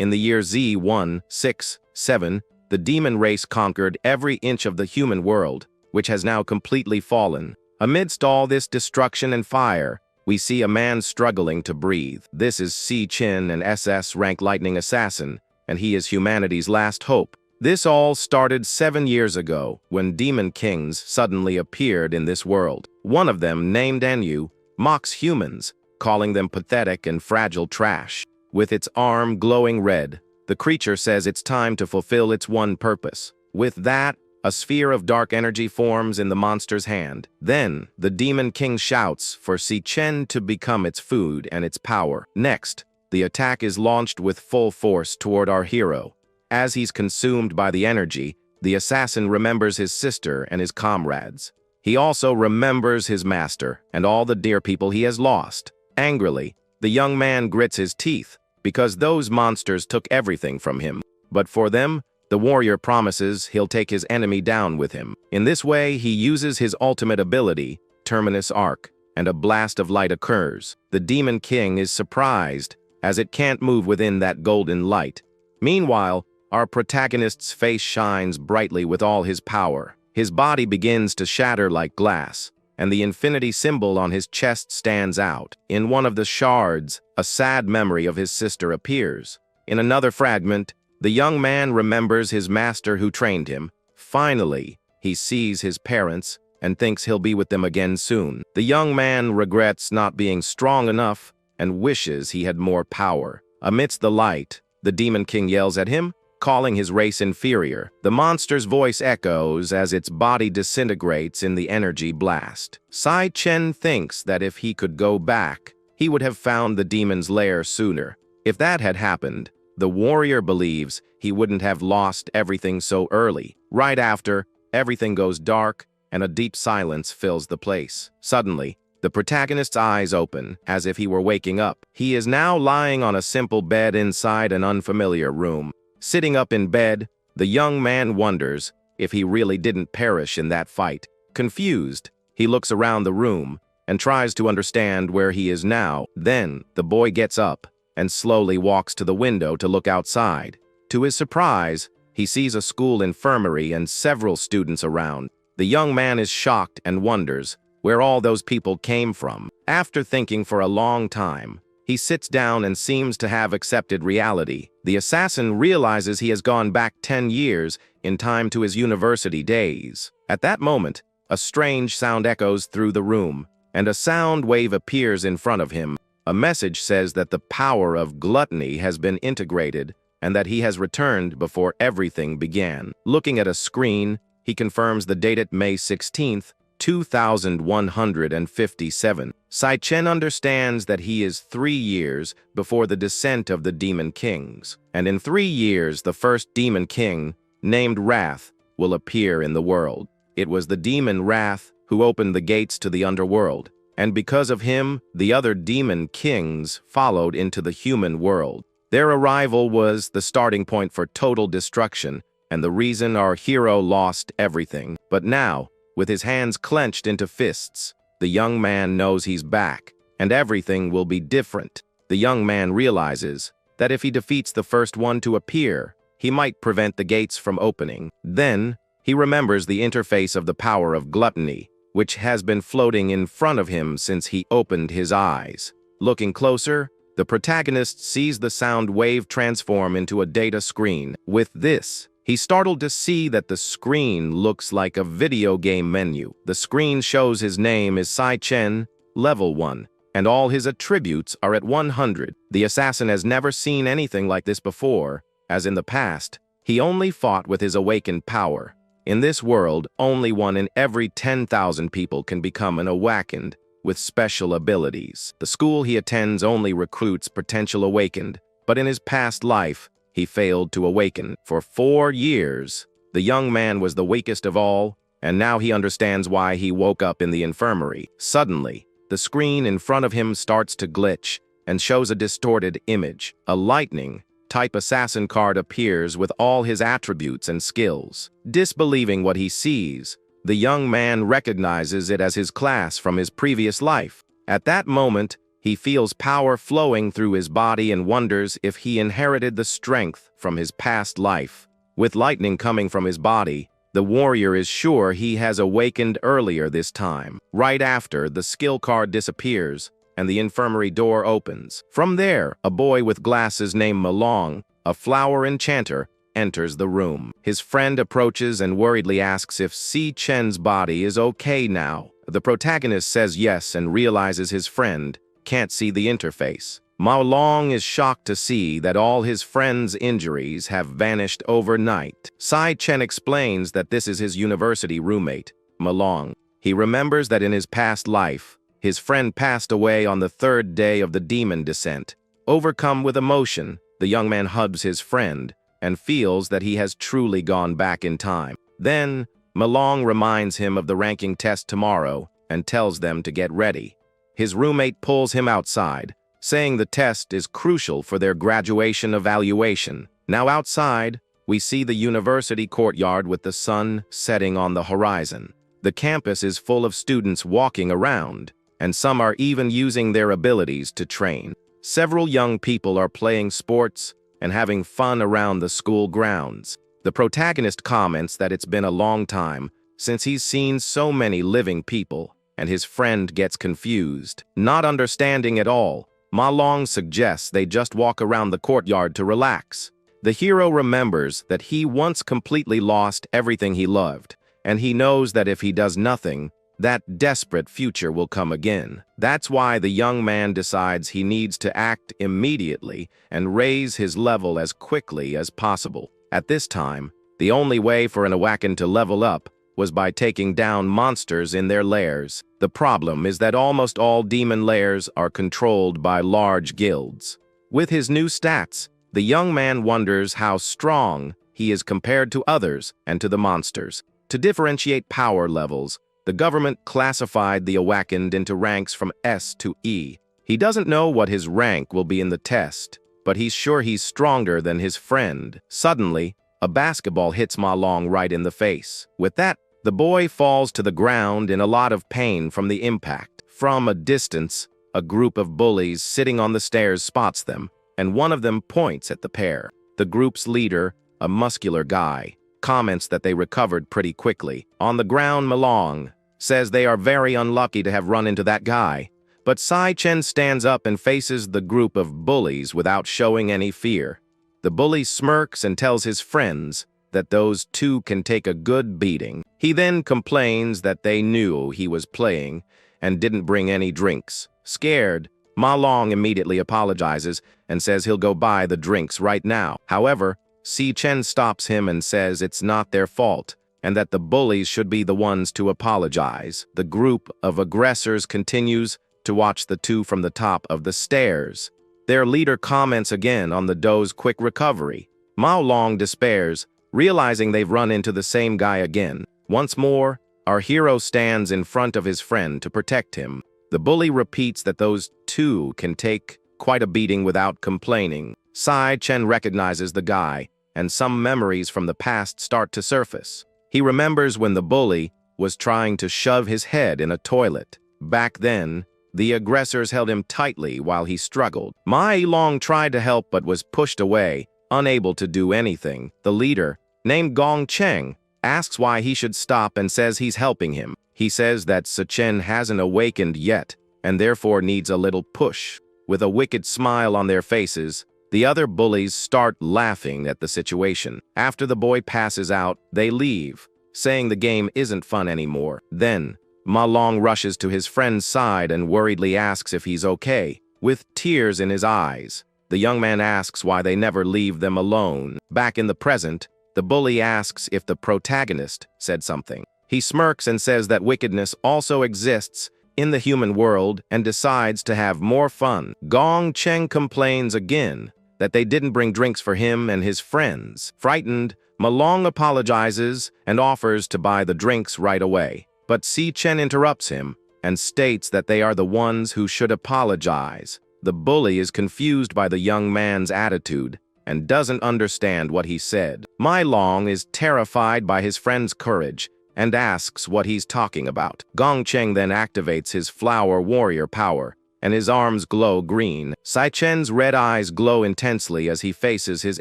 In the year Z167, the demon race conquered every inch of the human world, which has now completely fallen. Amidst all this destruction and fire, we see a man struggling to breathe. This is Si Chin, an SS rank lightning assassin, and he is humanity's last hope. This all started 7 years ago, when demon kings suddenly appeared in this world. One of them, named Enru, mocks humans, calling them pathetic and fragile trash. With its arm glowing red, the creature says it's time to fulfill its one purpose. With that, a sphere of dark energy forms in the monster's hand. Then, the demon king shouts for Si Chen to become its food and its power. Next, the attack is launched with full force toward our hero. As he's consumed by the energy, the assassin remembers his sister and his comrades. He also remembers his master and all the dear people he has lost. Angrily, the young man grits his teeth, because those monsters took everything from him. But for them, the warrior promises he'll take his enemy down with him. In this way, he uses his ultimate ability, Terminus Arc, and a blast of light occurs. The demon king is surprised, as it can't move within that golden light. Meanwhile, our protagonist's face shines brightly with all his power. His body begins to shatter like glass, and the infinity symbol on his chest stands out. In one of the shards, a sad memory of his sister appears. In another fragment, the young man remembers his master who trained him. Finally, he sees his parents and thinks he'll be with them again soon. The young man regrets not being strong enough and wishes he had more power. Amidst the light, the demon king yells at him, calling his race inferior. The monster's voice echoes as its body disintegrates in the energy blast. Si Chen thinks that if he could go back, he would have found the demon's lair sooner. If that had happened, the warrior believes he wouldn't have lost everything so early. Right after, everything goes dark and a deep silence fills the place. Suddenly, the protagonist's eyes open, as if he were waking up. He is now lying on a simple bed inside an unfamiliar room. Sitting up in bed, the young man wonders if he really didn't perish in that fight. Confused, he looks around the room and tries to understand where he is now. Then, the boy gets up and slowly walks to the window to look outside. To his surprise, he sees a school infirmary and several students around. The young man is shocked and wonders where all those people came from. After thinking for a long time, he sits down and seems to have accepted reality. The assassin realizes he has gone back 10 years in time to his university days. At that moment, a strange sound echoes through the room, and a sound wave appears in front of him. A message says that the power of gluttony has been integrated and that he has returned before everything began. Looking at a screen, he confirms the date at May 16th, 2157. Si Chen understands that he is 3 years before the descent of the demon kings, and in 3 years the first demon king, named Wrath, will appear in the world. It was the demon Wrath who opened the gates to the underworld, and because of him, the other demon kings followed into the human world. Their arrival was the starting point for total destruction, and the reason our hero lost everything. But now, with his hands clenched into fists, the young man knows he's back, and everything will be different. The young man realizes that if he defeats the first one to appear, he might prevent the gates from opening. Then, he remembers the interface of the power of gluttony, which has been floating in front of him since he opened his eyes. Looking closer, the protagonist sees the sound wave transform into a data screen. With this, he's startled to see that the screen looks like a video game menu. The screen shows his name is Si Chen, level 1, and all his attributes are at 100. The assassin has never seen anything like this before, as in the past, he only fought with his awakened power. In this world, only 1 in every 10,000 people can become an awakened with special abilities. The school he attends only recruits potential awakened, but in his past life, he failed to awaken. For 4 years, the young man was the weakest of all, and now he understands why he woke up in the infirmary. Suddenly, the screen in front of him starts to glitch and shows a distorted image. A lightning-type assassin card appears with all his attributes and skills. Disbelieving what he sees, the young man recognizes it as his class from his previous life. At that moment, He feels power flowing through his body and wonders if he inherited the strength from his past life. With lightning coming from his body, the warrior is sure he has awakened earlier this time. Right after, the skill card disappears, and the infirmary door opens. From there, a boy with glasses named Malong, a flower enchanter, enters the room. His friend approaches and worriedly asks if Si Chen's body is okay now. The protagonist says yes and realizes his friend can't see the interface. Mao Long is shocked to see that all his friend's injuries have vanished overnight. Si Chen explains that this is his university roommate, Malong. He remembers that in his past life, his friend passed away on the third day of the demon descent. Overcome with emotion, the young man hugs his friend and feels that he has truly gone back in time. Then, Malong reminds him of the ranking test tomorrow and tells them to get ready. His roommate pulls him outside, saying the test is crucial for their graduation evaluation. Now outside, we see the university courtyard with the sun setting on the horizon. The campus is full of students walking around, and some are even using their abilities to train. Several young people are playing sports and having fun around the school grounds. The protagonist comments that it's been a long time since he's seen so many living people, and his friend gets confused. Not understanding at all, Ma Long suggests they just walk around the courtyard to relax. The hero remembers that he once completely lost everything he loved, and he knows that if he does nothing, that desperate future will come again. That's why the young man decides he needs to act immediately and raise his level as quickly as possible. At this time, the only way for an Awaken to level up was by taking down monsters in their lairs. The problem is that almost all demon lairs are controlled by large guilds. With his new stats, the young man wonders how strong he is compared to others and to the monsters. To differentiate power levels, the government classified the Awakened into ranks from S to E. He doesn't know what his rank will be in the test, but he's sure he's stronger than his friend. Suddenly, a basketball hits Ma Long right in the face. With that, the boy falls to the ground in a lot of pain from the impact. From a distance, a group of bullies sitting on the stairs spots them, and one of them points at the pair. The group's leader, a muscular guy, comments that they recovered pretty quickly. On the ground, Malong says they are very unlucky to have run into that guy, but Si Chen stands up and faces the group of bullies without showing any fear. The bully smirks and tells his friends that those two can take a good beating. He then complains that they knew he was playing and didn't bring any drinks. Scared, Ma Long immediately apologizes and says he'll go buy the drinks right now. However, Si Chen stops him and says it's not their fault and that the bullies should be the ones to apologize. The group of aggressors continues to watch the two from the top of the stairs. Their leader comments again on the doe's quick recovery. Mao Long despairs, realizing they've run into the same guy again. Once more, our hero stands in front of his friend to protect him. The bully repeats that those two can take quite a beating without complaining. Si Chen recognizes the guy, and some memories from the past start to surface. He remembers when the bully was trying to shove his head in a toilet. Back then, the aggressors held him tightly while he struggled. Ma Long tried to help but was pushed away, unable to do anything. The leader, named Gong Cheng, asks why he should stop and says he's helping him. He says that Si Chen hasn't awakened yet and therefore needs a little push. With a wicked smile on their faces, the other bullies start laughing at the situation. After the boy passes out, they leave, saying the game isn't fun anymore. Then, Ma Long rushes to his friend's side and worriedly asks if he's okay. With tears in his eyes, the young man asks why they never leave them alone. Back in the present, the bully asks if the protagonist said something. He smirks and says that wickedness also exists in the human world and decides to have more fun. Gong Cheng complains again that they didn't bring drinks for him and his friends. Frightened, Malong apologizes and offers to buy the drinks right away. But Si Chen interrupts him and states that they are the ones who should apologize. The bully is confused by the young man's attitude and doesn't understand what he said. Mai Long is terrified by his friend's courage and asks what he's talking about. Gong Cheng then activates his flower warrior power and his arms glow green. Sai-chen's red eyes glow intensely as he faces his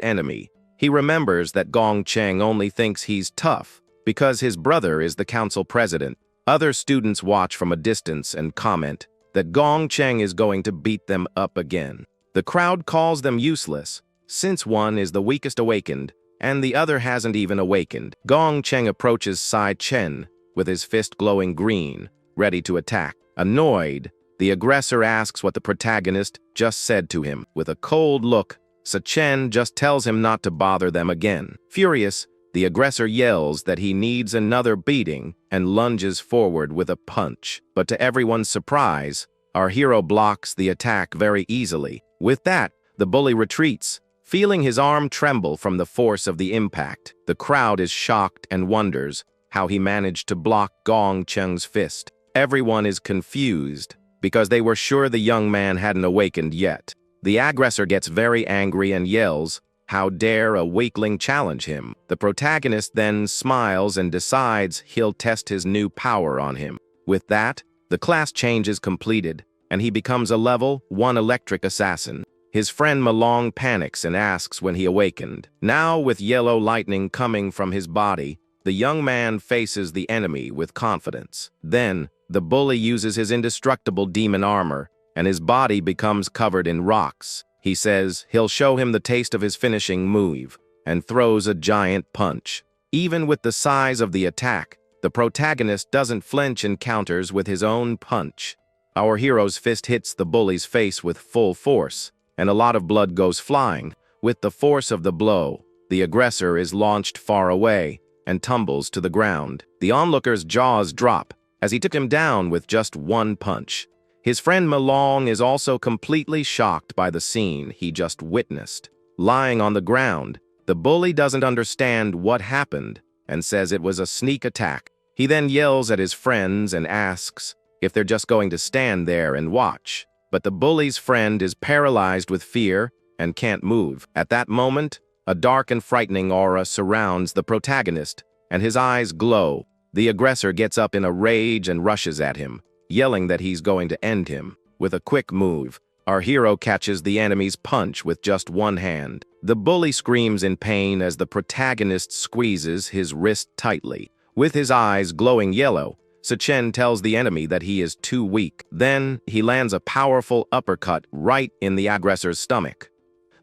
enemy. He remembers that Gong Cheng only thinks he's tough because his brother is the council president. Other students watch from a distance and comment that Gong Cheng is going to beat them up again. The crowd calls them useless, since one is the weakest awakened, and the other hasn't even awakened. Gong Cheng approaches Sai-chen with his fist glowing green, ready to attack. Annoyed, the aggressor asks what the protagonist just said to him. With a cold look, Sai-chen just tells him not to bother them again. Furious, the aggressor yells that he needs another beating and lunges forward with a punch. But to everyone's surprise, our hero blocks the attack very easily. With that, the bully retreats, feeling his arm tremble from the force of the impact. The crowd is shocked and wonders how he managed to block Gong Cheng's fist. Everyone is confused because they were sure the young man hadn't awakened yet. The aggressor gets very angry and yells, "How dare a weakling challenge him?" The protagonist then smiles and decides he'll test his new power on him. With that, the class change is completed, and he becomes a level 1 electric assassin. His friend Malong panics and asks when he awakened. Now, with yellow lightning coming from his body, the young man faces the enemy with confidence. Then, the bully uses his indestructible demon armor, and his body becomes covered in rocks. He says he'll show him the taste of his finishing move, and throws a giant punch. Even with the size of the attack, the protagonist doesn't flinch and counters with his own punch. Our hero's fist hits the bully's face with full force, and a lot of blood goes flying. With the force of the blow, the aggressor is launched far away and tumbles to the ground. The onlooker's jaws drop as he took him down with just one punch. His friend Malong is also completely shocked by the scene he just witnessed. Lying on the ground, the bully doesn't understand what happened and says it was a sneak attack. He then yells at his friends and asks if they're just going to stand there and watch. But the bully's friend is paralyzed with fear and can't move. At that moment, a dark and frightening aura surrounds the protagonist, and his eyes glow. The aggressor gets up in a rage and rushes at him, yelling that he's going to end him. With a quick move, our hero catches the enemy's punch with just one hand. The bully screams in pain as the protagonist squeezes his wrist tightly. With his eyes glowing yellow, Sai-chen tells the enemy that he is too weak. Then, he lands a powerful uppercut right in the aggressor's stomach.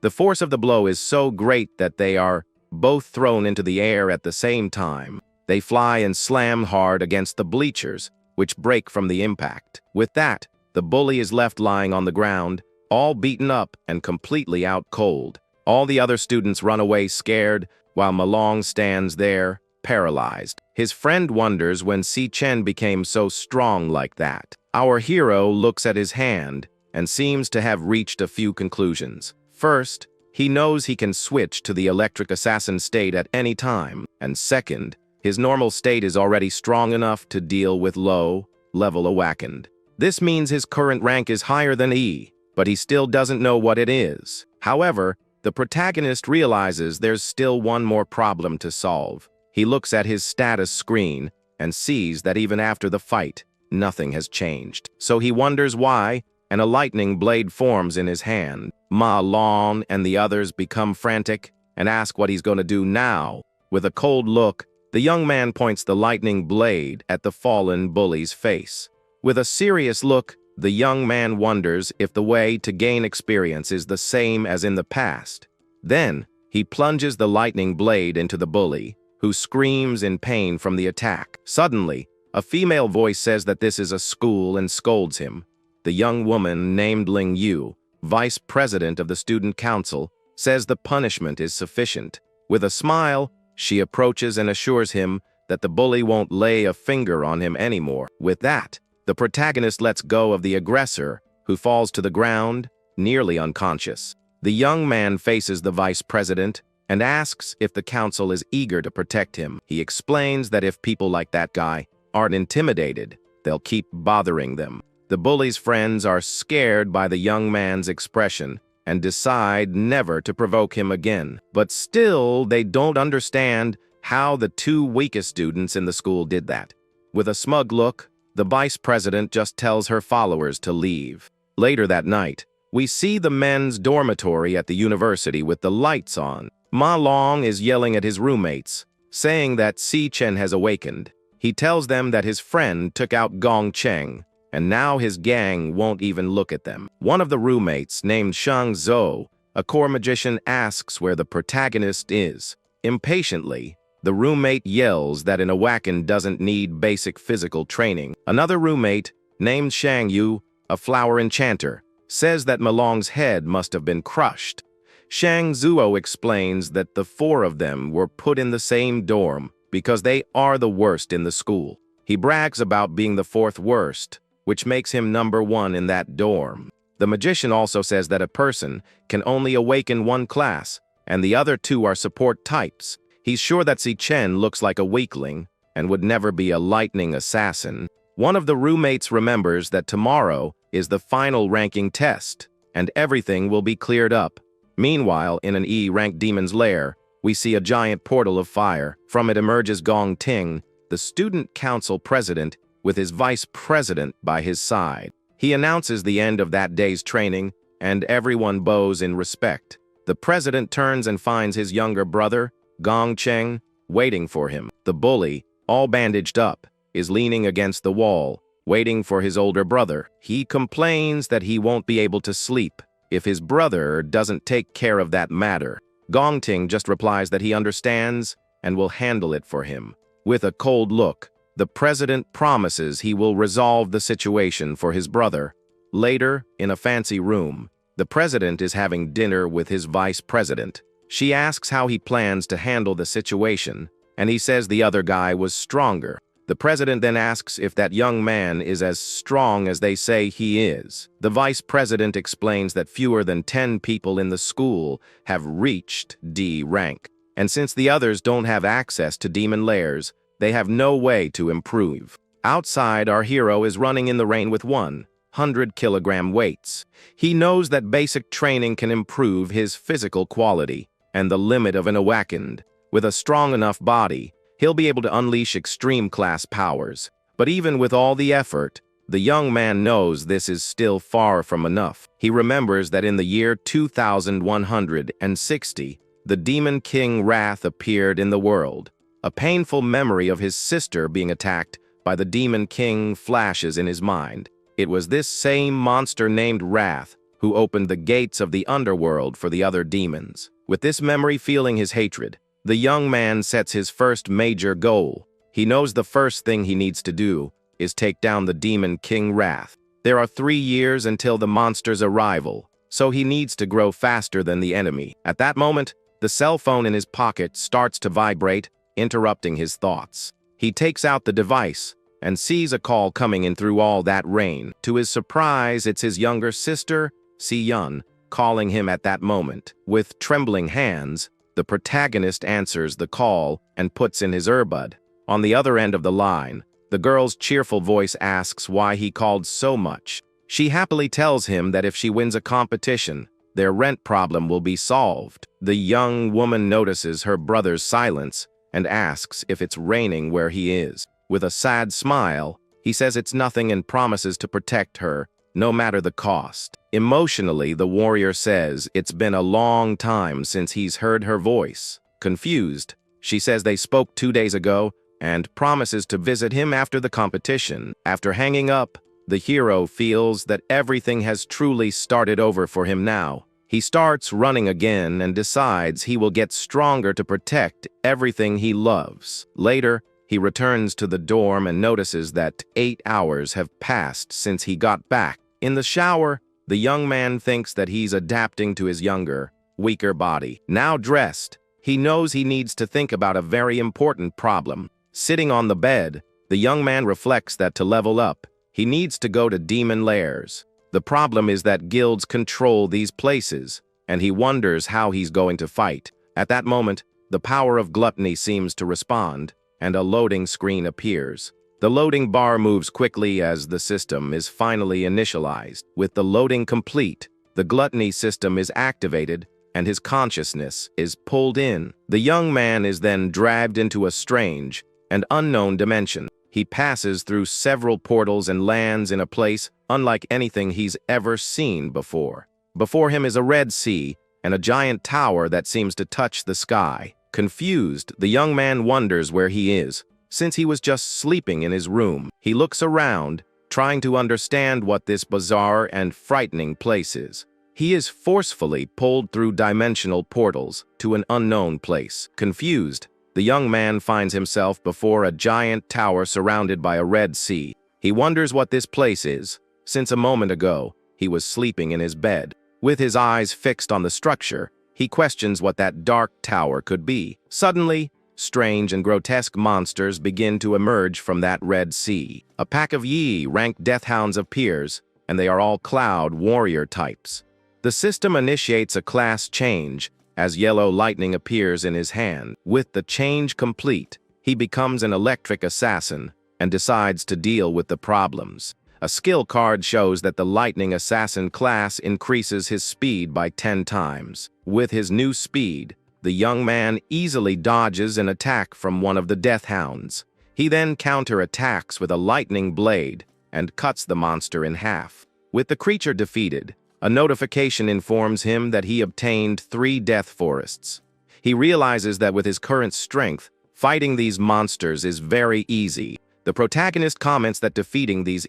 The force of the blow is so great that they are both thrown into the air at the same time. They fly and slam hard against the bleachers, which break from the impact. With that, the bully is left lying on the ground, all beaten up and completely out cold. All the other students run away scared, while Malong stands there, paralyzed. His friend wonders when Sai-chen became so strong like that. Our hero looks at his hand and seems to have reached a few conclusions. First, he knows he can switch to the electric assassin state at any time. And second, his normal state is already strong enough to deal with low-level awakened. This means his current rank is higher than E, but he still doesn't know what it is. However, the protagonist realizes there's still one more problem to solve. He looks at his status screen and sees that even after the fight, nothing has changed. So he wonders why, and a lightning blade forms in his hand. Ma Long and the others become frantic and ask what he's going to do now. With a cold look, the young man points the lightning blade at the fallen bully's face. With a serious look, the young man wonders if the way to gain experience is the same as in the past. Then, he plunges the lightning blade into the bully, who screams in pain from the attack. Suddenly, a female voice says that this is a school and scolds him. The young woman named Ling Yu, vice president of the student council, says the punishment is sufficient. With a smile, she approaches and assures him that the bully won't lay a finger on him anymore. With that, the protagonist lets go of the aggressor, who falls to the ground, nearly unconscious. The young man faces the vice president and asks if the council is eager to protect him. He explains that if people like that guy aren't intimidated, they'll keep bothering them. The bully's friends are scared by the young man's expression and decide never to provoke him again. But still, they don't understand how the two weakest students in the school did that. With a smug look, the vice president just tells her followers to leave. Later that night, we see the men's dormitory at the university with the lights on. Ma Long is yelling at his roommates, saying that Si Chen has awakened. He tells them that his friend took out Gong Cheng, and now his gang won't even look at them. One of the roommates, named Shang Zhou, a core magician, asks where the protagonist is. Impatiently, the roommate yells that an awakened doesn't need basic physical training. Another roommate, named Shang Yu, a flower enchanter, says that Malong's head must have been crushed. Shang Zuo explains that the four of them were put in the same dorm because they are the worst in the school. He brags about being the fourth worst, which makes him number one in that dorm. The magician also says that a person can only awaken one class, and the other two are support types. He's sure that Si Chen looks like a weakling and would never be a lightning assassin. One of the roommates remembers that tomorrow is the final ranking test, and everything will be cleared up. Meanwhile, in an E-rank demon's lair, we see a giant portal of fire. From it emerges Gong Ting, the student council president, with his vice president by his side. He announces the end of that day's training, and everyone bows in respect. The president turns and finds his younger brother, Gong Cheng, waiting for him. The bully, all bandaged up, is leaning against the wall, waiting for his older brother. He complains that he won't be able to sleep if his brother doesn't take care of that matter. Gong Ting just replies that he understands and will handle it for him. With a cold look, the president promises he will resolve the situation for his brother. Later, in a fancy room, the president is having dinner with his vice president. She asks how he plans to handle the situation, and he says the other guy was stronger. The president then asks if that young man is as strong as they say he is. The vice president explains that fewer than 10 people in the school have reached D rank, and since the others don't have access to demon lairs, they have no way to improve. Outside, our hero is running in the rain with 100-kilogram weights. He knows that basic training can improve his physical quality and the limit of an awakened. With a strong enough body, he'll be able to unleash extreme class powers. But even with all the effort, the young man knows this is still far from enough. He remembers that in the year 2160, the Demon King Wrath appeared in the world. A painful memory of his sister being attacked by the Demon King flashes in his mind. It was this same monster named Wrath who opened the gates of the underworld for the other demons. With this memory fueling his hatred, the young man sets his first major goal. He knows the first thing he needs to do is take down the Demon King Wrath. There are 3 years until the monster's arrival, so he needs to grow faster than the enemy. At that moment, the cell phone in his pocket starts to vibrate, interrupting his thoughts. He takes out the device and sees a call coming in through all that rain. To his surprise, it's his younger sister, Si Yun, calling him at that moment. With trembling hands, the protagonist answers the call and puts in his earbud. On the other end of the line, the girl's cheerful voice asks why he called so much. She happily tells him that if she wins a competition, their rent problem will be solved. The young woman notices her brother's silence and asks if it's raining where he is. With a sad smile, he says it's nothing and promises to protect her, no matter the cost. Emotionally, the warrior says it's been a long time since he's heard her voice. Confused, she says they spoke 2 days ago and promises to visit him after the competition. After hanging up, the hero feels that everything has truly started over for him now. He starts running again and decides he will get stronger to protect everything he loves. Later, he returns to the dorm and notices that 8 hours have passed since he got back. In the shower, the young man thinks that he's adapting to his younger, weaker body. Now dressed, he knows he needs to think about a very important problem. Sitting on the bed, the young man reflects that to level up, he needs to go to demon lairs. The problem is that guilds control these places, and he wonders how he's going to fight. At that moment, the power of Gluttony seems to respond, and a loading screen appears. The loading bar moves quickly as the system is finally initialized. With the loading complete, the Gluttony system is activated, and his consciousness is pulled in. The young man is then dragged into a strange and unknown dimension. He passes through several portals and lands in a place unlike anything he's ever seen before. Before him is a red sea and a giant tower that seems to touch the sky. Confused, the young man wonders where he is, since he was just sleeping in his room. He looks around, trying to understand what this bizarre and frightening place is. He is forcefully pulled through dimensional portals to an unknown place. Confused, the young man finds himself before a giant tower surrounded by a red sea. He wonders what this place is, since a moment ago, he was sleeping in his bed. With his eyes fixed on the structure, he questions what that dark tower could be. Suddenly, strange and grotesque monsters begin to emerge from that red sea. A pack of ranked deathhounds appears, and they are all cloud warrior types. The system initiates a class change as yellow lightning appears in his hand. With the change complete, he becomes an electric assassin and decides to deal with the problems. A skill card shows that the lightning assassin class increases his speed by 10 times. With his new speed, the young man easily dodges an attack from one of the deathhounds. He then counterattacks with a lightning blade and cuts the monster in half. With the creature defeated, a notification informs him that he obtained 3 death forests. He realizes that with his current strength, fighting these monsters is very easy. The protagonist comments that defeating these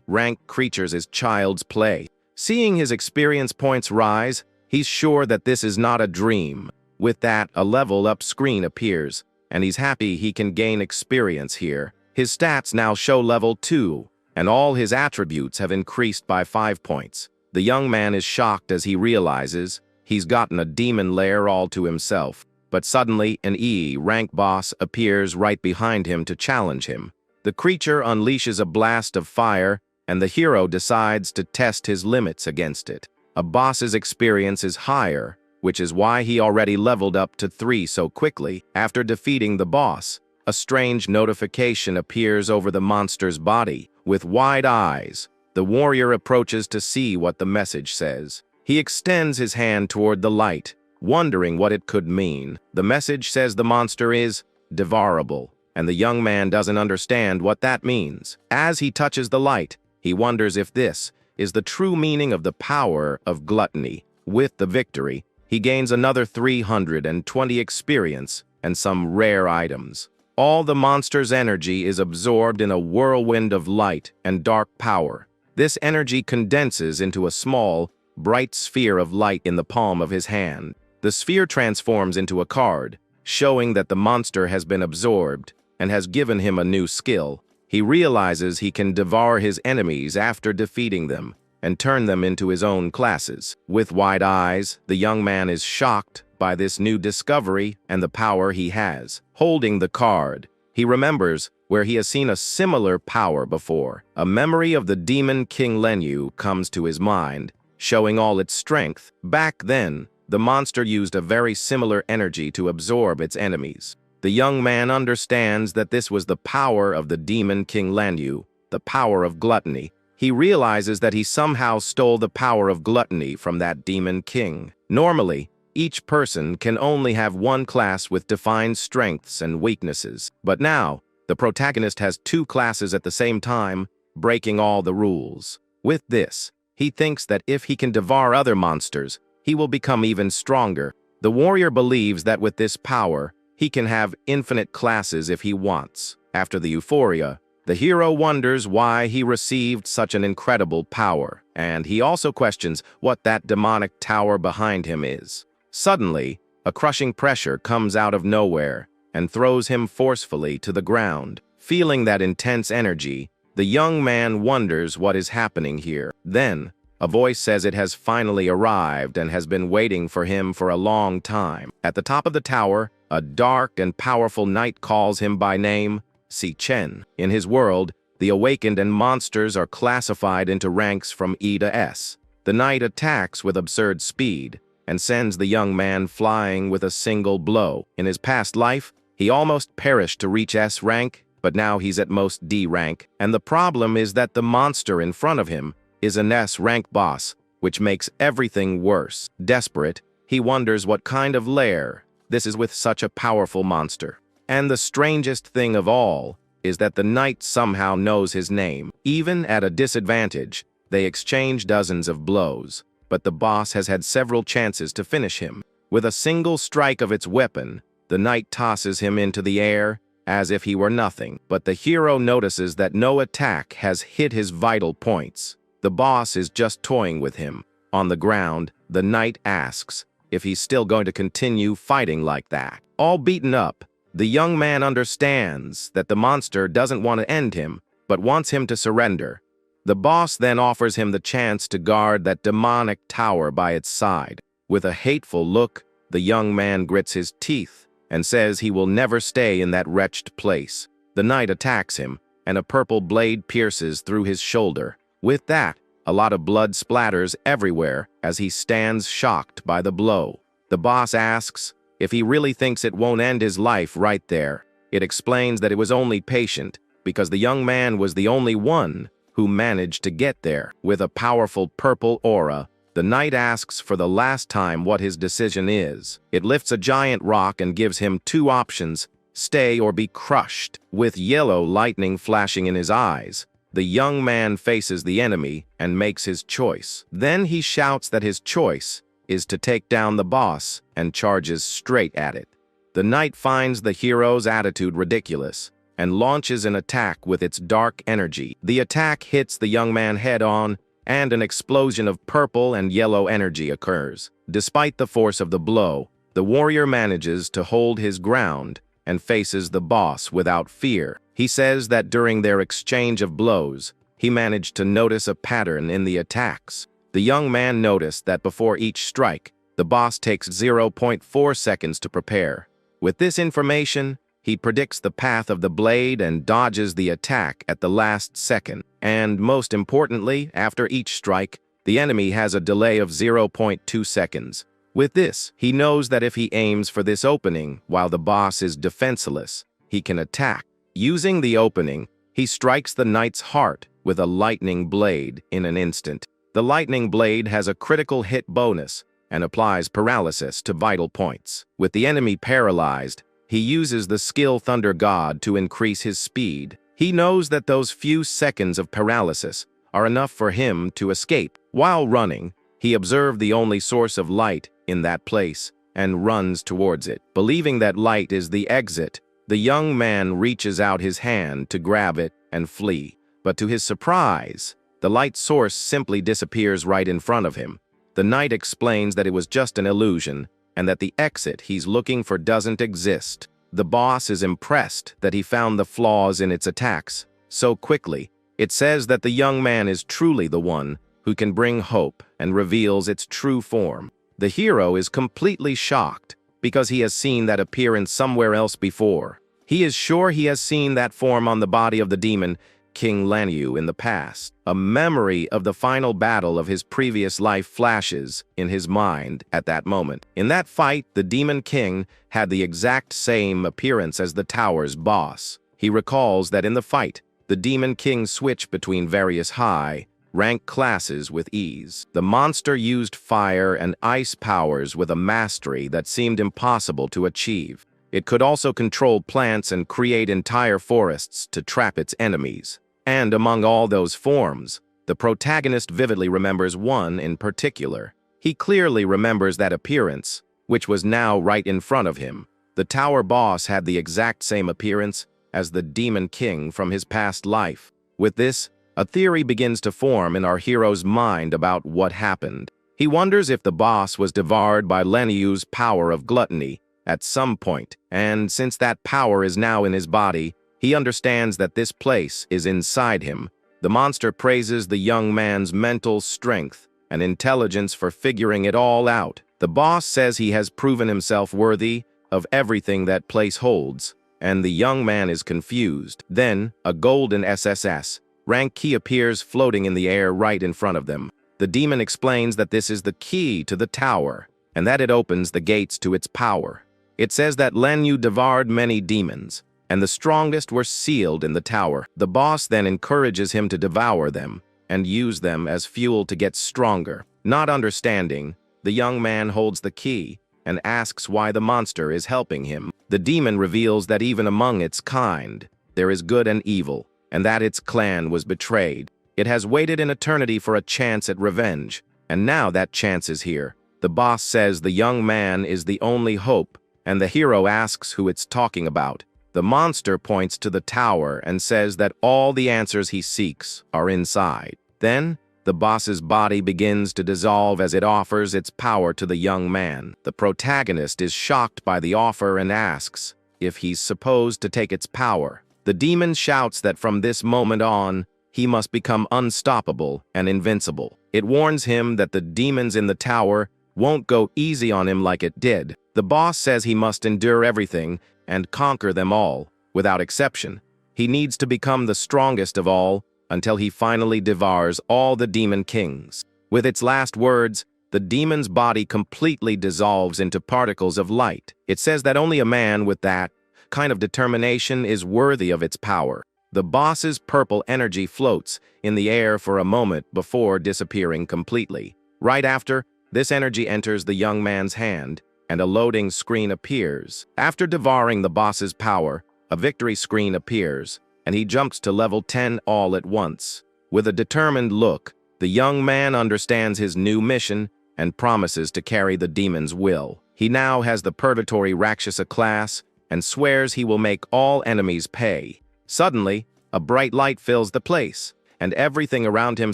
rank creatures is child's play. Seeing his experience points rise, he's sure that this is not a dream. With that, a level up screen appears, and he's happy he can gain experience here. His stats now show level 2, and all his attributes have increased by 5 points. The young man is shocked as he realizes he's gotten a demon lair all to himself. But suddenly, an rank boss appears right behind him to challenge him. The creature unleashes a blast of fire, and the hero decides to test his limits against it. A boss's experience is higher, which is why he already leveled up to 3 so quickly. After defeating the boss, a strange notification appears over the monster's body. With wide eyes, the warrior approaches to see what the message says. He extends his hand toward the light, wondering what it could mean. The message says the monster is devourable, and the young man doesn't understand what that means. As he touches the light, he wonders if this is the true meaning of the power of gluttony. With the victory, he gains another 320 experience and some rare items. All the monster's energy is absorbed in a whirlwind of light and dark power. This energy condenses into a small, bright sphere of light in the palm of his hand. The sphere transforms into a card, showing that the monster has been absorbed and has given him a new skill. He realizes he can devour his enemies after defeating them and turn them into his own classes. With wide eyes, the young man is shocked by this new discovery and the power he has. Holding the card, he remembers where he has seen a similar power before. A memory of the demon King Lenyu comes to his mind, showing all its strength. Back then, the monster used a very similar energy to absorb its enemies. The young man understands that this was the power of the demon King Lenyu, the power of gluttony. He realizes that he somehow stole the power of gluttony from that demon king. Normally, each person can only have one class with defined strengths and weaknesses. But now, the protagonist has 2 classes at the same time, breaking all the rules. With this, he thinks that if he can devour other monsters, he will become even stronger. The warrior believes that with this power, he can have infinite classes if he wants. After the euphoria, the hero wonders why he received such an incredible power, and he also questions what that demonic tower behind him is. Suddenly, a crushing pressure comes out of nowhere and throws him forcefully to the ground. Feeling that intense energy, the young man wonders what is happening here. Then, a voice says it has finally arrived and has been waiting for him for a long time. At the top of the tower, a dark and powerful knight calls him by name, Si Chen. In his world, the awakened and monsters are classified into ranks from E to S. The knight attacks with absurd speed and sends the young man flying with a single blow. In his past life, he almost perished to reach S rank, but now he's at most D rank, and the problem is that the monster in front of him is an S rank boss, which makes everything worse. Desperate, he wonders what kind of lair this is with such a powerful monster. And the strangest thing of all is that the knight somehow knows his name. Even at a disadvantage, they exchange dozens of blows, but the boss has had several chances to finish him. With a single strike of its weapon, the knight tosses him into the air as if he were nothing, but the hero notices that no attack has hit his vital points. The boss is just toying with him. On the ground, the knight asks if he's still going to continue fighting like that. All beaten up, the young man understands that the monster doesn't want to end him, but wants him to surrender. The boss then offers him the chance to guard that demonic tower by its side. With a hateful look, the young man grits his teeth and says he will never stay in that wretched place. The knight attacks him, and a purple blade pierces through his shoulder. With that, a lot of blood splatters everywhere as he stands shocked by the blow. The boss asks if he really thinks it won't end his life right there. It explains that it was only patient because the young man was the only one who managed to get there. With a powerful purple aura, the knight asks for the last time what his decision is. It lifts a giant rock and gives him two options: stay or be crushed. With yellow lightning flashing in his eyes, the young man faces the enemy and makes his choice. Then he shouts that his choice is to take down the boss and charges straight at it. The knight finds the hero's attitude ridiculous and launches an attack with its dark energy. The attack hits the young man head-on, and an explosion of purple and yellow energy occurs. Despite the force of the blow, the warrior manages to hold his ground and faces the boss without fear. He says that during their exchange of blows, he managed to notice a pattern in the attacks. The young man noticed that before each strike, the boss takes 0.4 seconds to prepare. With this information, he predicts the path of the blade and dodges the attack at the last second. And most importantly, after each strike, the enemy has a delay of 0.2 seconds. With this, he knows that if he aims for this opening while the boss is defenseless, he can attack. Using the opening, he strikes the knight's heart with a lightning blade in an instant. The lightning blade has a critical hit bonus and applies paralysis to vital points. With the enemy paralyzed, he uses the skill Thunder God to increase his speed. He knows that those few seconds of paralysis are enough for him to escape. While running, he observed the only source of light in that place and runs towards it. Believing that light is the exit, the young man reaches out his hand to grab it and flee. But to his surprise, the light source simply disappears right in front of him. The knight explains that it was just an illusion and that the exit he's looking for doesn't exist. The boss is impressed that he found the flaws in its attacks so quickly. It says that the young man is truly the one who can bring hope and reveals its true form. The hero is completely shocked because he has seen that appearance somewhere else before. He is sure he has seen that form on the body of the demon King Lanyu in the past. A memory of the final battle of his previous life flashes in his mind at that moment. In that fight, the Demon King had the exact same appearance as the tower's boss. He recalls that in the fight, the Demon King switched between various high-rank classes with ease. The monster used fire and ice powers with a mastery that seemed impossible to achieve. It could also control plants and create entire forests to trap its enemies. And among all those forms, the protagonist vividly remembers one in particular. He clearly remembers that appearance, which was now right in front of him. The tower boss had the exact same appearance as the Demon King from his past life. With this, a theory begins to form in our hero's mind about what happened. He wonders if the boss was devoured by Lanyu's power of gluttony at some point, and since that power is now in his body, he understands that this place is inside him. The monster praises the young man's mental strength and intelligence for figuring it all out. The boss says he has proven himself worthy of everything that place holds, and the young man is confused. Then, a golden SSS rank key appears floating in the air right in front of them. The demon explains that this is the key to the tower, and that it opens the gates to its power. It says that Lanyu devoured many demons, and the strongest were sealed in the tower. The boss then encourages him to devour them and use them as fuel to get stronger. Not understanding, the young man holds the key and asks why the monster is helping him. The demon reveals that even among its kind, there is good and evil, and that its clan was betrayed. It has waited in eternity for a chance at revenge, and now that chance is here. The boss says the young man is the only hope, and the hero asks who it's talking about. The monster points to the tower and says that all the answers he seeks are inside. Then, the boss's body begins to dissolve as it offers its power to the young man. The protagonist is shocked by the offer and asks if he's supposed to take its power. The demon shouts that from this moment on, he must become unstoppable and invincible. It warns him that the demons in the tower won't go easy on him like it did. The boss says he must endure everything and conquer them all, without exception. He needs to become the strongest of all until he finally devours all the demon kings. With its last words, the demon's body completely dissolves into particles of light. It says that only a man with that kind of determination is worthy of its power. The boss's purple energy floats in the air for a moment before disappearing completely. Right after, this energy enters the young man's hand, and a loading screen appears. After devouring the boss's power, a victory screen appears, and he jumps to level 10 all at once. With a determined look, the young man understands his new mission and promises to carry the demon's will. He now has the Purgatory Rakshasa class and swears he will make all enemies pay. Suddenly, a bright light fills the place, and everything around him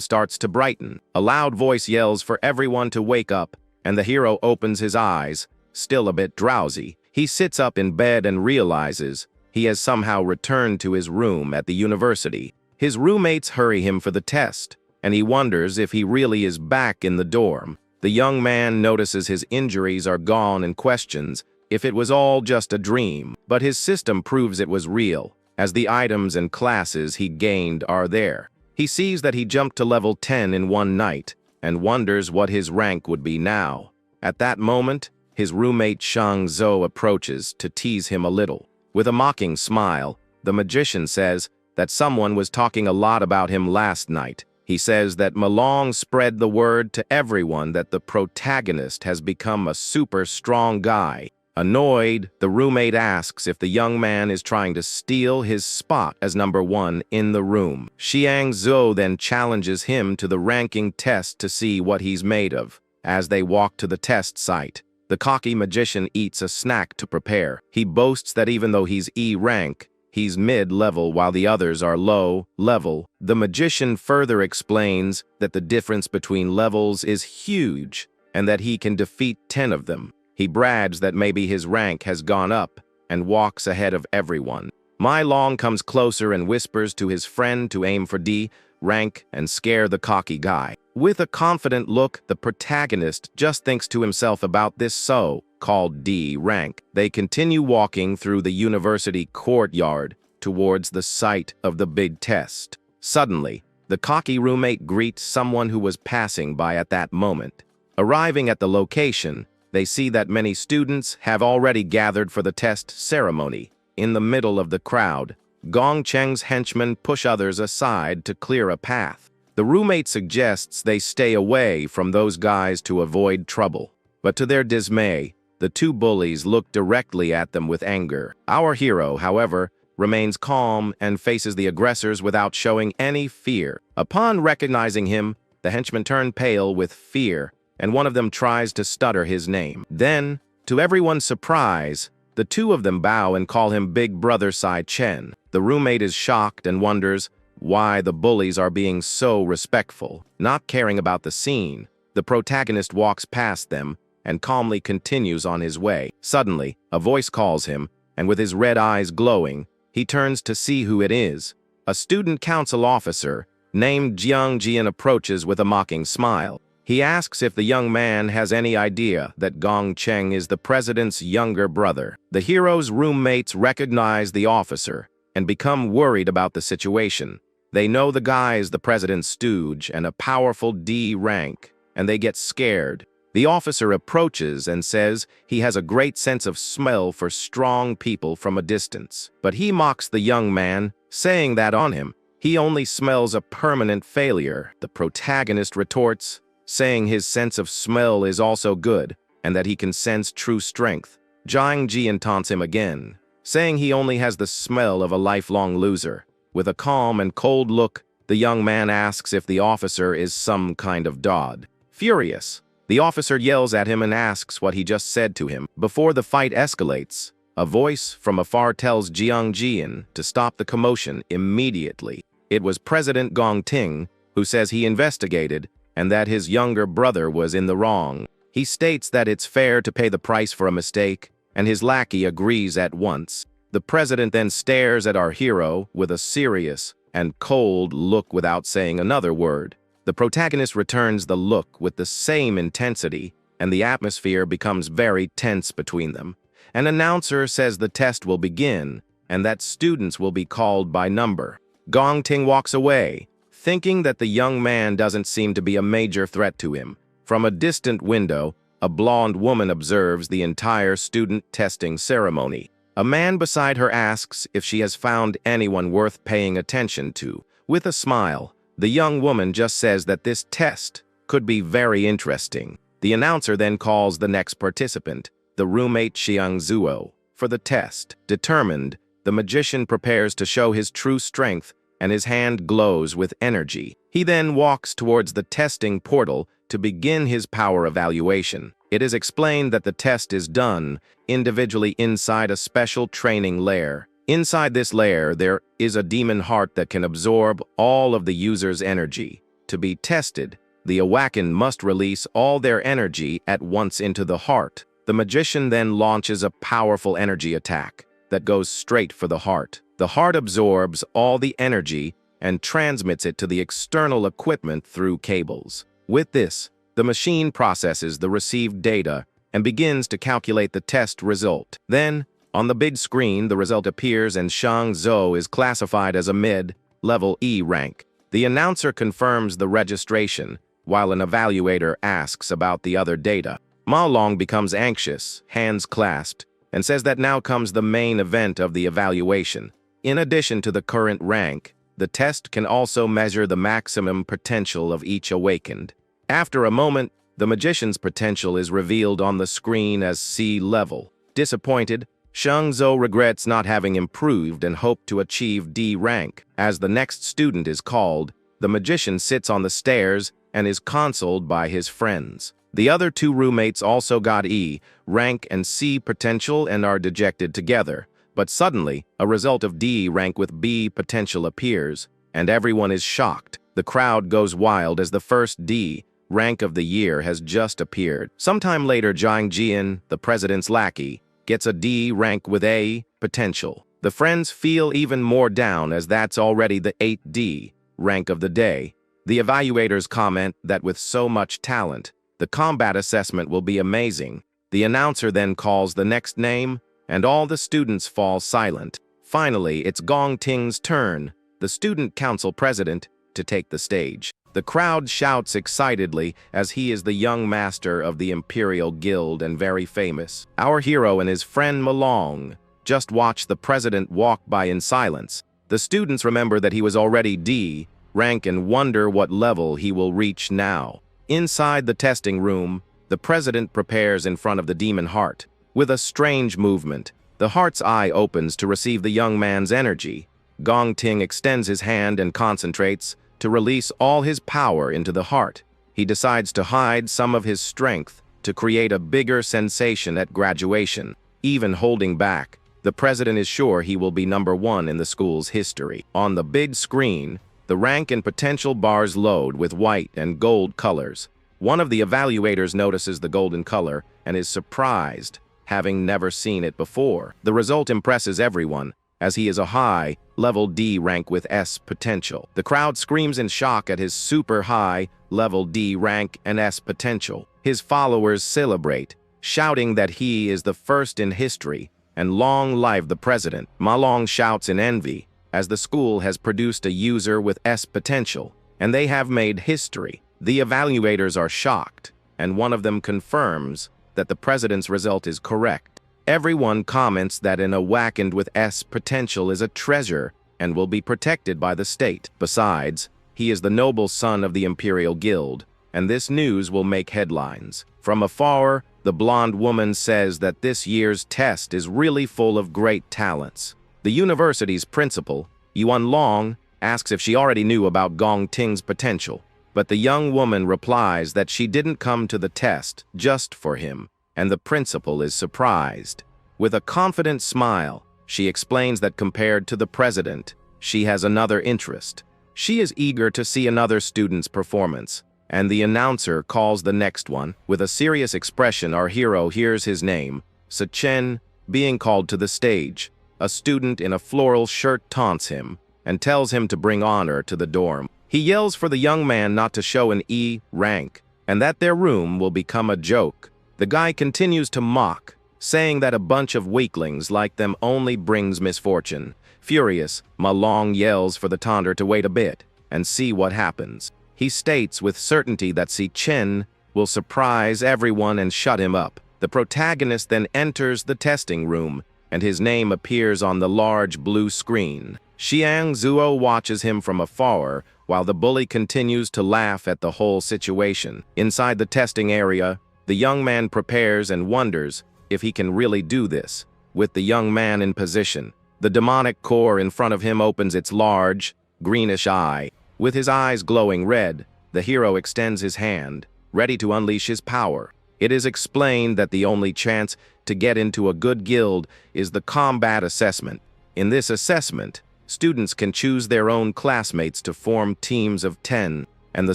starts to brighten. A loud voice yells for everyone to wake up, and the hero opens his eyes, still a bit drowsy. He sits up in bed and realizes he has somehow returned to his room at the university. His roommates hurry him for the test, and he wonders if he really is back in the dorm. The young man notices his injuries are gone and questions if it was all just a dream, but his system proves it was real, as the items and classes he gained are there. He sees that he jumped to level 10 in one night, and wonders what his rank would be now. At that moment, his roommate Shang Zhou approaches to tease him a little. With a mocking smile, the magician says that someone was talking a lot about him last night. He says that Malong spread the word to everyone that the protagonist has become a super strong guy. Annoyed, the roommate asks if the young man is trying to steal his spot as number 1 in the room. Xiang Zhou then challenges him to the ranking test to see what he's made of. As they walk to the test site, the cocky magician eats a snack to prepare. He boasts that even though he's E rank, he's mid-level while the others are low-level. The magician further explains that the difference between levels is huge and that he can defeat 10 of them. He brags that maybe his rank has gone up and walks ahead of everyone. Mai Long comes closer and whispers to his friend to aim for D rank and scare the cocky guy. With a confident look, the protagonist just thinks to himself about this so-called D rank. They continue walking through the university courtyard towards the site of the big test. Suddenly, the cocky roommate greets someone who was passing by at that moment. Arriving at the location, they see that many students have already gathered for the test ceremony. In the middle of the crowd, Gong Cheng's henchmen push others aside to clear a path. The roommate suggests they stay away from those guys to avoid trouble. But to their dismay, the two bullies look directly at them with anger. Our hero, however, remains calm and faces the aggressors without showing any fear. Upon recognizing him, the henchmen turn pale with fear, and one of them tries to stutter his name. Then, to everyone's surprise, the two of them bow and call him Big Brother Sai Chen. The roommate is shocked and wonders why the bullies are being so respectful. Not caring about the scene, the protagonist walks past them and calmly continues on his way. Suddenly, a voice calls him, and with his red eyes glowing, he turns to see who it is. A student council officer named Jiang Jian approaches with a mocking smile. He asks if the young man has any idea that Gong Cheng is the president's younger brother. The hero's roommates recognize the officer and become worried about the situation. They know the guy is the president's stooge and a powerful D rank, and they get scared. The officer approaches and says he has a great sense of smell for strong people from a distance. But he mocks the young man, saying that on him, he only smells a permanent failure. The protagonist retorts, saying his sense of smell is also good, and that he can sense true strength. Jiang Jian taunts him again, saying he only has the smell of a lifelong loser. With a calm and cold look, the young man asks if the officer is some kind of dod. Furious, the officer yells at him and asks what he just said to him. Before the fight escalates, a voice from afar tells Jiang Jian to stop the commotion immediately. It was President Gong Ting, who says he investigated and that his younger brother was in the wrong. He states that it's fair to pay the price for a mistake, and his lackey agrees at once. The president then stares at our hero with a serious and cold look without saying another word. The protagonist returns the look with the same intensity, and the atmosphere becomes very tense between them. An announcer says the test will begin, and that students will be called by number. Gong Ting walks away, thinking that the young man doesn't seem to be a major threat to him. From a distant window, a blonde woman observes the entire student testing ceremony. A man beside her asks if she has found anyone worth paying attention to. With a smile, the young woman just says that this test could be very interesting. The announcer then calls the next participant, the roommate Xiang Zuo, for the test. Determined, the magician prepares to show his true strength, and his hand glows with energy. He then walks towards the testing portal to begin his power evaluation. It is explained that the test is done individually inside a special training layer. Inside this layer, there is a demon heart that can absorb all of the user's energy. To be tested, the awakened must release all their energy at once into the heart. The magician then launches a powerful energy attack that goes straight for the heart. The heart absorbs all the energy and transmits it to the external equipment through cables. With this, the machine processes the received data and begins to calculate the test result. Then, on the big screen, the result appears and Xiang Zhou is classified as a mid-level E rank. The announcer confirms the registration, while an evaluator asks about the other data. Ma Long becomes anxious, hands clasped, and says that now comes the main event of the evaluation. In addition to the current rank, the test can also measure the maximum potential of each awakened. After a moment, the magician's potential is revealed on the screen as C level. Disappointed, Xiang Zhou regrets not having improved and hoped to achieve D rank. As the next student is called, the magician sits on the stairs and is consoled by his friends. The other two roommates also got E rank and C potential and are dejected together. But suddenly, a result of D rank with B potential appears, and everyone is shocked. The crowd goes wild as the first D rank of the year has just appeared. Sometime later, Jiang Jian, the president's lackey, gets a D rank with A potential. The friends feel even more down as that's already the 8D rank of the day. The evaluators comment that with so much talent, the combat assessment will be amazing. The announcer then calls the next name, and all the students fall silent. Finally, it's Gong Ting's turn, the student council president, to take the stage. The crowd shouts excitedly as he is the young master of the Imperial Guild and very famous. Our hero and his friend Malong just watch the president walk by in silence. The students remember that he was already D rank and wonder what level he will reach now. Inside the testing room, the president prepares in front of the demon heart. With a strange movement, the heart's eye opens to receive the young man's energy. Gong Ting extends his hand and concentrates to release all his power into the heart. He decides to hide some of his strength to create a bigger sensation at graduation. Even holding back, the president is sure he will be #1 in the school's history. On the big screen, the rank and potential bars load with white and gold colors. One of the evaluators notices the golden color and is surprised, having never seen it before. The result impresses everyone, as he is a high-level D rank with S potential. The crowd screams in shock at his super high-level D rank and S potential. His followers celebrate, shouting that he is the first in history, and long live the president. Ma Long shouts in envy, as the school has produced a user with S potential, and they have made history. The evaluators are shocked, and one of them confirms that the president's result is correct. Everyone comments that an awakened with S potential is a treasure and will be protected by the state. Besides, he is the noble son of the Imperial Guild, and this news will make headlines. From afar, the blonde woman says that this year's test is really full of great talents. The university's principal, Yuan Long, asks if she already knew about Gong Ting's potential, but the young woman replies that she didn't come to the test just for him, and the principal is surprised. With a confident smile, she explains that compared to the president, she has another interest. She is eager to see another student's performance, and the announcer calls the next one. With a serious expression, our hero hears his name, Sechen, being called to the stage. A student in a floral shirt taunts him and tells him to bring honor to the dorm. He yells for the young man not to show an E rank, and that their room will become a joke. The guy continues to mock, saying that a bunch of weaklings like them only brings misfortune. Furious, Ma Long yells for the taunter to wait a bit and see what happens. He states with certainty that Si Chen will surprise everyone and shut him up. The protagonist then enters the testing room, and his name appears on the large blue screen. Xiang Zuo watches him from afar, while the bully continues to laugh at the whole situation. Inside the testing area, the young man prepares and wonders if he can really do this. With the young man in position, the demonic core in front of him opens its large, greenish eye. With his eyes glowing red, the hero extends his hand, ready to unleash his power. It is explained that the only chance to get into a good guild is the combat assessment. In this assessment, students can choose their own classmates to form teams of 10, and the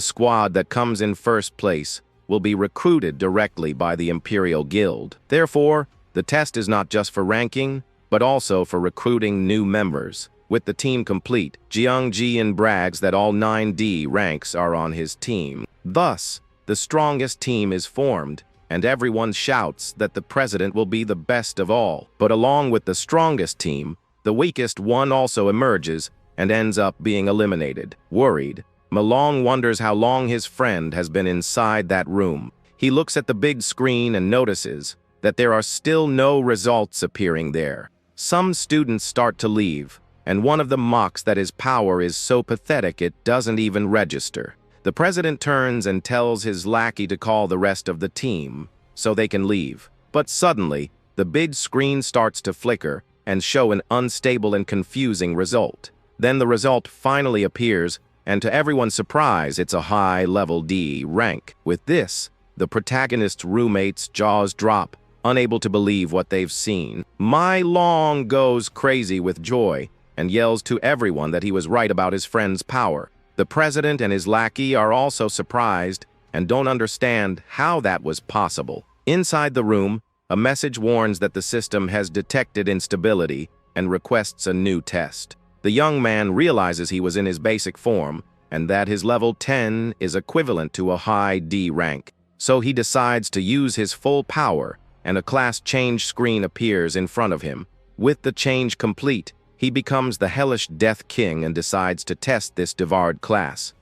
squad that comes in first place will be recruited directly by the Imperial Guild. Therefore, the test is not just for ranking, but also for recruiting new members. With the team complete, Jiang Jian brags that all 9D ranks are on his team. Thus, the strongest team is formed, and everyone shouts that the president will be the best of all. But along with the strongest team, the weakest one also emerges and ends up being eliminated. Worried, Ma Long wonders how long his friend has been inside that room. He looks at the big screen and notices that there are still no results appearing there. Some students start to leave, and one of them mocks that his power is so pathetic it doesn't even register. The president turns and tells his lackey to call the rest of the team so they can leave. But suddenly, the big screen starts to flicker and show an unstable and confusing result. Then the result finally appears, and to everyone's surprise, it's a high-level D rank. With this, the protagonist's roommates' jaws drop, unable to believe what they've seen. Ma Long goes crazy with joy and yells to everyone that he was right about his friend's power. The president and his lackey are also surprised and don't understand how that was possible. Inside the room, a message warns that the system has detected instability and requests a new test. The young man realizes he was in his basic form and that his level 10 is equivalent to a high D rank. So he decides to use his full power, and a class change screen appears in front of him. With the change complete, he becomes the hellish Death King and decides to test this devoured class.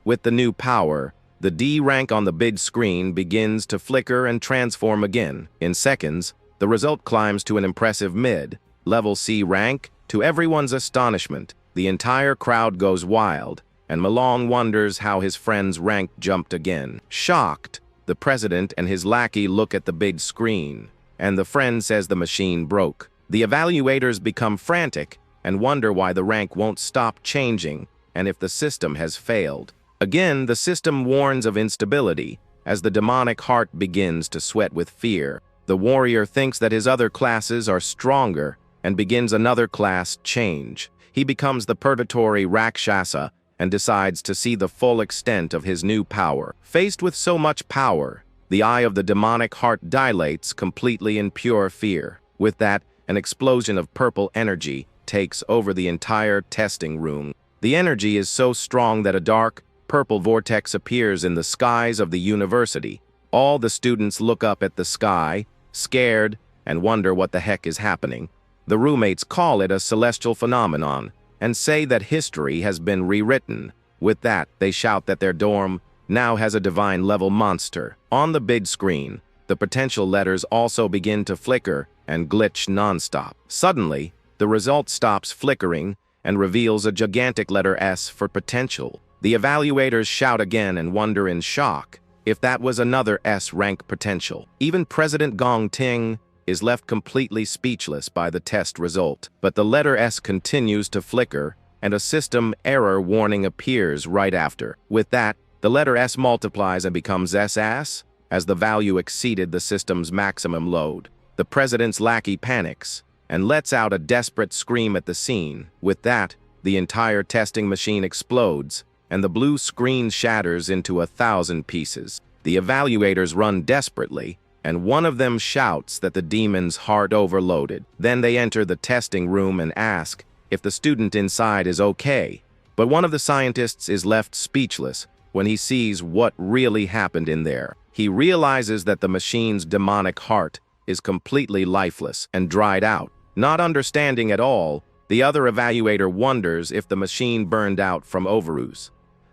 With the new power, the D rank on the big screen begins to flicker and transform again. In seconds, the result climbs to an impressive mid-level C rank. To everyone's astonishment, the entire crowd goes wild, and Ma Long wonders how his friend's rank jumped again. Shocked, the president and his lackey look at the big screen, and the friend says the machine broke. The evaluators become frantic and wonder why the rank won't stop changing and if the system has failed. Again, the system warns of instability as the demonic heart begins to sweat with fear. The warrior thinks that his other classes are stronger and begins another class change. He becomes the purgatory Rakshasa and decides to see the full extent of his new power. Faced with so much power, the eye of the demonic heart dilates completely in pure fear. With that, an explosion of purple energy takes over the entire testing room. The energy is so strong that a dark, purple vortex appears in the skies of the university. All the students look up at the sky, scared, and wonder what the heck is happening. The roommates call it a celestial phenomenon and say that history has been rewritten. With that, they shout that their dorm now has a divine-level monster. On the big screen, the potential letters also begin to flicker and glitch non-stop. Suddenly, the result stops flickering and reveals a gigantic letter S for potential. The evaluators shout again and wonder in shock if that was another S rank potential. Even President Gong Ting is left completely speechless by the test result. But the letter S continues to flicker, and a system error warning appears right after. With that, the letter S multiplies and becomes SS, as the value exceeded the system's maximum load. The president's lackey panics and lets out a desperate scream at the scene. With that, the entire testing machine explodes, and the blue screen shatters into 1,000 pieces. The evaluators run desperately, and one of them shouts that the demon's heart overloaded. Then they enter the testing room and ask if the student inside is okay. But one of the scientists is left speechless when he sees what really happened in there. He realizes that the machine's demonic heart is completely lifeless and dried out. Not understanding at all, the other evaluator wonders if the machine burned out from overuse.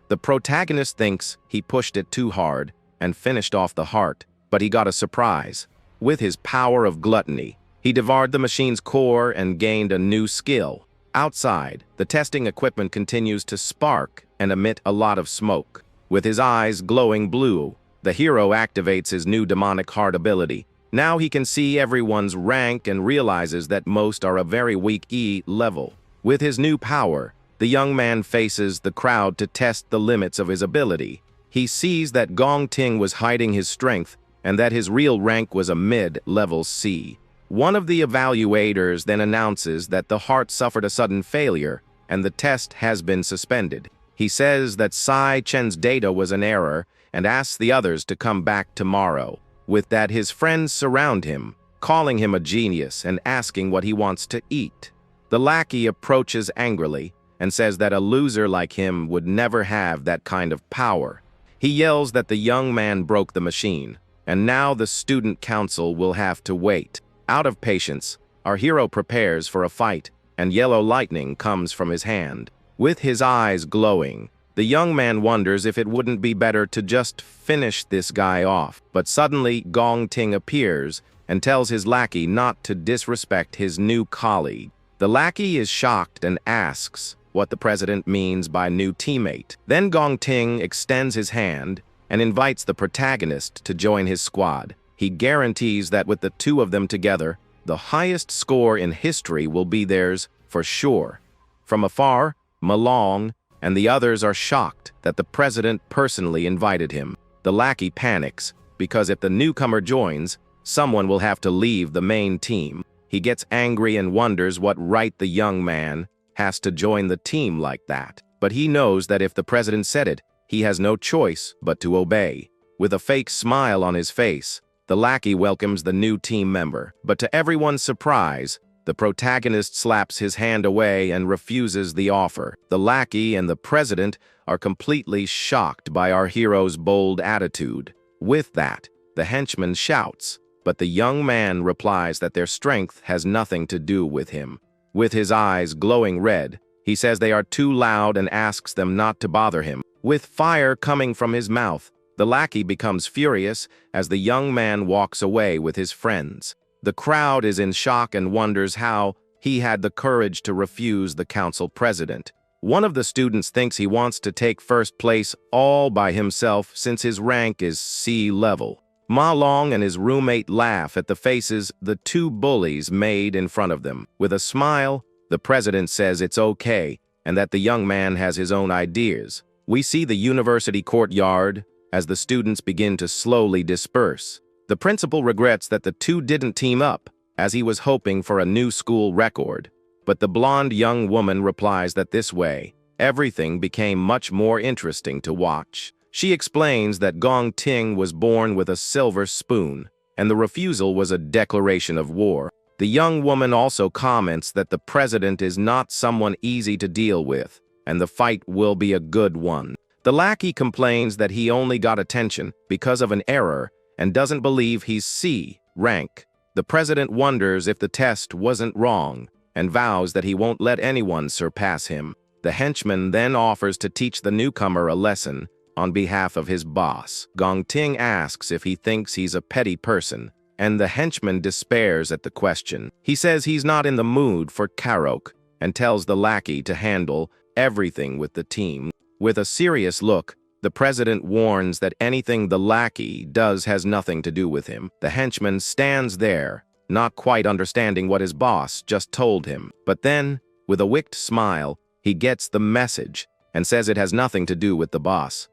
The protagonist thinks he pushed it too hard and finished off the heart, but he got a surprise. With his power of gluttony, he devoured the machine's core and gained a new skill. Outside, the testing equipment continues to spark and emit a lot of smoke. With his eyes glowing blue, the hero activates his new demonic heart ability. Now he can see everyone's rank and realizes that most are a very weak E level. With his new power, the young man faces the crowd to test the limits of his ability. He sees that Gong Ting was hiding his strength and that his real rank was a mid-level C. One of the evaluators then announces that the heart suffered a sudden failure and the test has been suspended. He says that Sai Chen's data was an error and asks the others to come back tomorrow. With that, his friends surround him, calling him a genius and asking what he wants to eat. The lackey approaches angrily and says that a loser like him would never have that kind of power. He yells that the young man broke the machine, and now the student council will have to wait. Out of patience, our hero prepares for a fight, and yellow lightning comes from his hand. With his eyes glowing, the young man wonders if it wouldn't be better to just finish this guy off. But suddenly, Gong Ting appears and tells his lackey not to disrespect his new colleague. The lackey is shocked and asks what the president means by new teammate. Then Gong Ting extends his hand and invites the protagonist to join his squad. He guarantees that with the two of them together, the highest score in history will be theirs for sure. From afar, Malong and the others are shocked that the president personally invited him. The lackey panics, because if the newcomer joins, someone will have to leave the main team. He gets angry and wonders what right the young man has to join the team like that. But he knows that if the president said it, he has no choice but to obey. With a fake smile on his face, the lackey welcomes the new team member. But to everyone's surprise, the protagonist slaps his hand away and refuses the offer. The lackey and the president are completely shocked by our hero's bold attitude. With that, the henchman shouts, but the young man replies that their strength has nothing to do with him. With his eyes glowing red, he says they are too loud and asks them not to bother him. With fire coming from his mouth, the lackey becomes furious as the young man walks away with his friends. The crowd is in shock and wonders how he had the courage to refuse the council president. One of the students thinks he wants to take first place all by himself since his rank is C level. Ma Long and his roommate laugh at the faces the two bullies made in front of them. With a smile, the president says it's okay and that the young man has his own ideas. We see the university courtyard as the students begin to slowly disperse. The principal regrets that the two didn't team up, as he was hoping for a new school record. But the blonde young woman replies that this way, everything became much more interesting to watch. She explains that Gong Ting was born with a silver spoon, and the refusal was a declaration of war. The young woman also comments that the president is not someone easy to deal with, and the fight will be a good one. The lackey complains that he only got attention because of an error and doesn't believe he's C rank. The president wonders if the test wasn't wrong and vows that he won't let anyone surpass him. The henchman then offers to teach the newcomer a lesson on behalf of his boss. Gong Ting asks if he thinks he's a petty person, and the henchman despairs at the question. He says he's not in the mood for karaoke and tells the lackey to handle everything with the team. With a serious look, The president warns that anything the lackey does has nothing to do with him. The henchman stands there, not quite understanding what his boss just told him. But then, with a wicked smile, he gets the message and says it has nothing to do with the boss.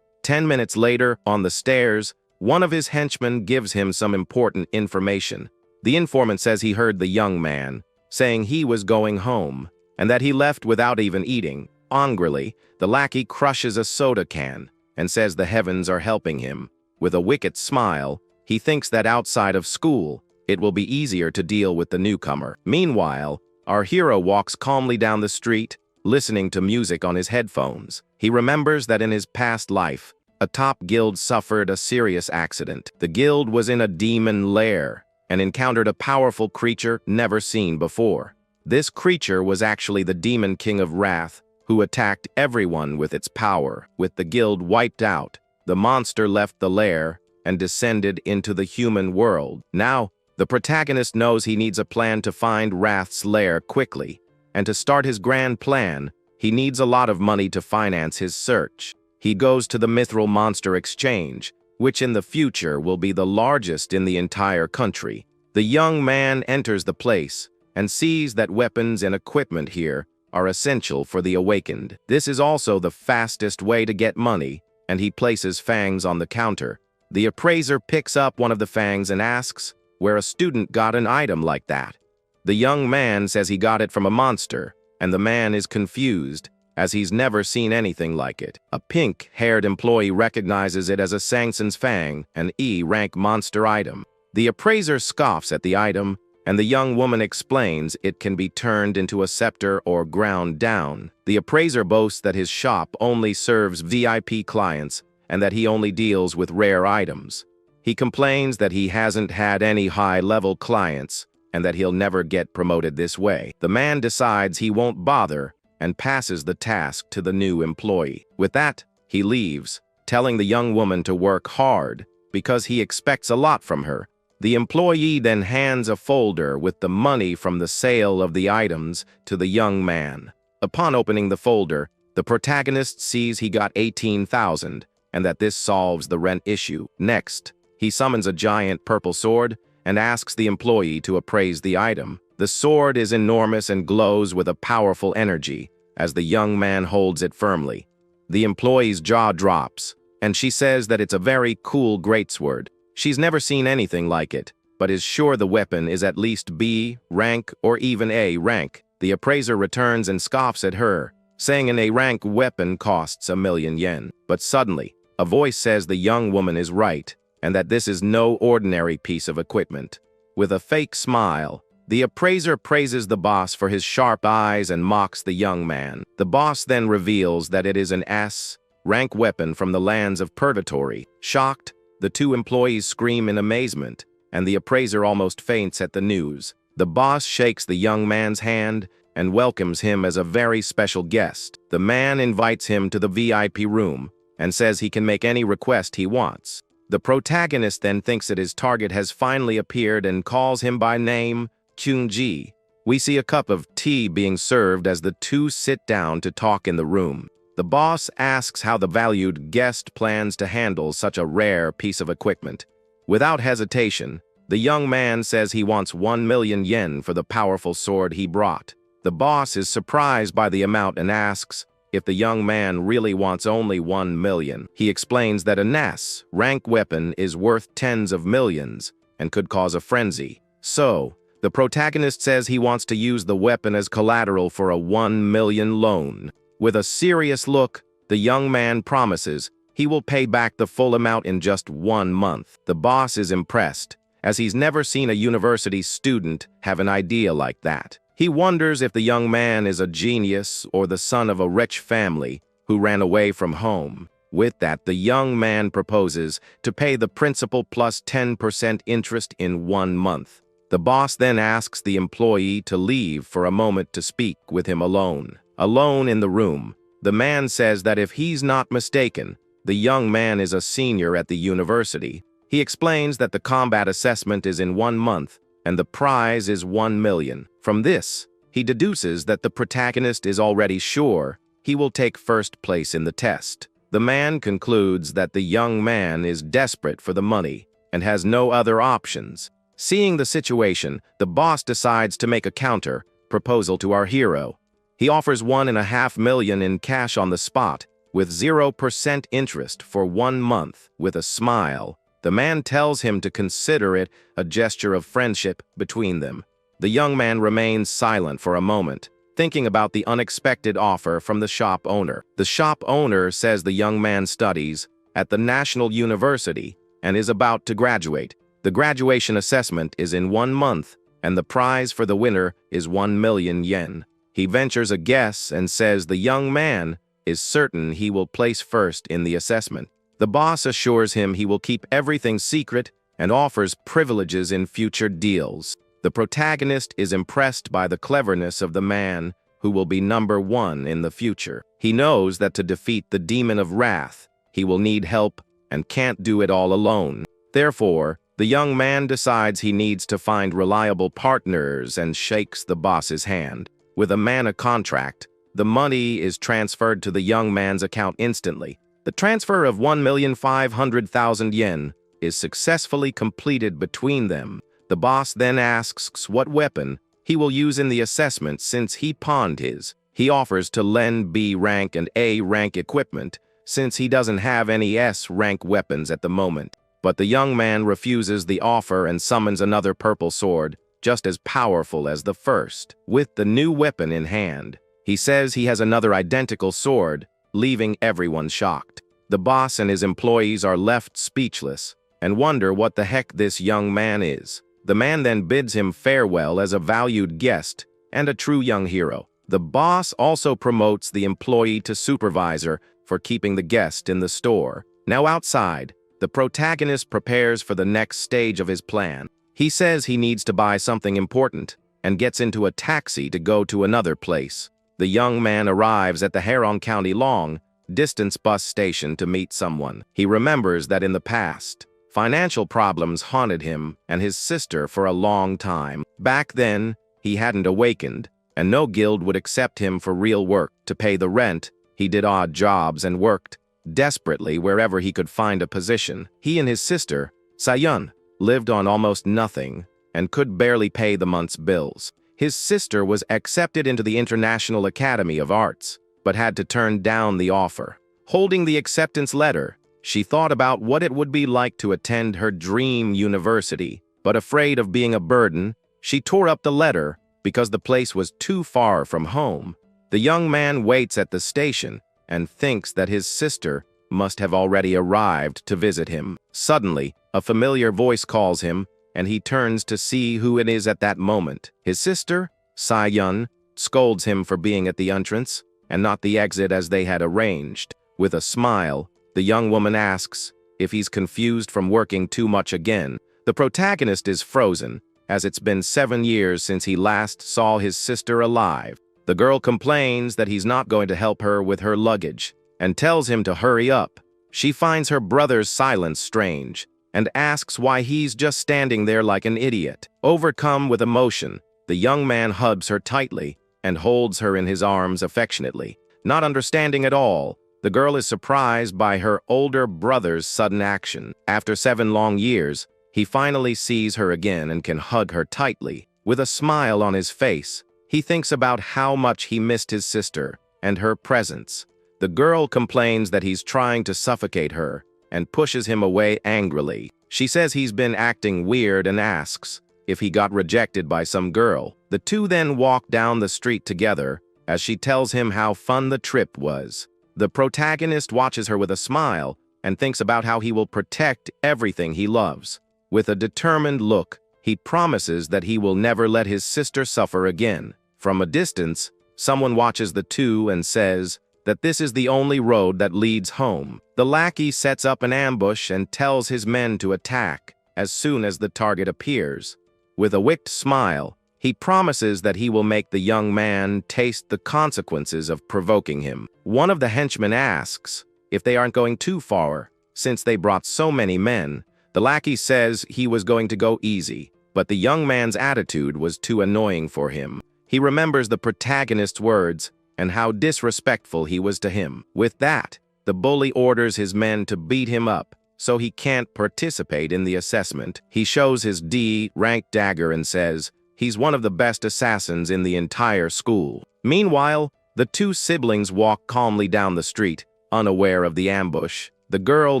10 minutes later, on the stairs, one of his henchmen gives him some important information. The informant says he heard the young man saying he was going home, and that he left without even eating. Angrily, the lackey crushes a soda can and says the heavens are helping him. With a wicked smile, he thinks that outside of school, it will be easier to deal with the newcomer. Meanwhile, our hero walks calmly down the street, listening to music on his headphones. He remembers that in his past life, a top guild suffered a serious accident. The guild was in a demon lair and encountered a powerful creature never seen before. This creature was actually the demon king of wrath, who attacked everyone with its power. With the guild wiped out, the monster left the lair and descended into the human world. Now, the protagonist knows he needs a plan to find Wrath's lair quickly, and to start his grand plan, he needs a lot of money to finance his search. He goes to the Mithril Monster Exchange, which in the future will be the largest in the entire country. The young man enters the place and sees that weapons and equipment here are essential for the awakened. This is also the fastest way to get money, and he places fangs on the counter. The appraiser picks up one of the fangs and asks where a student got an item like that. The young man says he got it from a monster, and the man is confused, as he's never seen anything like it. A pink-haired employee recognizes it as a Sangson's Fang, an E-rank monster item. The appraiser scoffs at the item, and the young woman explains it can be turned into a scepter or ground down. The appraiser boasts that his shop only serves VIP clients and that he only deals with rare items. He complains that he hasn't had any high-level clients and that he'll never get promoted this way. The man decides he won't bother and passes the task to the new employee. With that, he leaves, telling the young woman to work hard because he expects a lot from her. The employee then hands a folder with the money from the sale of the items to the young man. Upon opening the folder, the protagonist sees he got 18,000 and that this solves the rent issue. Next, he summons a giant purple sword and asks the employee to appraise the item. The sword is enormous and glows with a powerful energy as the young man holds it firmly. The employee's jaw drops, and she says that it's a very cool greatsword. She's never seen anything like it, but is sure the weapon is at least B rank or even A rank. The appraiser returns and scoffs at her, saying an A rank weapon costs 1,000,000 yen. But suddenly, a voice says the young woman is right, and that this is no ordinary piece of equipment. With a fake smile, the appraiser praises the boss for his sharp eyes and mocks the young man. The boss then reveals that it is an S-rank weapon from the lands of Purgatory. Shocked, the two employees scream in amazement, and the appraiser almost faints at the news. The boss shakes the young man's hand and welcomes him as a very special guest. The man invites him to the VIP room and says he can make any request he wants. The protagonist then thinks that his target has finally appeared and calls him by name, Kyung-ji. We see a cup of tea being served as the two sit down to talk in the room. The boss asks how the valued guest plans to handle such a rare piece of equipment. Without hesitation, the young man says he wants 1,000,000 yen for the powerful sword he brought. The boss is surprised by the amount and asks if the young man really wants only 1,000,000. He explains that a NAS-rank weapon is worth tens of millions and could cause a frenzy. So, the protagonist says he wants to use the weapon as collateral for a 1,000,000 loan. With a serious look, the young man promises he will pay back the full amount in just 1 month. The boss is impressed, as he's never seen a university student have an idea like that. He wonders if the young man is a genius or the son of a rich family who ran away from home. With that, the young man proposes to pay the principal plus 10% interest in 1 month. The boss then asks the employee to leave for a moment to speak with him alone. Alone in the room, the man says that if he's not mistaken, the young man is a senior at the university. He explains that the combat assessment is in 1 month, and the prize is 1,000,000. From this, he deduces that the protagonist is already sure he will take first place in the test. The man concludes that the young man is desperate for the money and has no other options. Seeing the situation, the boss decides to make a counter proposal to our hero. He offers $1.5 million in cash on the spot, with 0% interest for 1 month. With a smile, the man tells him to consider it a gesture of friendship between them. The young man remains silent for a moment, thinking about the unexpected offer from the shop owner. The shop owner says the young man studies at the National University and is about to graduate. The graduation assessment is in 1 month, and the prize for the winner is 1 million yen. He ventures a guess and says the young man is certain he will place first in the assessment. The boss assures him he will keep everything secret and offers privileges in future deals. The protagonist is impressed by the cleverness of the man who will be number 1 in the future. He knows that to defeat the demon of wrath, he will need help and can't do it all alone. Therefore, the young man decides he needs to find reliable partners and shakes the boss's hand. With a mana contract, the money is transferred to the young man's account instantly. The transfer of 1,500,000 yen is successfully completed between them. The boss then asks what weapon he will use in the assessment since he pawned his. He offers to lend B rank and A rank equipment since he doesn't have any S rank weapons at the moment. But the young man refuses the offer and summons another purple sword, just as powerful as the first. With the new weapon in hand, he says he has another identical sword, leaving everyone shocked. The boss and his employees are left speechless and wonder what the heck this young man is. The man then bids him farewell as a valued guest and a true young hero. The boss also promotes the employee to supervisor for keeping the guest in the store. Now outside, the protagonist prepares for the next stage of his plan. He says he needs to buy something important and gets into a taxi to go to another place. The young man arrives at the Heron County long-distance bus station to meet someone. He remembers that in the past, financial problems haunted him and his sister for a long time. Back then, he hadn't awakened, and no guild would accept him for real work. To pay the rent, he did odd jobs and worked desperately wherever he could find a position. He and his sister, Sayun, lived on almost nothing and could barely pay the month's bills. His sister was accepted into the International Academy of Arts, but had to turn down the offer. Holding the acceptance letter, she thought about what it would be like to attend her dream university, but afraid of being a burden, she tore up the letter because the place was too far from home. The young man waits at the station and thinks that his sister must have already arrived to visit him. Suddenly, a familiar voice calls him, and he turns to see who it is at that moment. His sister, Sayun, scolds him for being at the entrance and not the exit as they had arranged. With a smile, the young woman asks if he's confused from working too much again. The protagonist is frozen, as it's been 7 years since he last saw his sister alive. The girl complains that he's not going to help her with her luggage and tells him to hurry up. She finds her brother's silence strange and asks why he's just standing there like an idiot. Overcome with emotion, the young man hugs her tightly and holds her in his arms affectionately. Not understanding at all, the girl is surprised by her older brother's sudden action. After 7 long years, he finally sees her again and can hug her tightly. With a smile on his face, he thinks about how much he missed his sister and her presence. The girl complains that he's trying to suffocate her and pushes him away angrily. She says he's been acting weird and asks if he got rejected by some girl. The two then walk down the street together as she tells him how fun the trip was. The protagonist watches her with a smile and thinks about how he will protect everything he loves. With a determined look, he promises that he will never let his sister suffer again. From a distance, someone watches the two and says that this is the only road that leads home. The lackey sets up an ambush and tells his men to attack as soon as the target appears. With a wicked smile, he promises that he will make the young man taste the consequences of provoking him. One of the henchmen asks if they aren't going too far, since they brought so many men. The lackey says he was going to go easy, but the young man's attitude was too annoying for him. He remembers the protagonist's words and how disrespectful he was to him. With that, the the bully orders his men to beat him up, so he can't participate in the assessment. He shows his D-rank dagger and says he's one of the best assassins in the entire school. Meanwhile, the two siblings walk calmly down the street, unaware of the ambush. The girl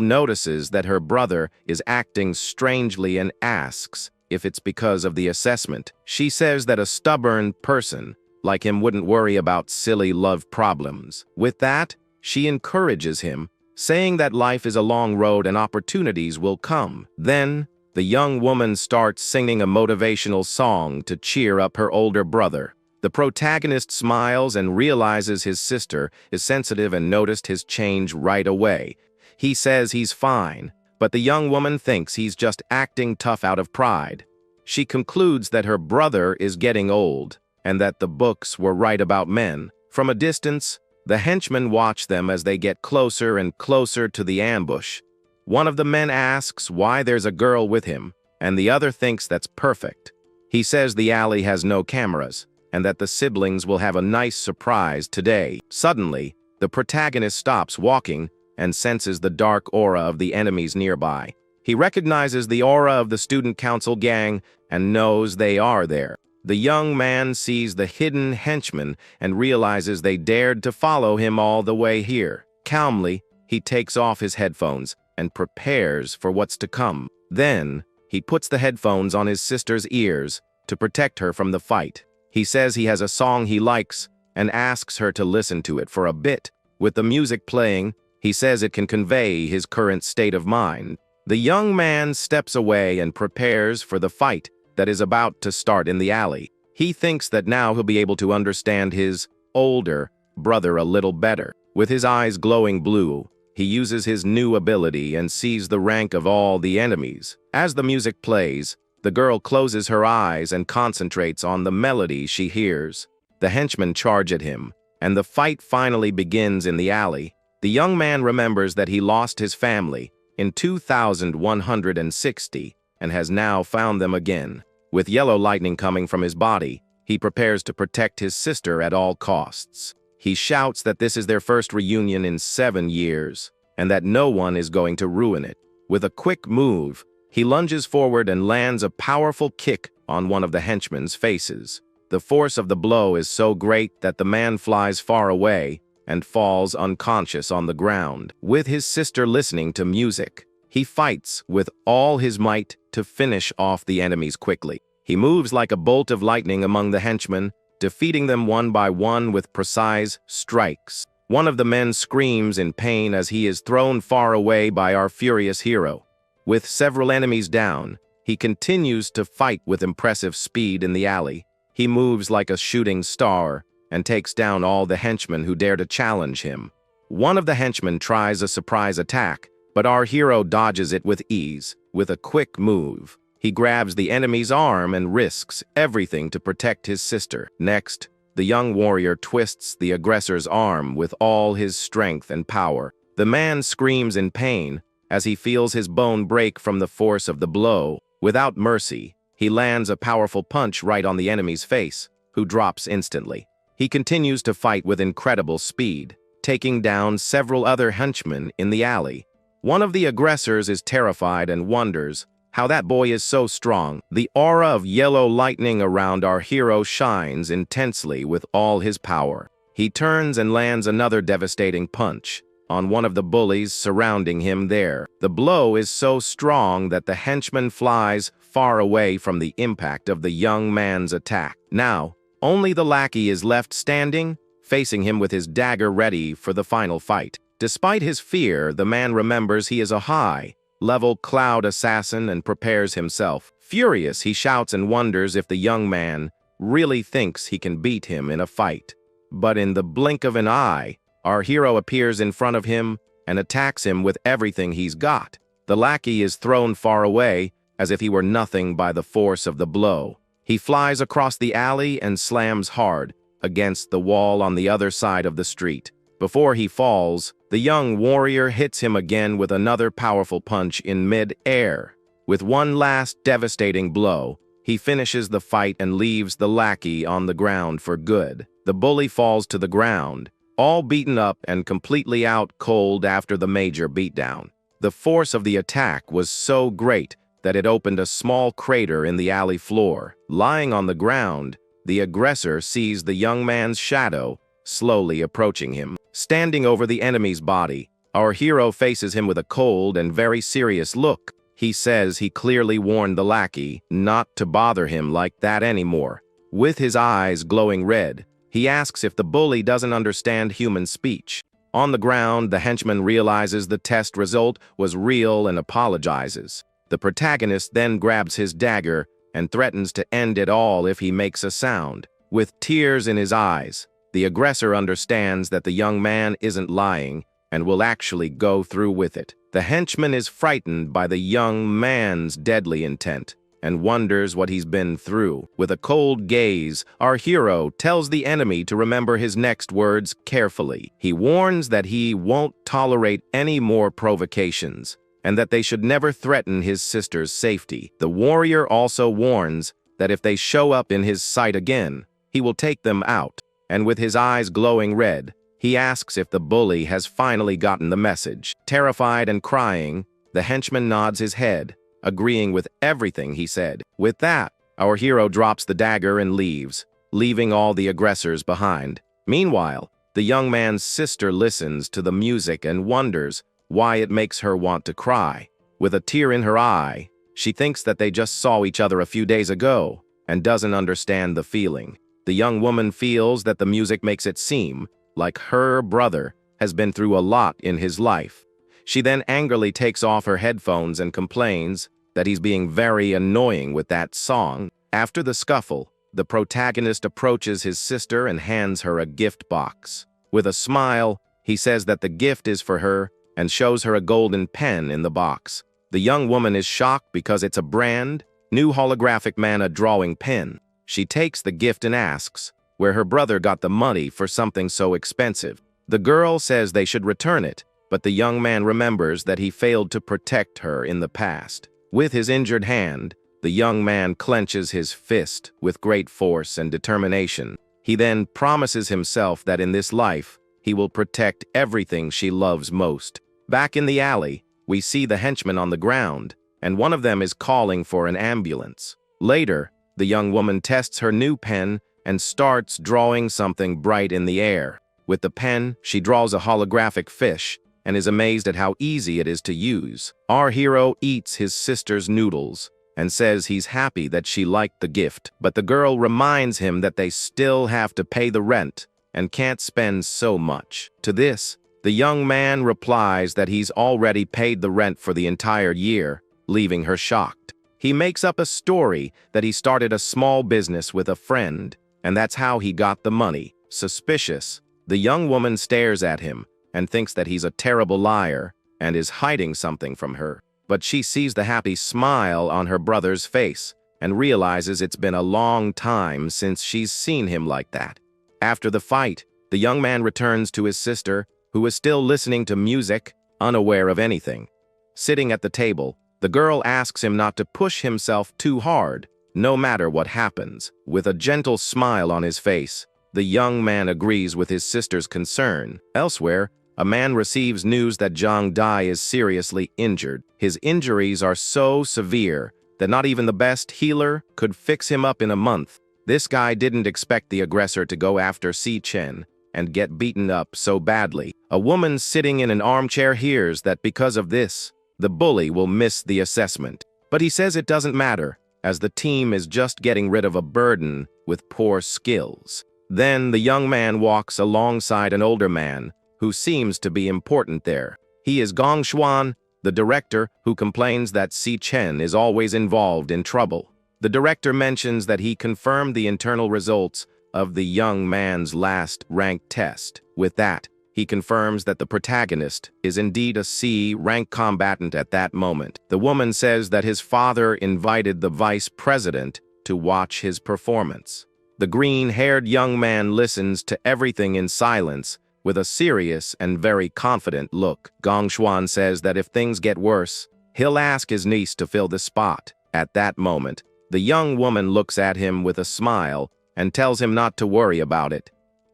notices that her brother is acting strangely and asks if it's because of the assessment. She says that a stubborn person like him wouldn't worry about silly love problems. With that, she encourages him, saying that life is a long road and opportunities will come. Then, the young woman starts singing a motivational song to cheer up her older brother. The protagonist smiles and realizes his sister is sensitive and noticed his change right away. He says he's fine, but the young woman thinks he's just acting tough out of pride. She concludes that her brother is getting old, and that the books were right about men. From a distance, the henchmen watch them as they get closer and closer to the ambush. One of the men asks why there's a girl with him, and the other thinks that's perfect. He says the alley has no cameras, and that the siblings will have a nice surprise today. Suddenly, the protagonist stops walking and senses the dark aura of the enemies nearby. He recognizes the aura of the student council gang and knows they are there. The young man sees the hidden henchmen and realizes they dared to follow him all the way here. Calmly, he takes off his headphones and prepares for what's to come. Then, he puts the headphones on his sister's ears to protect her from the fight. He says he has a song he likes and asks her to listen to it for a bit. With the music playing, he says it can convey his current state of mind. The young man steps away and prepares for the fight that is about to start in the alley. He thinks that now he'll be able to understand his older brother a little better. With his eyes glowing blue, he uses his new ability and sees the rank of all the enemies. As the music plays, the girl closes her eyes and concentrates on the melody she hears. The henchmen charge at him, and the fight finally begins in the alley. The young man remembers that he lost his family in 2160 and has now found them again. With yellow lightning coming from his body, he prepares to protect his sister at all costs. He shouts that this is their first reunion in 7 years, and that no one is going to ruin it. With a quick move, he lunges forward and lands a powerful kick on one of the henchmen's faces. The force of the blow is so great that the man flies far away and falls unconscious on the ground. With his sister listening to music, he fights with all his might to finish off the enemies quickly. He moves like a bolt of lightning among the henchmen, defeating them one by one with precise strikes. One of the men screams in pain as he is thrown far away by our furious hero. With several enemies down, he continues to fight with impressive speed in the alley. He moves like a shooting star and takes down all the henchmen who dare to challenge him. One of the henchmen tries a surprise attack, but our hero dodges it with ease. With a quick move, he grabs the enemy's arm and risks everything to protect his sister. Next, the young warrior twists the aggressor's arm with all his strength and power. The man screams in pain as he feels his bone break from the force of the blow. Without mercy, he lands a powerful punch right on the enemy's face, who drops instantly. He continues to fight with incredible speed, taking down several other henchmen in the alley. One of the aggressors is terrified and wonders how that boy is so strong. The aura of yellow lightning around our hero shines intensely with all his power. He turns and lands another devastating punch on one of the bullies surrounding him there. The blow is so strong that the henchman flies far away from the impact of the young man's attack. Now, only the lackey is left standing, facing him with his dagger ready for the final fight. Despite his fear, the man remembers he is a high-level cloud assassin and prepares himself. Furious, he shouts and wonders if the young man really thinks he can beat him in a fight. But in the blink of an eye, our hero appears in front of him and attacks him with everything he's got. The lackey is thrown far away, as if he were nothing by the force of the blow. He flies across the alley and slams hard against the wall on the other side of the street. Before he falls, the young warrior hits him again with another powerful punch in mid-air. With one last devastating blow, he finishes the fight and leaves the lackey on the ground for good. The bully falls to the ground, all beaten up and completely out cold after the major beatdown. The force of the attack was so great that it opened a small crater in the alley floor. Lying on the ground, the aggressor sees the young man's shadow slowly approaching him. Standing over the enemy's body, our hero faces him with a cold and very serious look. He says he clearly warned the lackey not to bother him like that anymore. With his eyes glowing red, he asks if the bully doesn't understand human speech. On the ground, the henchman realizes the test result was real and apologizes. The protagonist then grabs his dagger and threatens to end it all if he makes a sound. With tears in his eyes, the aggressor understands that the young man isn't lying and will actually go through with it. The henchman is frightened by the young man's deadly intent and wonders what he's been through. With a cold gaze, our hero tells the enemy to remember his next words carefully. He warns that he won't tolerate any more provocations and that they should never threaten his sister's safety. The warrior also warns that if they show up in his sight again, he will take them out. And with his eyes glowing red, he asks if the bully has finally gotten the message. Terrified and crying, the henchman nods his head, agreeing with everything he said. With that, our hero drops the dagger and leaves, leaving all the aggressors behind. Meanwhile, the young man's sister listens to the music and wonders why it makes her want to cry. With a tear in her eye, she thinks that they just saw each other a few days ago and doesn't understand the feeling. The young woman feels that the music makes it seem like her brother has been through a lot in his life. She then angrily takes off her headphones and complains that he's being very annoying with that song. After the scuffle, the protagonist approaches his sister and hands her a gift box. With a smile, he says that the gift is for her and shows her a golden pen in the box. The young woman is shocked because it's a brand new holographic mana drawing pen. She takes the gift and asks where her brother got the money for something so expensive. The girl says they should return it, but the young man remembers that he failed to protect her in the past. With his injured hand, the young man clenches his fist with great force and determination. He then promises himself that in this life, he will protect everything she loves most. Back in the alley, we see the henchmen on the ground, and one of them is calling for an ambulance. Later, the young woman tests her new pen and starts drawing something bright in the air. With the pen, she draws a holographic fish and is amazed at how easy it is to use. Our hero eats his sister's noodles and says he's happy that she liked the gift, but the girl reminds him that they still have to pay the rent and can't spend so much. To this, the young man replies that he's already paid the rent for the entire year, leaving her shocked. He makes up a story that he started a small business with a friend, and that's how he got the money. Suspicious, the young woman stares at him and thinks that he's a terrible liar and is hiding something from her. But she sees the happy smile on her brother's face and realizes it's been a long time since she's seen him like that. After the fight, the young man returns to his sister, who is still listening to music, unaware of anything. Sitting at the table, the girl asks him not to push himself too hard, no matter what happens. With a gentle smile on his face, the young man agrees with his sister's concern. Elsewhere, a man receives news that Zhang Dai is seriously injured. His injuries are so severe that not even the best healer could fix him up in a month. This guy didn't expect the aggressor to go after Si Chen and get beaten up so badly. A woman sitting in an armchair hears that because of this, the bully will miss the assessment. But he says it doesn't matter, as the team is just getting rid of a burden with poor skills. Then the young man walks alongside an older man who seems to be important there. He is Gong Xuan, the director, who complains that Si Chen is always involved in trouble. The director mentions that he confirmed the internal results of the young man's last rank test. With that, he confirms that the protagonist is indeed a C-rank combatant at that moment. The woman says that his father invited the vice president to watch his performance. The green-haired young man listens to everything in silence with a serious and very confident look. Gong Xuan says that if things get worse, he'll ask his niece to fill the spot. At that moment, the young woman looks at him with a smile and tells him not to worry about it.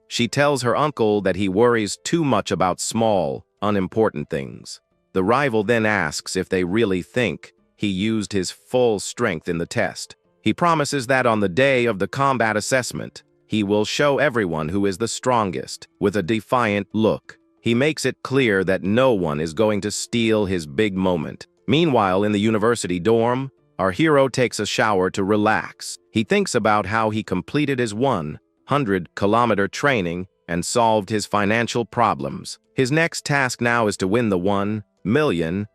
She tells her uncle that he worries too much about small, unimportant things. The rival then asks if they really think he used his full strength in the test. He promises that on the day of the combat assessment, he will show everyone who is the strongest. With a defiant look, he makes it clear that no one is going to steal his big moment. Meanwhile, in the university dorm, our hero takes a shower to relax. He thinks about how he completed his 100-kilometer training and solved his financial problems. His next task now is to win the $1 million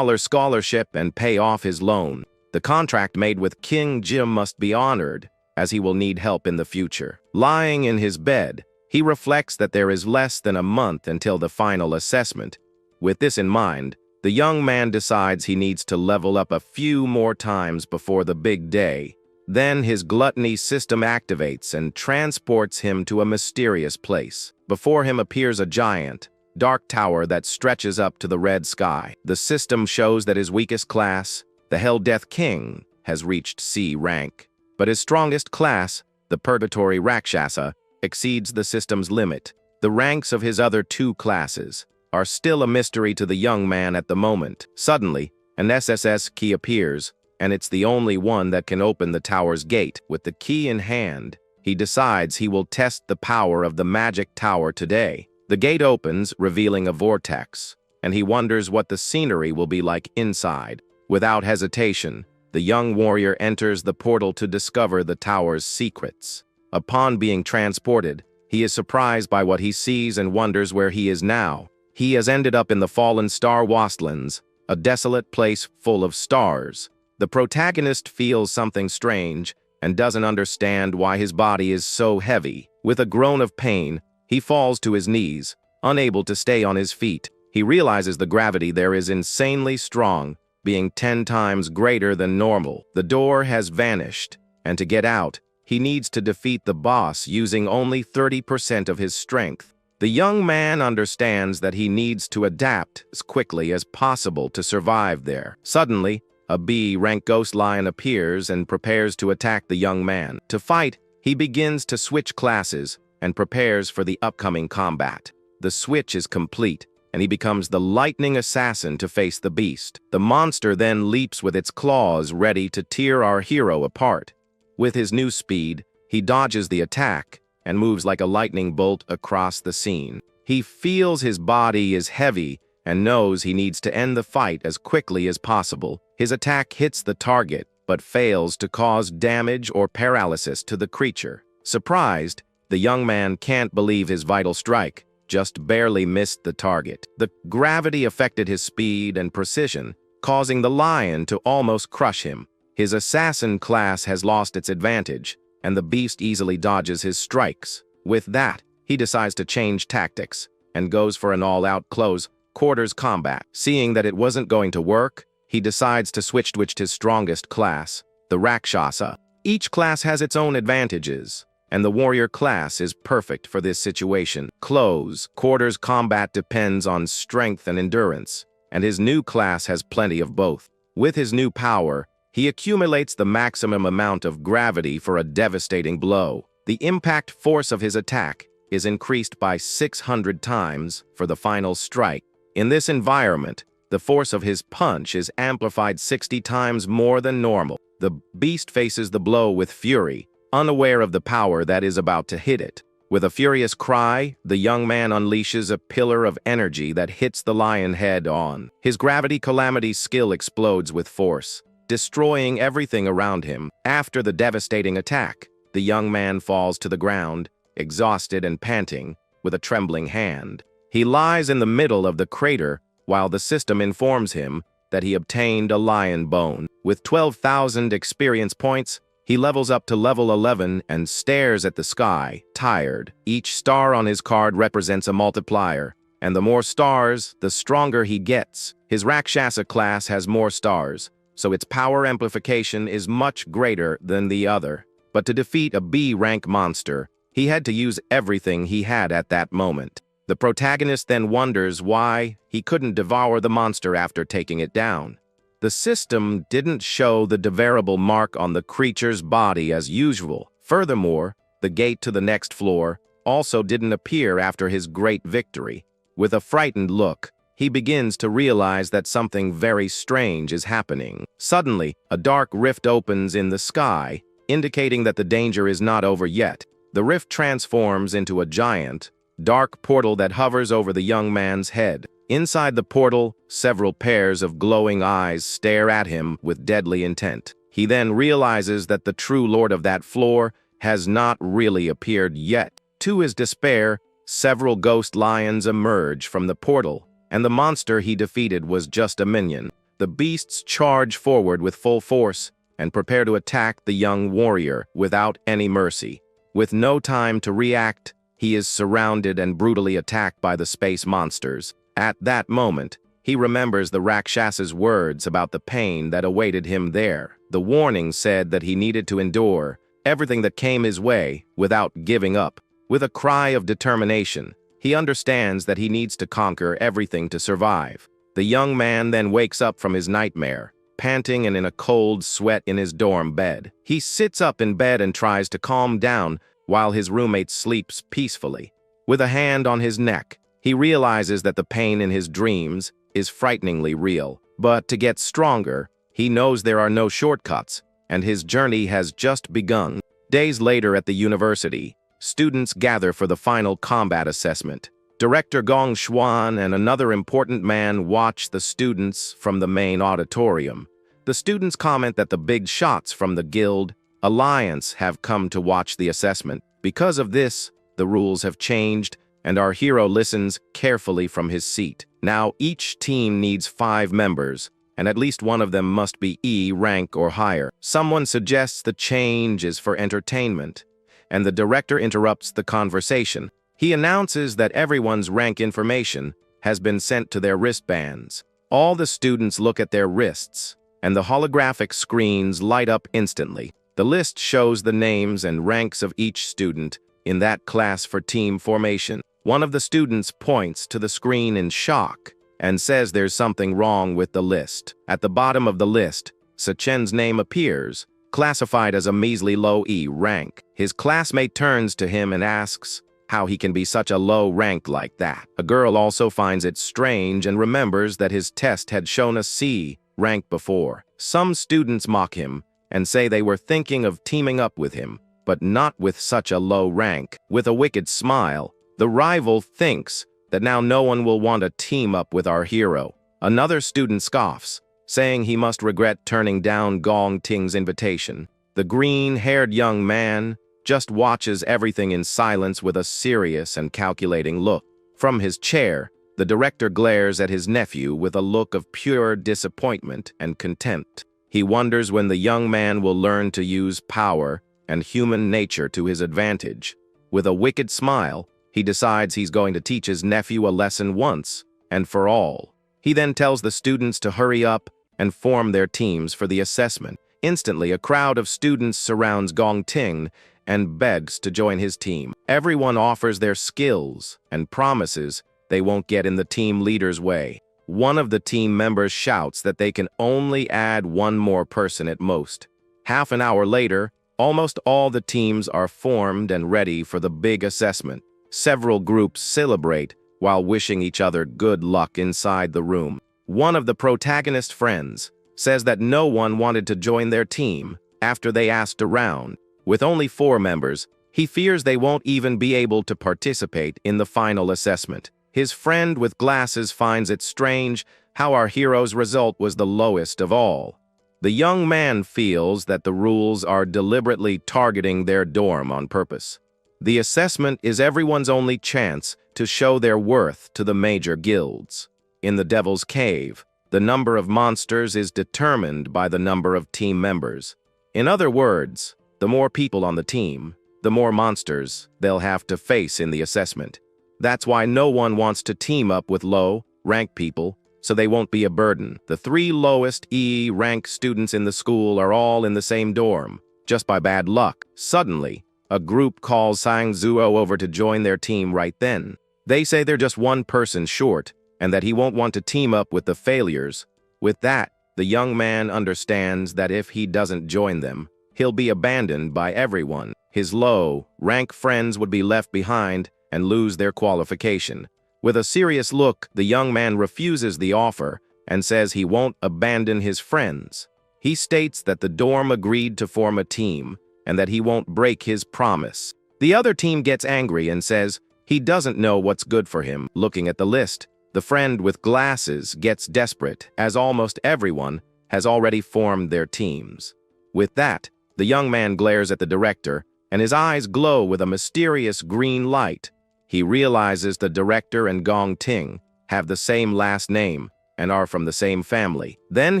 scholarship and pay off his loan. The contract made with King Jim must be honored, as he will need help in the future. Lying in his bed, he reflects that there is less than a month until the final assessment. With this in mind, the young man decides he needs to level up a few more times before the big day. Then his gluttony system activates and transports him to a mysterious place. Before him appears a giant, dark tower that stretches up to the red sky. The system shows that his weakest class, the Hell Death King, has reached C rank. But his strongest class, the Purgatory Rakshasa, exceeds the system's limit. The ranks of his other two classes are still a mystery to the young man at the moment. Suddenly, an SSS key appears, and it's the only one that can open the tower's gate. With the key in hand, he decides he will test the power of the magic tower today. The gate opens, revealing a vortex, and he wonders what the scenery will be like inside. Without hesitation, the young warrior enters the portal to discover the tower's secrets. Upon being transported, he is surprised by what he sees and wonders where he is now. He has ended up in the fallen Star Wastelands, a desolate place full of stars. The protagonist feels something strange and doesn't understand why his body is so heavy. With a groan of pain, he falls to his knees, unable to stay on his feet. He realizes the gravity there is insanely strong, being 10 times greater than normal. The door has vanished, and to get out, he needs to defeat the boss using only 30% of his strength. The young man understands that he needs to adapt as quickly as possible to survive there. Suddenly, a B-rank ghost lion appears and prepares to attack the young man. To fight, he begins to switch classes and prepares for the upcoming combat. The switch is complete, and he becomes the lightning assassin to face the beast. The monster then leaps with its claws, ready to tear our hero apart. With his new speed, he dodges the attack and moves like a lightning bolt across the scene. He feels his body is heavy and knows he needs to end the fight as quickly as possible. His attack hits the target, but fails to cause damage or paralysis to the creature. Surprised, the young man can't believe his vital strike just barely missed the target. The gravity affected his speed and precision, causing the lion to almost crush him. His assassin class has lost its advantage, and the beast easily dodges his strikes. With that, he decides to change tactics and goes for an all-out close-quarters combat. Seeing that it wasn't going to work, he decides to switch to his strongest class, the Rakshasa. Each class has its own advantages, and the warrior class is perfect for this situation. Close-quarters combat depends on strength and endurance, and his new class has plenty of both. With his new power, he accumulates the maximum amount of gravity for a devastating blow. The impact force of his attack is increased by 600 times for the final strike. In this environment, the force of his punch is amplified 60 times more than normal. The beast faces the blow with fury, unaware of the power that is about to hit it. With a furious cry, the young man unleashes a pillar of energy that hits the lion head on. His gravity calamity skill explodes with force, destroying everything around him. After the devastating attack, the young man falls to the ground, exhausted and panting, with a trembling hand. He lies in the middle of the crater while the system informs him that he obtained a lion bone. With 12,000 experience points, he levels up to level 11 and stares at the sky, tired. Each star on his card represents a multiplier, and the more stars, the stronger he gets. His Rakshasa class has more stars, so its power amplification is much greater than the other. But to defeat a B-rank monster, he had to use everything he had at that moment. The protagonist then wonders why he couldn't devour the monster after taking it down. The system didn't show the devourable mark on the creature's body as usual. Furthermore, the gate to the next floor also didn't appear after his great victory. With a frightened look, he begins to realize that something very strange is happening. Suddenly, a dark rift opens in the sky, indicating that the danger is not over yet. The rift transforms into a giant, dark portal that hovers over the young man's head. Inside the portal, several pairs of glowing eyes stare at him with deadly intent. He then realizes that the true lord of that floor has not really appeared yet. To his despair, several ghost lions emerge from the portal, and the monster he defeated was just a minion. The beasts charge forward with full force and prepare to attack the young warrior without any mercy. With no time to react, he is surrounded and brutally attacked by the space monsters. At that moment, he remembers the Rakshas's words about the pain that awaited him there. The warning said that he needed to endure everything that came his way without giving up. With a cry of determination, he understands that he needs to conquer everything to survive. The young man then wakes up from his nightmare, panting and in a cold sweat in his dorm bed. He sits up in bed and tries to calm down while his roommate sleeps peacefully. With a hand on his neck, he realizes that the pain in his dreams is frighteningly real. But to get stronger, he knows there are no shortcuts, and his journey has just begun. Days later at the university, students gather for the final combat assessment. Director Gong Xuan and another important man watch the students from the main auditorium. The students comment that the big shots from the guild alliance have come to watch the assessment. Because of this, the rules have changed, and our hero listens carefully from his seat. Now each team needs 5 members, and at least one of them must be E rank or higher. Someone suggests the change is for entertainment, and the director interrupts the conversation. He announces that everyone's rank information has been sent to their wristbands. All the students look at their wrists, and the holographic screens light up instantly. The list shows the names and ranks of each student in that class for team formation. One of the students points to the screen in shock and says there's something wrong with the list. At the bottom of the list, Sechen's name appears, classified as a measly low E rank. His classmate turns to him and asks how he can be such a low rank like that. A girl also finds it strange and remembers that his test had shown a C rank before. Some students mock him and say they were thinking of teaming up with him, but not with such a low rank. With a wicked smile, the rival thinks that now no one will want to team up with our hero. Another student scoffs, saying he must regret turning down Gong Ting's invitation. The green-haired young man just watches everything in silence with a serious and calculating look. From his chair, the director glares at his nephew with a look of pure disappointment and contempt. He wonders when the young man will learn to use power and human nature to his advantage. With a wicked smile, he decides he's going to teach his nephew a lesson once and for all. He then tells the students to hurry up and form their teams for the assessment. Instantly, a crowd of students surrounds Gong Ting and begs to join his team. Everyone offers their skills and promises they won't get in the team leader's way. One of the team members shouts that they can only add one more person at most. Half an hour later, almost all the teams are formed and ready for the big assessment. Several groups celebrate while wishing each other good luck inside the room. One of the protagonist's friends says that no one wanted to join their team after they asked around. With only 4 members, he fears they won't even be able to participate in the final assessment. His friend with glasses finds it strange how our hero's result was the lowest of all. The young man feels that the rules are deliberately targeting their dorm on purpose. The assessment is everyone's only chance to show their worth to the major guilds. In the Devil's Cave, the number of monsters is determined by the number of team members. In other words, the more people on the team, the more monsters they'll have to face in the assessment. That's why no one wants to team up with low-rank people, so they won't be a burden. The 3 lowest E-rank students in the school are all in the same dorm, just by bad luck. Suddenly, a group calls Sang Zuo over to join their team right then. They say they're just one person short, and that he won't want to team up with the failures. With that, the young man understands that if he doesn't join them, he'll be abandoned by everyone. his low-rank friends would be left behind and lose their qualification. With a serious look, the young man refuses the offer and says he won't abandon his friends. He states that the dorm agreed to form a team and that he won't break his promise. The other team gets angry and says he doesn't know what's good for him. Looking at the list, the friend with glasses gets desperate, as almost everyone has already formed their teams. With that, the young man glares at the director, and his eyes glow with a mysterious green light. He realizes the director and Gong Ting have the same last name and are from the same family. Then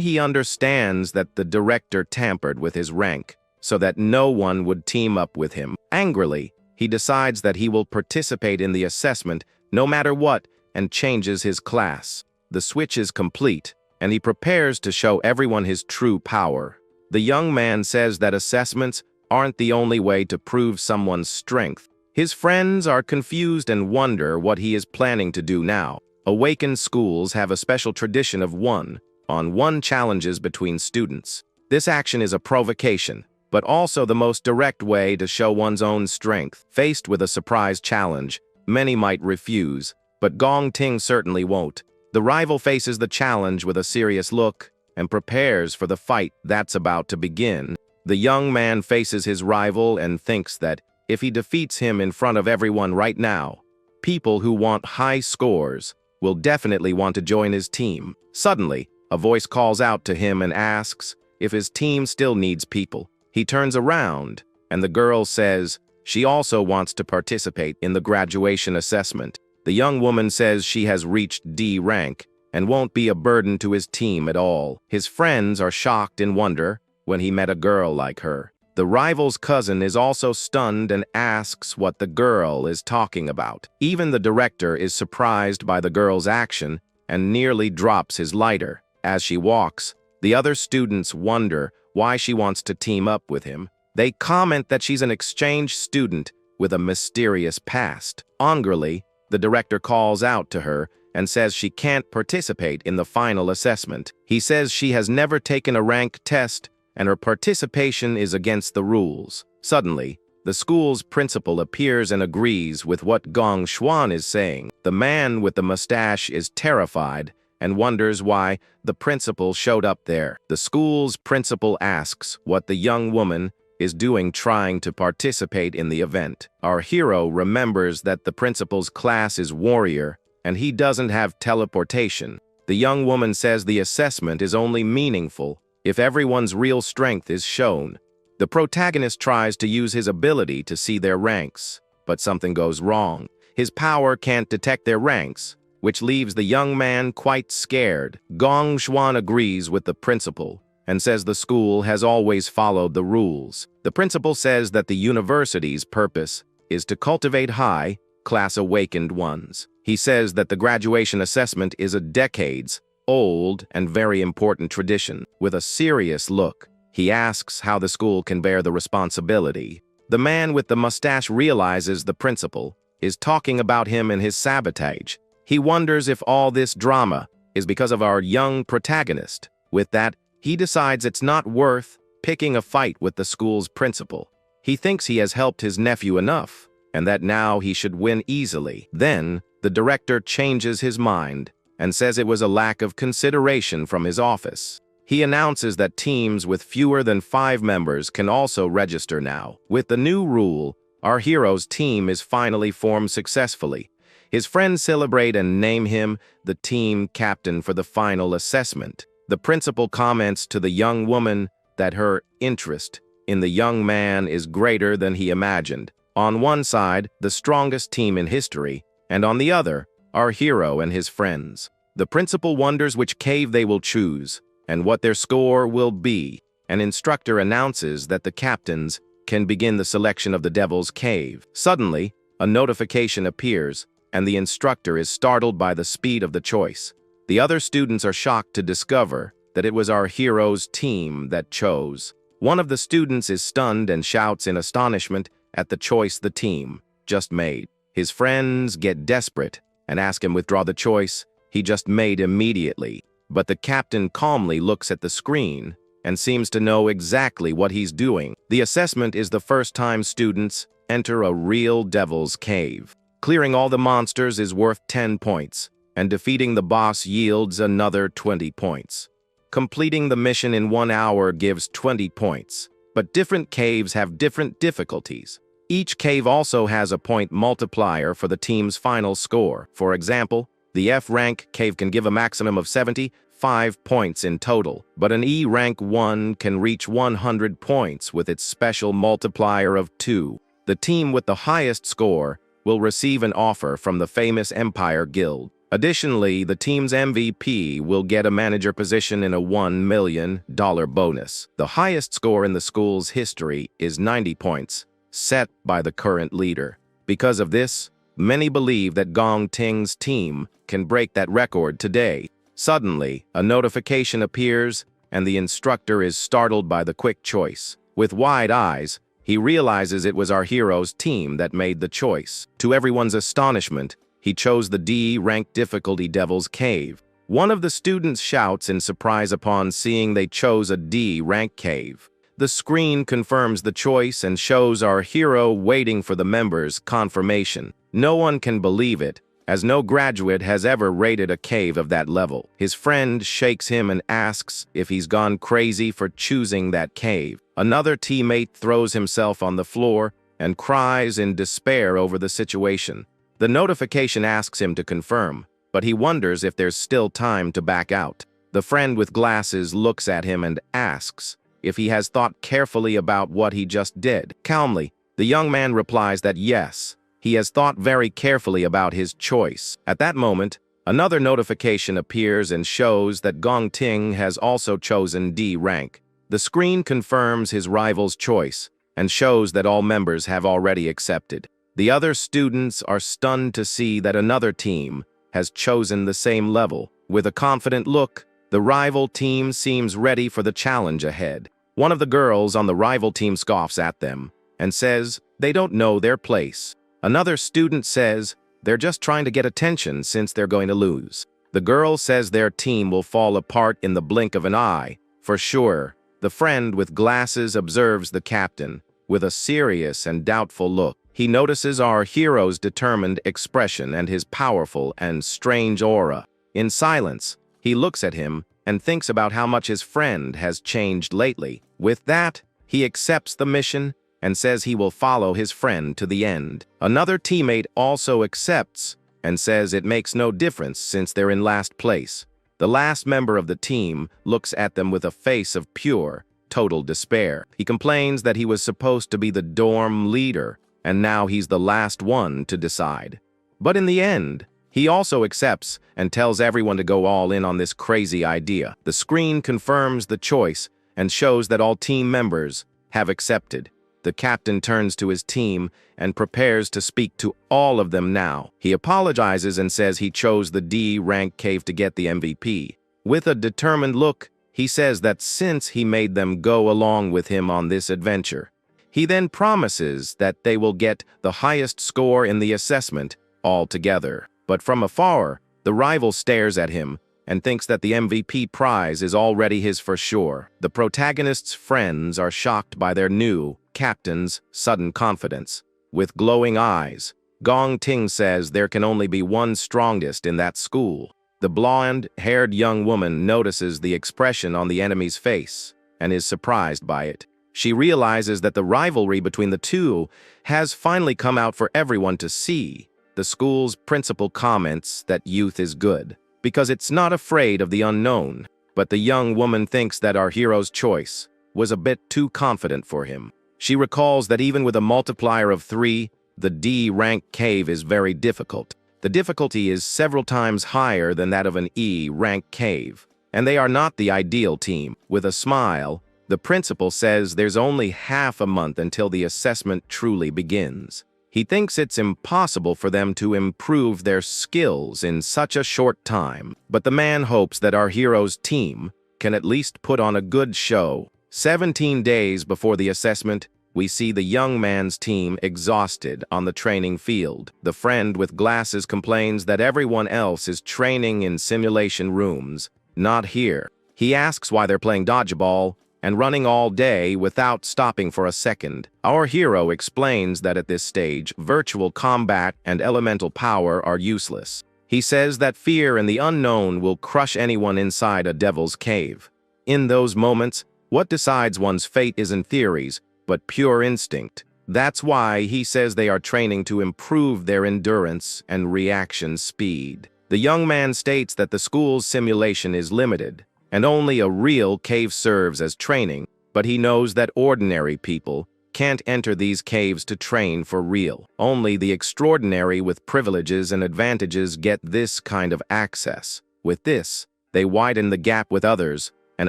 he understands that the director tampered with his rank so that no one would team up with him. Angrily, he decides that he will participate in the assessment no matter what and changes his class. The switch is complete, and he prepares to show everyone his true power. The young man says that assessments aren't the only way to prove someone's strength. His friends are confused and wonder what he is planning to do now. Awakened schools have a special tradition of one-on-one challenges between students. This action is a provocation, but also the most direct way to show one's own strength. Faced with a surprise challenge, many might refuse, but Gong Ting certainly won't. The rival faces the challenge with a serious look and prepares for the fight that's about to begin. The young man faces his rival and thinks that if he defeats him in front of everyone right now, people who want high scores will definitely want to join his team. Suddenly, a voice calls out to him and asks if his team still needs people. He turns around, and the girl says she also wants to participate in the graduation assessment. The young woman says she has reached D rank and won't be a burden to his team at all. His friends are shocked in wonder when he met a girl like her. The rival's cousin is also stunned and asks what the girl is talking about. Even the director is surprised by the girl's action and nearly drops his lighter. As she walks, the other students wonder why she wants to team up with him. They comment that she's an exchange student with a mysterious past. Angrily, the director calls out to her and says she can't participate in the final assessment. He says she has never taken a rank test and her participation is against the rules. Suddenly, the school's principal appears and agrees with what Gong Xuan is saying. The man with the mustache is terrified and wonders why the principal showed up there. The school's principal asks what the young woman is doing trying to participate in the event. Our hero remembers that the principal's class is warrior and he doesn't have teleportation. The young woman says the assessment is only meaningful if everyone's real strength is shown. The protagonist tries to use his ability to see their ranks, but something goes wrong. His power can't detect their ranks, which leaves the young man quite scared. Gong Xuan agrees with the principal and says the school has always followed the rules. The principal says that the university's purpose is to cultivate high-class awakened ones. He says that the graduation assessment is a decades-old and very important tradition. With a serious look, he asks how the school can bear the responsibility. The man with the mustache realizes the principal is talking about him and his sabotage. He wonders if all this drama is because of our young protagonist. With that, he decides it's not worth picking a fight with the school's principal. He thinks he has helped his nephew enough, and that now he should win easily. Then, the director changes his mind and says it was a lack of consideration from his office. He announces that teams with fewer than 5 members can also register now. With the new rule, our hero's team is finally formed successfully. His friends celebrate and name him the team captain for the final assessment. The principal comments to the young woman that her interest in the young man is greater than he imagined. On one side, the strongest team in history, and on the other, our hero and his friends. The principal wonders which cave they will choose and what their score will be. An instructor announces that the captains can begin the selection of the Devil's Cave. Suddenly, a notification appears, and the instructor is startled by the speed of the choice. The other students are shocked to discover that it was our hero's team that chose. One of the students is stunned and shouts in astonishment at the choice the team just made. His friends get desperate and ask him withdraw the choice he just made immediately. But the captain calmly looks at the screen and seems to know exactly what he's doing. The assessment is the first time students enter a real devil's cave. Clearing all the monsters is worth 10 points, and defeating the boss yields another 20 points. Completing the mission in 1 hour gives 20 points, but different caves have different difficulties. Each cave also has a point multiplier for the team's final score. For example, the F-rank cave can give a maximum of 75 points in total, but an E-rank one can reach 100 points with its special multiplier of 2. The team with the highest score will receive an offer from the famous Empire Guild. Additionally, the team's MVP will get a manager position in a $1 million bonus. The highest score in the school's history is 90 points, set by the current leader. Because of this, many believe that Gong Ting's team can break that record today. Suddenly, a notification appears, and the instructor is startled by the quick choice. With wide eyes, he realizes it was our hero's team that made the choice. To everyone's astonishment, he chose the D-rank difficulty Devil's Cave. One of the students shouts in surprise upon seeing they chose a D-rank cave. The screen confirms the choice and shows our hero waiting for the members' confirmation. No one can believe it, as no graduate has ever raided a cave of that level. His friend shakes him and asks if he's gone crazy for choosing that cave. Another teammate throws himself on the floor and cries in despair over the situation. The notification asks him to confirm, but he wonders if there's still time to back out. The friend with glasses looks at him and asks if he has thought carefully about what he just did. Calmly, the young man replies that yes, he has thought very carefully about his choice. At that moment, another notification appears and shows that Gong Ting has also chosen D rank. The screen confirms his rival's choice and shows that all members have already accepted. The other students are stunned to see that another team has chosen the same level. With a confident look, the rival team seems ready for the challenge ahead. One of the girls on the rival team scoffs at them and says they don't know their place. Another student says they're just trying to get attention since they're going to lose. The girl says their team will fall apart in the blink of an eye, for sure. The friend with glasses observes the captain with a serious and doubtful look. He notices our hero's determined expression and his powerful and strange aura. In silence, he looks at him and thinks about how much his friend has changed lately. With that, he accepts the mission and says he will follow his friend to the end. Another teammate also accepts and says it makes no difference since they're in last place. The last member of the team looks at them with a face of pure, total despair. He complains that he was supposed to be the dorm leader, and now he's the last one to decide. But in the end, he also accepts and tells everyone to go all in on this crazy idea. The screen confirms the choice and shows that all team members have accepted. The captain turns to his team and prepares to speak to all of them now. He apologizes and says he chose the D-rank cave to get the MVP. With a determined look, he says that since he made them go along with him on this adventure, he then promises that they will get the highest score in the assessment altogether. But from afar, the rival stares at him and thinks that the MVP prize is already his for sure. The protagonist's friends are shocked by their new captain's sudden confidence. With glowing eyes, Gong Ting says there can only be one strongest in that school. The blonde-haired young woman notices the expression on the enemy's face and is surprised by it. She realizes that the rivalry between the two has finally come out for everyone to see. The school's principal comments that youth is good because it's not afraid of the unknown. But the young woman thinks that our hero's choice was a bit too confident for him. She recalls that even with a multiplier of 3, the D-rank cave is very difficult. The difficulty is several times higher than that of an E-rank cave, and they are not the ideal team. With a smile, the principal says there's only half a month until the assessment truly begins. He thinks it's impossible for them to improve their skills in such a short time, but the man hopes that our hero's team can at least put on a good show. 17 days before the assessment, we see the young man's team exhausted on the training field. The friend with glasses complains that everyone else is training in simulation rooms, not here. He asks why they're playing dodgeball, and running all day without stopping for a second. Our hero explains that at this stage, virtual combat and elemental power are useless. He says that fear and the unknown will crush anyone inside a devil's cave. In those moments, what decides one's fate isn't theories, but pure instinct. That's why he says they are training to improve their endurance and reaction speed. The young man states that the school's simulation is limited, and only a real cave serves as training, but he knows that ordinary people can't enter these caves to train for real. Only the extraordinary with privileges and advantages get this kind of access. With this, they widen the gap with others and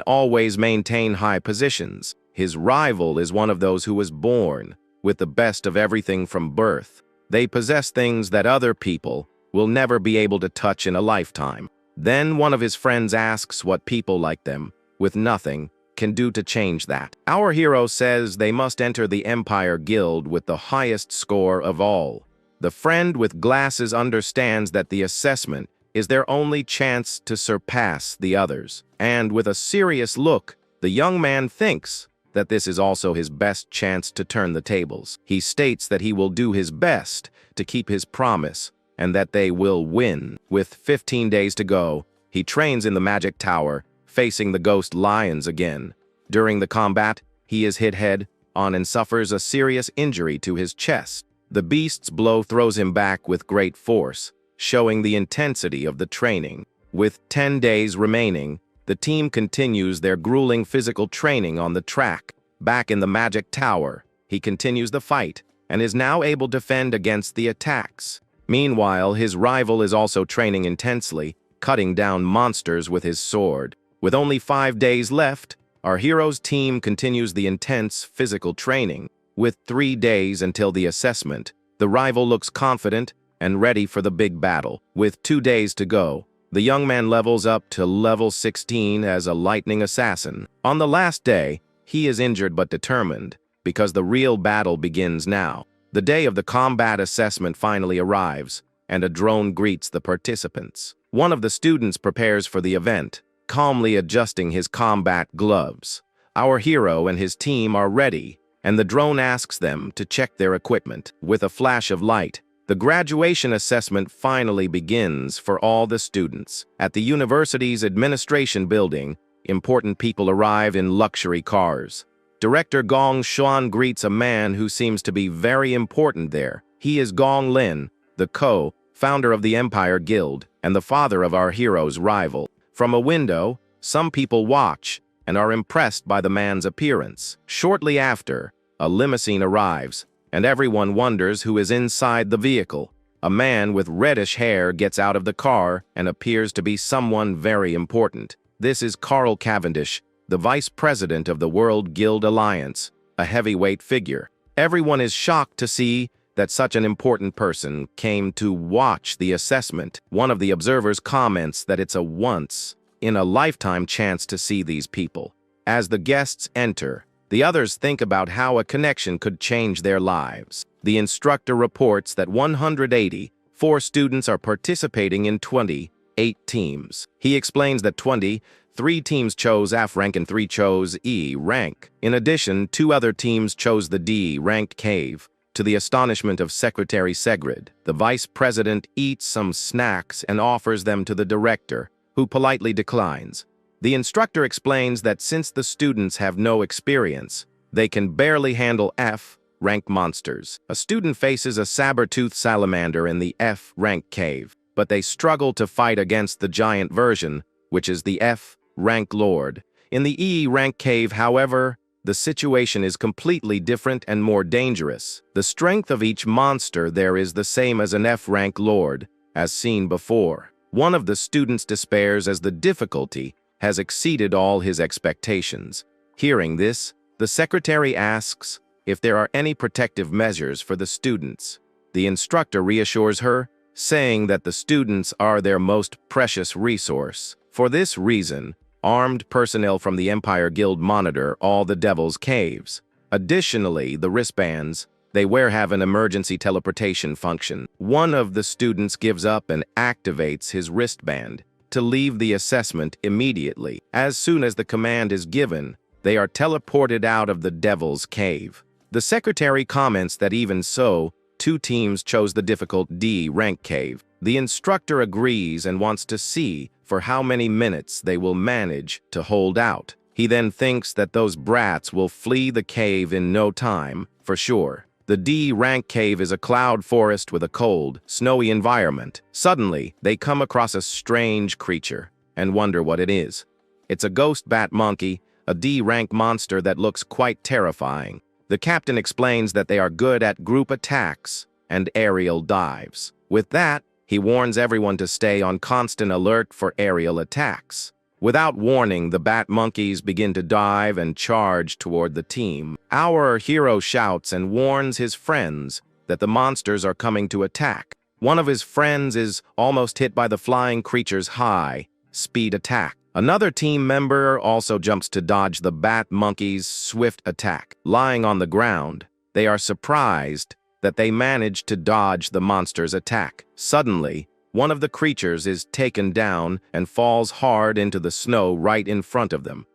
always maintain high positions. His rival is one of those who was born with the best of everything from birth. They possess things that other people will never be able to touch in a lifetime. Then one of his friends asks what people like them, with nothing, can do to change that. Our hero says they must enter the Empire Guild with the highest score of all. The friend with glasses understands that the assessment is their only chance to surpass the others. And with a serious look, the young man thinks that this is also his best chance to turn the tables. He states that he will do his best to keep his promise and that they will win. With 15 days to go, he trains in the magic tower, facing the ghost lions again. During the combat, he is hit head-on and suffers a serious injury to his chest. The beast's blow throws him back with great force, showing the intensity of the training. With 10 days remaining, the team continues their grueling physical training on the track. Back in the magic tower, he continues the fight and is now able to defend against the attacks. Meanwhile, his rival is also training intensely, cutting down monsters with his sword. With only 5 days left, our hero's team continues the intense physical training. With 3 days until the assessment, the rival looks confident and ready for the big battle. With 2 days to go, the young man levels up to level 16 as a lightning assassin. On the last day, he is injured but determined, because the real battle begins now. The day of the combat assessment finally arrives, and a drone greets the participants. One of the students prepares for the event, calmly adjusting his combat gloves. Our hero and his team are ready, and the drone asks them to check their equipment. With a flash of light, the graduation assessment finally begins for all the students. At the university's administration building, important people arrive in luxury cars. Director Gong Xuan greets a man who seems to be very important there. He is Gong Lin, the co-founder of the Empire Guild and the father of our hero's rival. From a window, some people watch and are impressed by the man's appearance. Shortly after, a limousine arrives, and everyone wonders who is inside the vehicle. A man with reddish hair gets out of the car and appears to be someone very important. This is Carl Cavendish, the vice president of the World Guild Alliance, a heavyweight figure. Everyone is shocked to see that such an important person came to watch the assessment. One of the observers comments that it's a once-in-a-lifetime chance to see these people. As the guests enter, the others think about how a connection could change their lives. The instructor reports that 184 students are participating in 28 teams. He explains that 23 teams chose F rank and 3 chose E rank. In addition, 2 other teams chose the D-ranked cave. To the astonishment of Secretary Segrid, the vice president eats some snacks and offers them to the director, who politely declines. The instructor explains that since the students have no experience, they can barely handle F-rank monsters. A student faces a saber-toothed salamander in the F-rank cave, but they struggle to fight against the giant version, which is the F-rank lord. In the E-rank cave, however, the situation is completely different and more dangerous. The strength of each monster there is the same as an F-rank lord, as seen before. One of the students despairs as the difficulty has exceeded all his expectations. Hearing this, the secretary asks if there are any protective measures for the students. The instructor reassures her, saying that the students are their most precious resource. For this reason, armed personnel from the Empire Guild monitor all the Devil's Caves. Additionally, the wristbands they wear have an emergency teleportation function. One of the students gives up and activates his wristband to leave the assessment immediately. As soon as the command is given, they are teleported out of the devil's cave. The secretary comments that even so, 2 teams chose the difficult D rank cave. The instructor agrees and wants to see for how many minutes they will manage to hold out. He then thinks that those brats will flee the cave in no time, for sure. The D rank cave is a cloud forest with a cold, snowy environment. Suddenly, they come across a strange creature and wonder what it is. It's a ghost bat monkey, a D rank monster that looks quite terrifying. The captain explains that they are good at group attacks and aerial dives. With that, he warns everyone to stay on constant alert for aerial attacks. Without warning, the bat monkeys begin to dive and charge toward the team. Our hero shouts and warns his friends that the monsters are coming to attack. One of his friends is almost hit by the flying creature's high-speed attack. Another team member also jumps to dodge the bat monkey's swift attack. Lying on the ground, they are surprised that they manage to dodge the monster's attack. Suddenly, one of the creatures is taken down and falls hard into the snow right in front of them.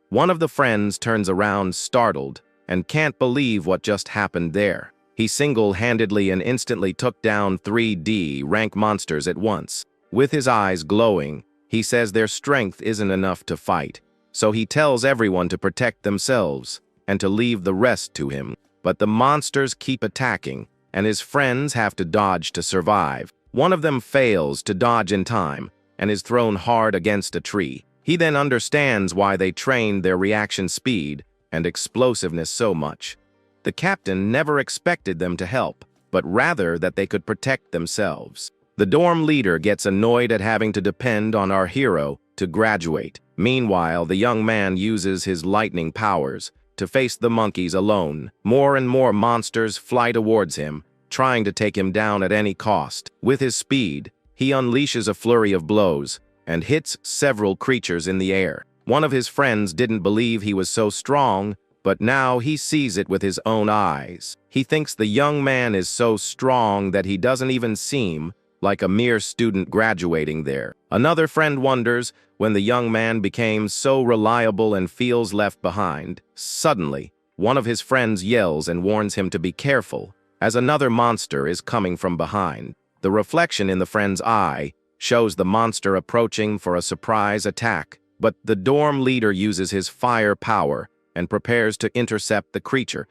One of the friends turns around startled and can't believe what just happened there. He single-handedly and instantly took down 3D rank monsters at once. With his eyes glowing, he says their strength isn't enough to fight, so he tells everyone to protect themselves and to leave the rest to him. But the monsters keep attacking, and his friends have to dodge to survive. One of them fails to dodge in time and is thrown hard against a tree. He then understands why they trained their reaction speed and explosiveness so much. The captain never expected them to help, but rather that they could protect themselves. The dorm leader gets annoyed at having to depend on our hero to graduate. Meanwhile, the young man uses his lightning powers to face the monkeys alone. More and more monsters fly towards him, trying to take him down at any cost. With his speed, he unleashes a flurry of blows and hits several creatures in the air. One of his friends didn't believe he was so strong, but now he sees it with his own eyes. He thinks the young man is so strong that he doesn't even seem like a mere student graduating there. Another friend wonders when the young man became so reliable and feels left behind. Suddenly, one of his friends yells and warns him to be careful, as another monster is coming from behind. The reflection in the friend's eye shows the monster approaching for a surprise attack, but the dorm leader uses his fire power and prepares to intercept the creature.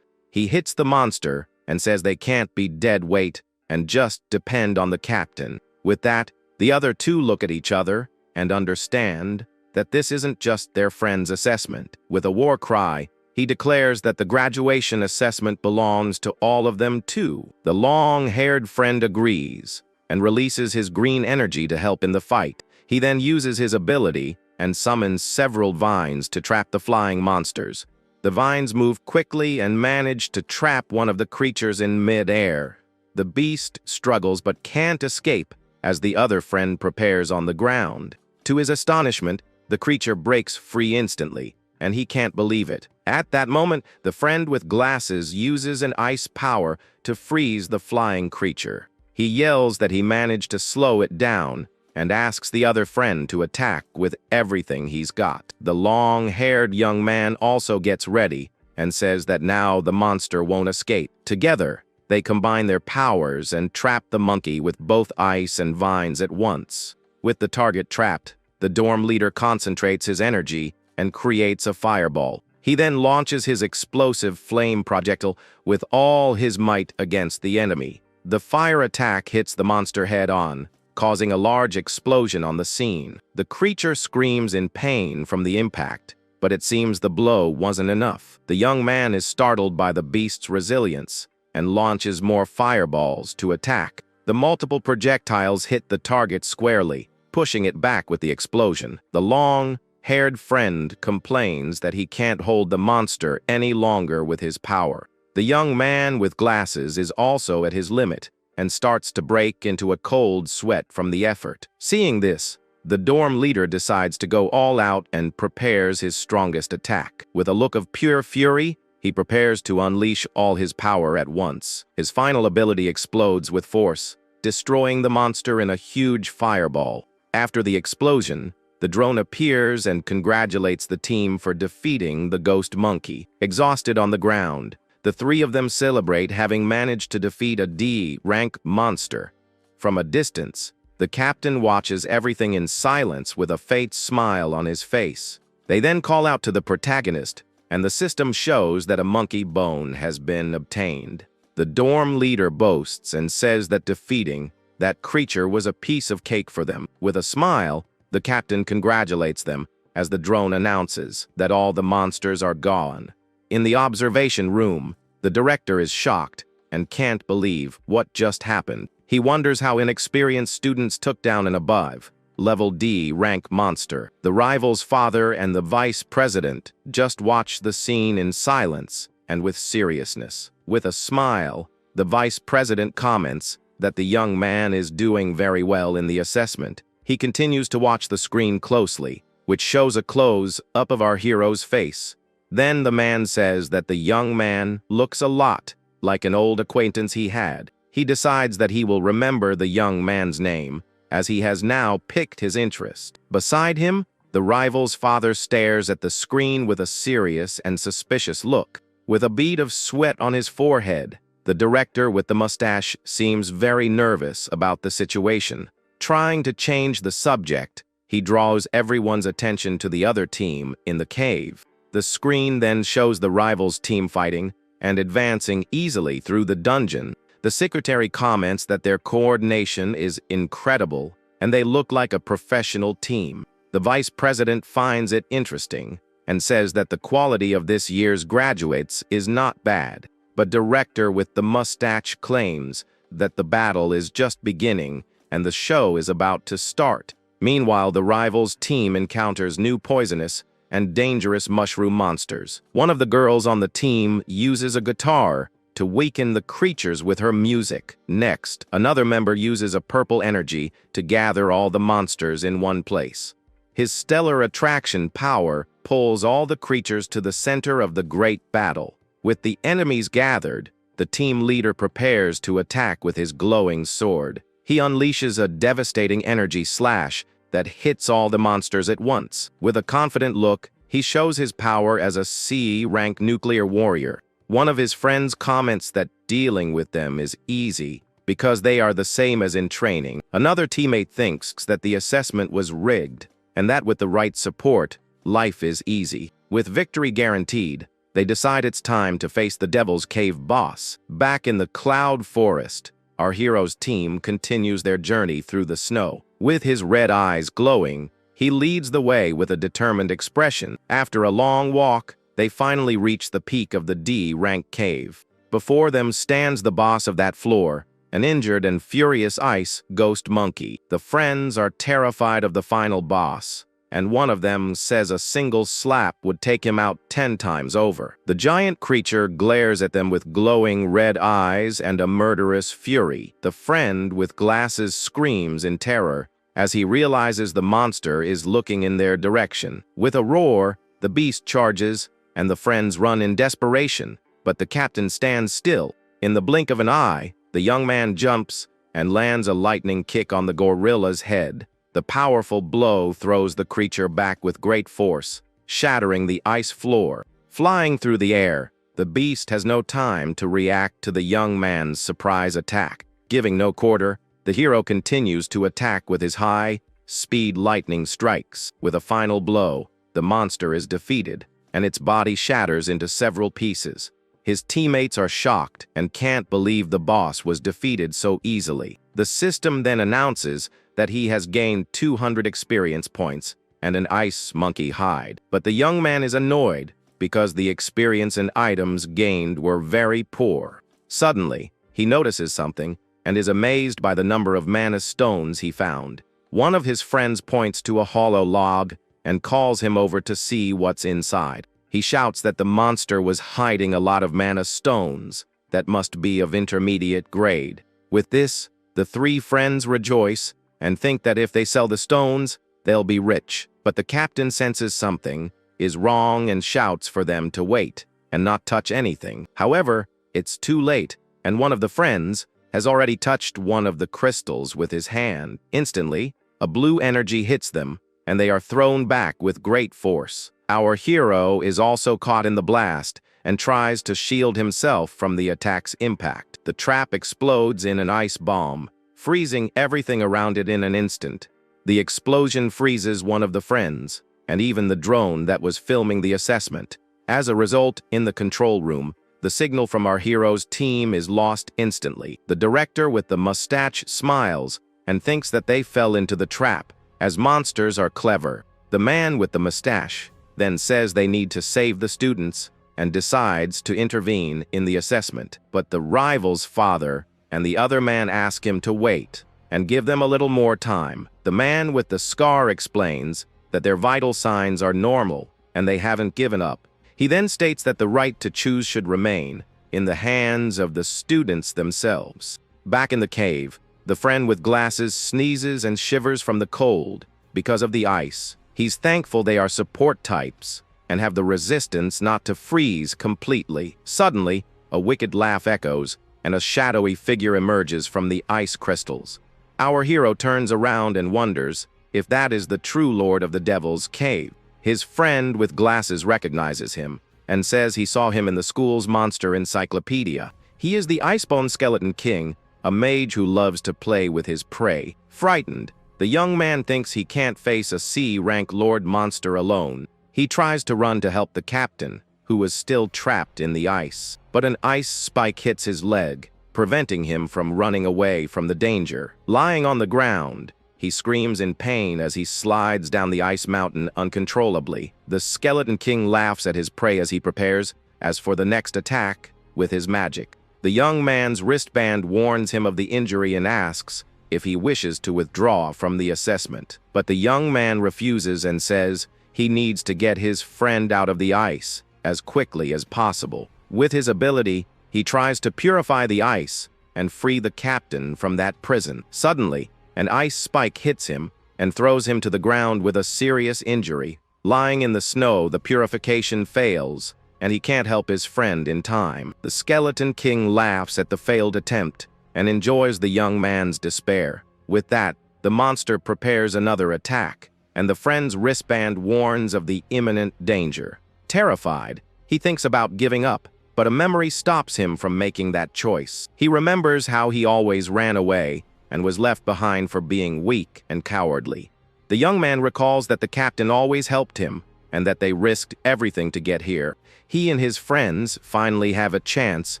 He hits the monster and says they can't be dead weight and just depend on the captain. With that, the other two look at each other and understand that this isn't just their friend's assessment. With a war cry, he declares that the graduation assessment belongs to all of them too. The long-haired friend agrees and releases his green energy to help in the fight. He then uses his ability and summons several vines to trap the flying monsters. The vines move quickly and manage to trap one of the creatures in mid-air. The beast struggles but can't escape as the other friend prepares on the ground. To his astonishment, the creature breaks free instantly, and he can't believe it. At that moment, the friend with glasses uses an ice power to freeze the flying creature. He yells that he managed to slow it down and asks the other friend to attack with everything he's got. The long-haired young man also gets ready and says that now the monster won't escape. Together, they combine their powers and trap the monkey with both ice and vines at once. With the target trapped, the dorm leader concentrates his energy and creates a fireball. He then launches his explosive flame projectile with all his might against the enemy. The fire attack hits the monster head-on, causing a large explosion on the scene. The creature screams in pain from the impact, but it seems the blow wasn't enough. The young man is startled by the beast's resilience and launches more fireballs to attack. The multiple projectiles hit the target squarely, pushing it back with the explosion. The long-haired friend complains that he can't hold the monster any longer with his power. The young man with glasses is also at his limit and starts to break into a cold sweat from the effort. Seeing this, the dorm leader decides to go all out and prepares his strongest attack. With a look of pure fury, he prepares to unleash all his power at once. His final ability explodes with force, destroying the monster in a huge fireball. After the explosion, The drone appears and congratulates the team for defeating the ghost monkey. Exhausted on the ground, the three of them celebrate having managed to defeat a D-rank monster. From a distance, the captain watches everything in silence with a faint smile on his face. They then call out to the protagonist, and the system shows that a monkey bone has been obtained. The dorm leader boasts and says that defeating that creature was a piece of cake for them. With a smile, the captain congratulates them as the drone announces that all the monsters are gone. In the observation room, the director is shocked and can't believe what just happened. He wonders how inexperienced students took down an above-level D-rank monster. The rival's father and the vice president just watch the scene in silence and with seriousness. With a smile, the vice president comments that the young man is doing very well in the assessment. He continues to watch the screen closely, which shows a close-up of our hero's face. Then the man says that the young man looks a lot like an old acquaintance he had. He decides that he will remember the young man's name, as he has now picked his interest. Beside him, the rival's father stares at the screen with a serious and suspicious look. With a bead of sweat on his forehead, the director with the mustache seems very nervous about the situation. Trying to change the subject, he draws everyone's attention to the other team in the cave. The screen then shows the rivals' team fighting and advancing easily through the dungeon. The secretary comments that their coordination is incredible and they look like a professional team. The vice president finds it interesting and says that the quality of this year's graduates is not bad. But director with the mustache claims that the battle is just beginning and the show is about to start. Meanwhile, the rivals' team encounters new poisonous and dangerous mushroom monsters. One of the girls on the team uses a guitar to waken the creatures with her music. Next, another member uses a purple energy to gather all the monsters in one place. His stellar attraction power pulls all the creatures to the center of the great battle. With the enemies gathered, the team leader prepares to attack with his glowing sword. He unleashes a devastating energy slash that hits all the monsters at once. With a confident look, he shows his power as a C-rank nuclear warrior. One of his friends comments that dealing with them is easy because they are the same as in training. Another teammate thinks that the assessment was rigged and that with the right support, life is easy. With victory guaranteed, they decide it's time to face the Devil's Cave boss. Back in the Cloud Forest, our hero's team continues their journey through the snow. With his red eyes glowing, he leads the way with a determined expression. After a long walk, they finally reach the peak of the D-rank cave. Before them stands the boss of that floor, an injured and furious ice ghost monkey. The friends are terrified of the final boss, and one of them says a single slap would take him out 10 times over. The giant creature glares at them with glowing red eyes and a murderous fury. The friend with glasses screams in terror as he realizes the monster is looking in their direction. With a roar, the beast charges, and the friends run in desperation, but the captain stands still. In the blink of an eye, the young man jumps and lands a lightning kick on the gorilla's head. The powerful blow throws the creature back with great force, shattering the ice floor. Flying through the air, the beast has no time to react to the young man's surprise attack. Giving no quarter, the hero continues to attack with his high-speed lightning strikes. With a final blow, the monster is defeated, and its body shatters into several pieces. His teammates are shocked and can't believe the boss was defeated so easily. The system then announces that he has gained 200 experience points and an ice monkey hide. But the young man is annoyed because the experience and items gained were very poor. Suddenly, he notices something and is amazed by the number of mana stones he found. One of his friends points to a hollow log and calls him over to see what's inside. He shouts that the monster was hiding a lot of mana stones that must be of intermediate grade. With this, the three friends rejoice and think that if they sell the stones, they'll be rich. But the captain senses something is wrong and shouts for them to wait and not touch anything. However, it's too late, and one of the friends has already touched one of the crystals with his hand. Instantly, a blue energy hits them, and they are thrown back with great force. Our hero is also caught in the blast and tries to shield himself from the attack's impact. The trap explodes in an ice bomb, freezing everything around it in an instant. The explosion freezes one of the friends, and even the drone that was filming the assessment. As a result, in the control room, the signal from our hero's team is lost instantly. The director with the mustache smiles and thinks that they fell into the trap, as monsters are clever. The man with the mustache then says they need to save the students and decides to intervene in the assessment. But the rival's father and the other man ask him to wait and give them a little more time. The man with the scar explains that their vital signs are normal and they haven't given up. He then states that the right to choose should remain in the hands of the students themselves. Back in the cave, the friend with glasses sneezes and shivers from the cold because of the ice. He's thankful they are support types and have the resistance not to freeze completely. Suddenly, a wicked laugh echoes and a shadowy figure emerges from the ice crystals. Our hero turns around and wonders if that is the true lord of the devil's cave. His friend with glasses recognizes him and says he saw him in the school's monster encyclopedia. He is the Icebone Skeleton King, a mage who loves to play with his prey. Frightened, the young man thinks he can't face a C-rank Lord monster alone. He tries to run to help the captain, who was still trapped in the ice. But an ice spike hits his leg, preventing him from running away from the danger. Lying on the ground, he screams in pain as he slides down the ice mountain uncontrollably. The Skeleton King laughs at his prey as he prepares for the next attack with his magic. The young man's wristband warns him of the injury and asks if he wishes to withdraw from the assessment. But the young man refuses and says he needs to get his friend out of the ice as quickly as possible. With his ability, he tries to purify the ice and free the captain from that prison. Suddenly, an ice spike hits him and throws him to the ground with a serious injury. Lying in the snow, the purification fails, and he can't help his friend in time. The Skeleton King laughs at the failed attempt and enjoys the young man's despair. With that, the monster prepares another attack, and the friend's wristband warns of the imminent danger. Terrified, he thinks about giving up, but a memory stops him from making that choice. He remembers how he always ran away and was left behind for being weak and cowardly. The young man recalls that the captain always helped him and that they risked everything to get here. He and his friends finally have a chance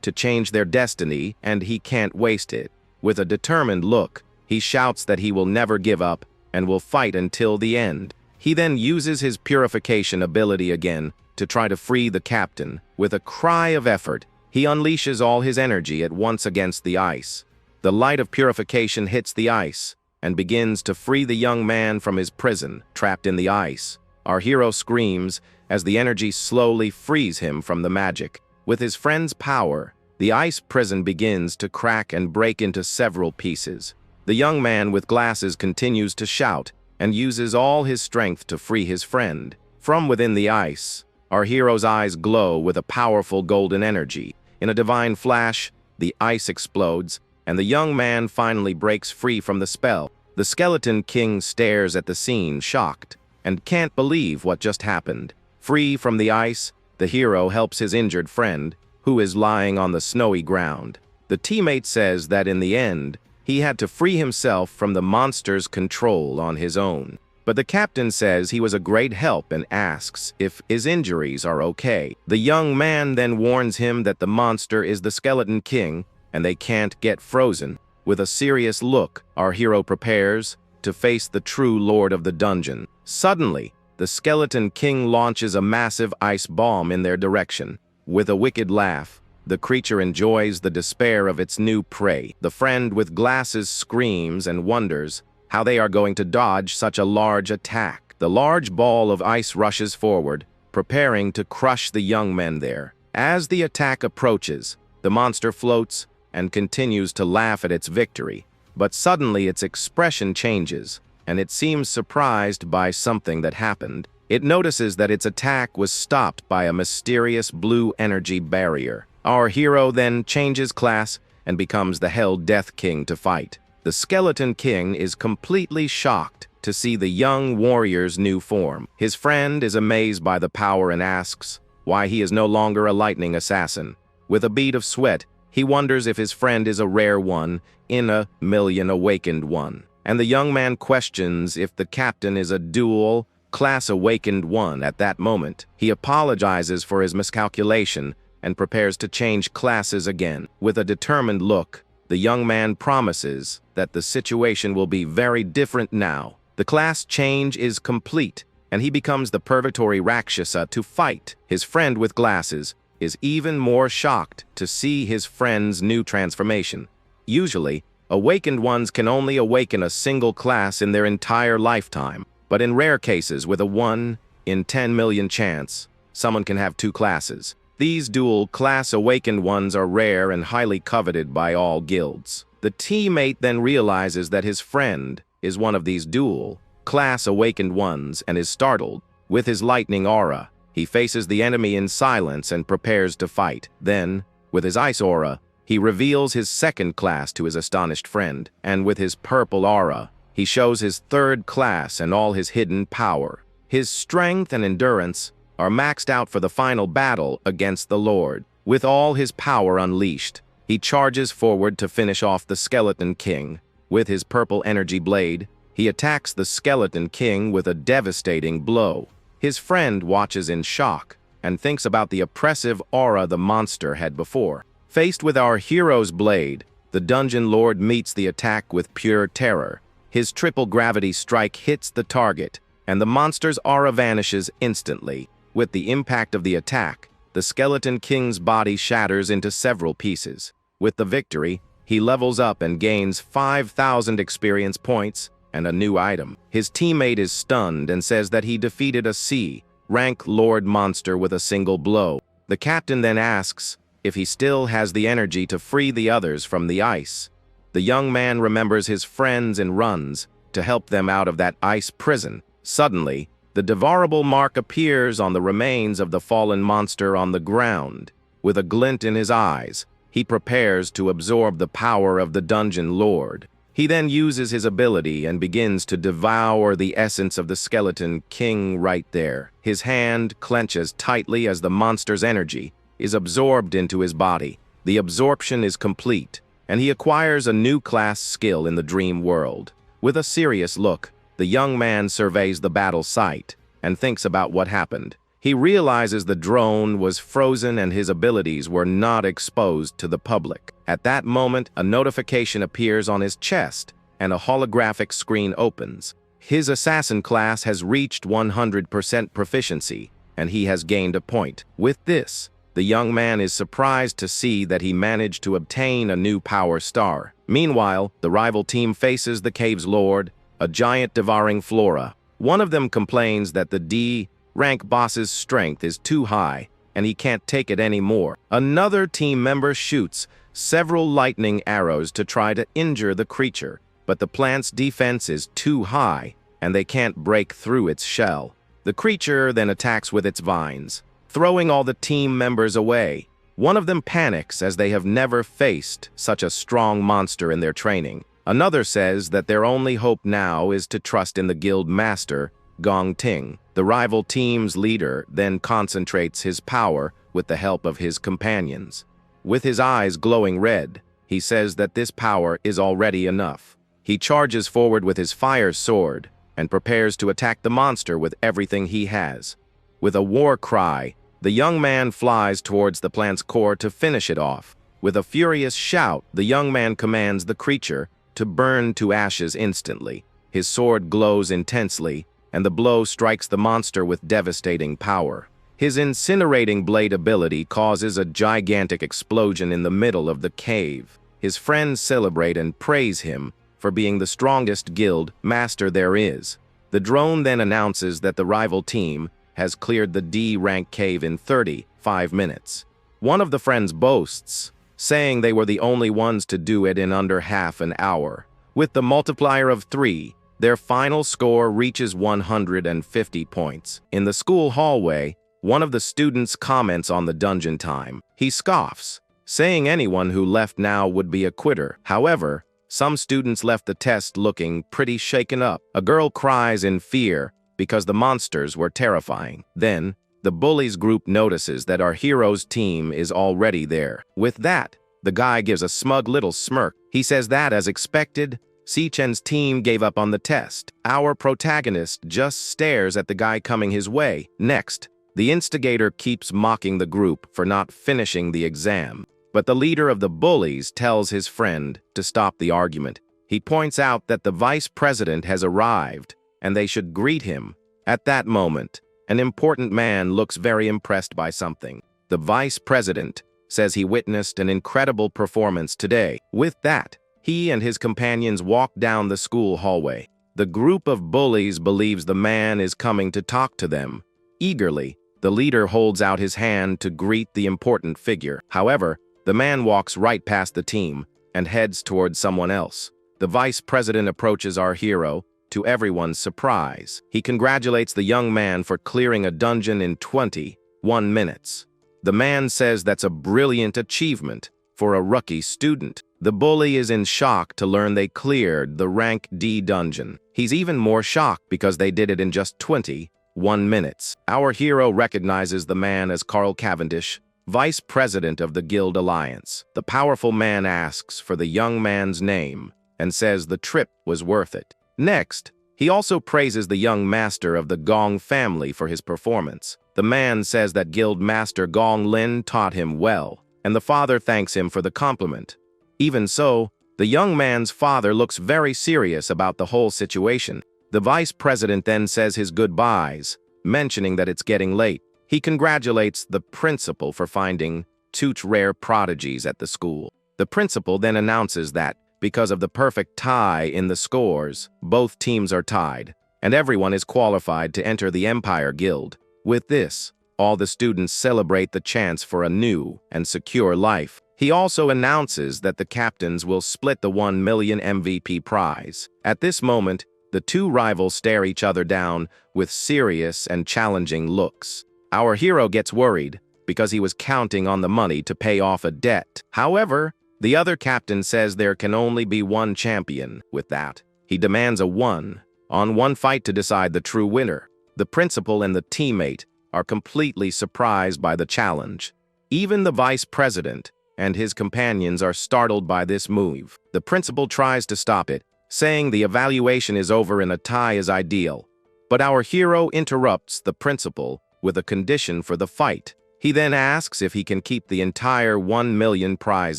to change their destiny, and he can't waste it. With a determined look, he shouts that he will never give up and will fight until the end. He then uses his purification ability again to try to free the captain. With a cry of effort, he unleashes all his energy at once against the ice. The light of purification hits the ice and begins to free the young man from his prison, trapped in the ice. Our hero screams as the energy slowly frees him from the magic. With his friend's power, the ice prison begins to crack and break into several pieces. The young man with glasses continues to shout and uses all his strength to free his friend. From within the ice, our hero's eyes glow with a powerful golden energy. In a divine flash, the ice explodes, and the young man finally breaks free from the spell. The Skeleton King stares at the scene, shocked, and can't believe what just happened. Free from the ice, the hero helps his injured friend, who is lying on the snowy ground. The teammate says that in the end, he had to free himself from the monster's control on his own. But the captain says he was a great help and asks if his injuries are okay. The young man then warns him that the monster is the Skeleton King and they can't get frozen. With a serious look, our hero prepares to face the true lord of the dungeon. Suddenly, the Skeleton King launches a massive ice bomb in their direction. With a wicked laugh, the creature enjoys the despair of its new prey. The friend with glasses screams and wonders how they are going to dodge such a large attack. The large ball of ice rushes forward, preparing to crush the young men there. As the attack approaches, the monster floats and continues to laugh at its victory. But suddenly its expression changes, and it seems surprised by something that happened. It notices that its attack was stopped by a mysterious blue energy barrier. Our hero then changes class and becomes the Hell Death King to fight. The Skeleton King is completely shocked to see the young warrior's new form. His friend is amazed by the power and asks why he is no longer a lightning assassin. With a bead of sweat, he wonders if his friend is a rare one in a million awakened one. And the young man questions if the captain is a dual class awakened one. At that moment, he apologizes for his miscalculation and prepares to change classes again. With a determined look, the young man promises that the situation will be very different now. The class change is complete, and he becomes the purgatory Rakshasa to fight. His friend with glasses is even more shocked to see his friend's new transformation. Usually, awakened ones can only awaken a single class in their entire lifetime, but in rare cases with a 1 in 10 million chance, someone can have 2 classes. These dual class awakened ones are rare and highly coveted by all guilds. The teammate then realizes that his friend is one of these dual class awakened ones and is startled. With his lightning aura, he faces the enemy in silence and prepares to fight. Then, with his ice aura, he reveals his second class to his astonished friend, and with his purple aura, he shows his third class and all his hidden power. His strength and endurance are maxed out for the final battle against the Lord. With all his power unleashed, he charges forward to finish off the Skeleton King. With his purple energy blade, he attacks the Skeleton King with a devastating blow. His friend watches in shock and thinks about the oppressive aura the monster had before. Faced with our hero's blade, the Dungeon Lord meets the attack with pure terror. His triple gravity strike hits the target, and the monster's aura vanishes instantly. With the impact of the attack, the Skeleton King's body shatters into several pieces. With the victory, he levels up and gains 5,000 experience points and a new item. His teammate is stunned and says that he defeated a C-rank Lord monster with a single blow. The captain then asks if he still has the energy to free the others from the ice. The young man remembers his friends and runs to help them out of that ice prison. Suddenly, the devourable mark appears on the remains of the fallen monster on the ground. With a glint in his eyes, he prepares to absorb the power of the Dungeon Lord. He then uses his ability and begins to devour the essence of the Skeleton King right there. His hand clenches tightly as the monster's energy is absorbed into his body. The absorption is complete, and he acquires a new class skill in the dream world. With a serious look, the young man surveys the battle site and thinks about what happened. He realizes the drone was frozen and his abilities were not exposed to the public. At that moment, a notification appears on his chest and a holographic screen opens. His assassin class has reached 100% proficiency, and he has gained a point. With this, the young man is surprised to see that he managed to obtain a new power star. Meanwhile, the rival team faces the cave's lord, a giant devouring flora. One of them complains that the D-rank boss's strength is too high and he can't take it anymore. Another team member shoots several lightning arrows to try to injure the creature, but the plant's defense is too high and they can't break through its shell. The creature then attacks with its vines, throwing all the team members away. One of them panics as they have never faced such a strong monster in their training. Another says that their only hope now is to trust in the guild master, Gong Ting. The rival team's leader then concentrates his power with the help of his companions. With his eyes glowing red, he says that this power is already enough. He charges forward with his fire sword and prepares to attack the monster with everything he has. With a war cry, the young man flies towards the plant's core to finish it off. With a furious shout, the young man commands the creature to burn to ashes instantly. His sword glows intensely, and the blow strikes the monster with devastating power. His incinerating blade ability causes a gigantic explosion in the middle of the cave. His friends celebrate and praise him for being the strongest guild master there is. The drone then announces that the rival team has cleared the D-rank cave in 35 minutes. One of the friends boasts, saying they were the only ones to do it in under half an hour. With the multiplier of 3, their final score reaches 150 points. In the school hallway, one of the students comments on the dungeon time. He scoffs, saying anyone who left now would be a quitter. However, Some students left the test looking pretty shaken up. A girl cries in fear because the monsters were terrifying. Then, the bullies group notices that our hero's team is already there. With that, the guy gives a smug little smirk. He says that, as expected, Si-chen's team gave up on the test. Our protagonist just stares at the guy coming his way. Next, the instigator keeps mocking the group for not finishing the exam. But the leader of the bullies tells his friend to stop the argument. He points out that the vice president has arrived and they should greet him. At that moment, an important man looks very impressed by something. The vice president says he witnessed an incredible performance today. With that, he and his companions walk down the school hallway. The group of bullies believes the man is coming to talk to them. Eagerly, the leader holds out his hand to greet the important figure. However, the man walks right past the team and heads towards someone else. The vice president approaches our hero, to everyone's surprise. He congratulates the young man for clearing a dungeon in 21 minutes. The man says that's a brilliant achievement for a rookie student. The bully is in shock to learn they cleared the rank D dungeon. He's even more shocked because they did it in just 21 minutes. Our hero recognizes the man as Carl Cavendish, vice president of the Guild Alliance. The powerful man asks for the young man's name and says the trip was worth it. Next, he also praises the young master of the Gong family for his performance. The man says that Guild Master Gong Lin taught him well, and the father thanks him for the compliment. Even so, the young man's father looks very serious about the whole situation. The vice president then says his goodbyes, mentioning that it's getting late. He congratulates the principal for finding two rare prodigies at the school. The principal then announces that, because of the perfect tie in the scores, both teams are tied, and everyone is qualified to enter the Empire Guild. With this, all the students celebrate the chance for a new and secure life. He also announces that the captains will split the 1 million MVP prize. At this moment, the two rivals stare each other down with serious and challenging looks. Our hero gets worried because he was counting on the money to pay off a debt. However, the other captain says there can only be one champion. With that, he demands a one-on-one fight to decide the true winner. The principal and the teammate are completely surprised by the challenge. Even the vice president and his companions are startled by this move. The principal tries to stop it, saying the evaluation is over and a tie is ideal. But our hero interrupts the principal with a condition for the fight. He then asks if he can keep the entire 1 million prize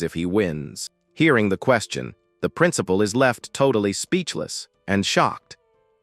if he wins. Hearing the question, the principal is left totally speechless and shocked.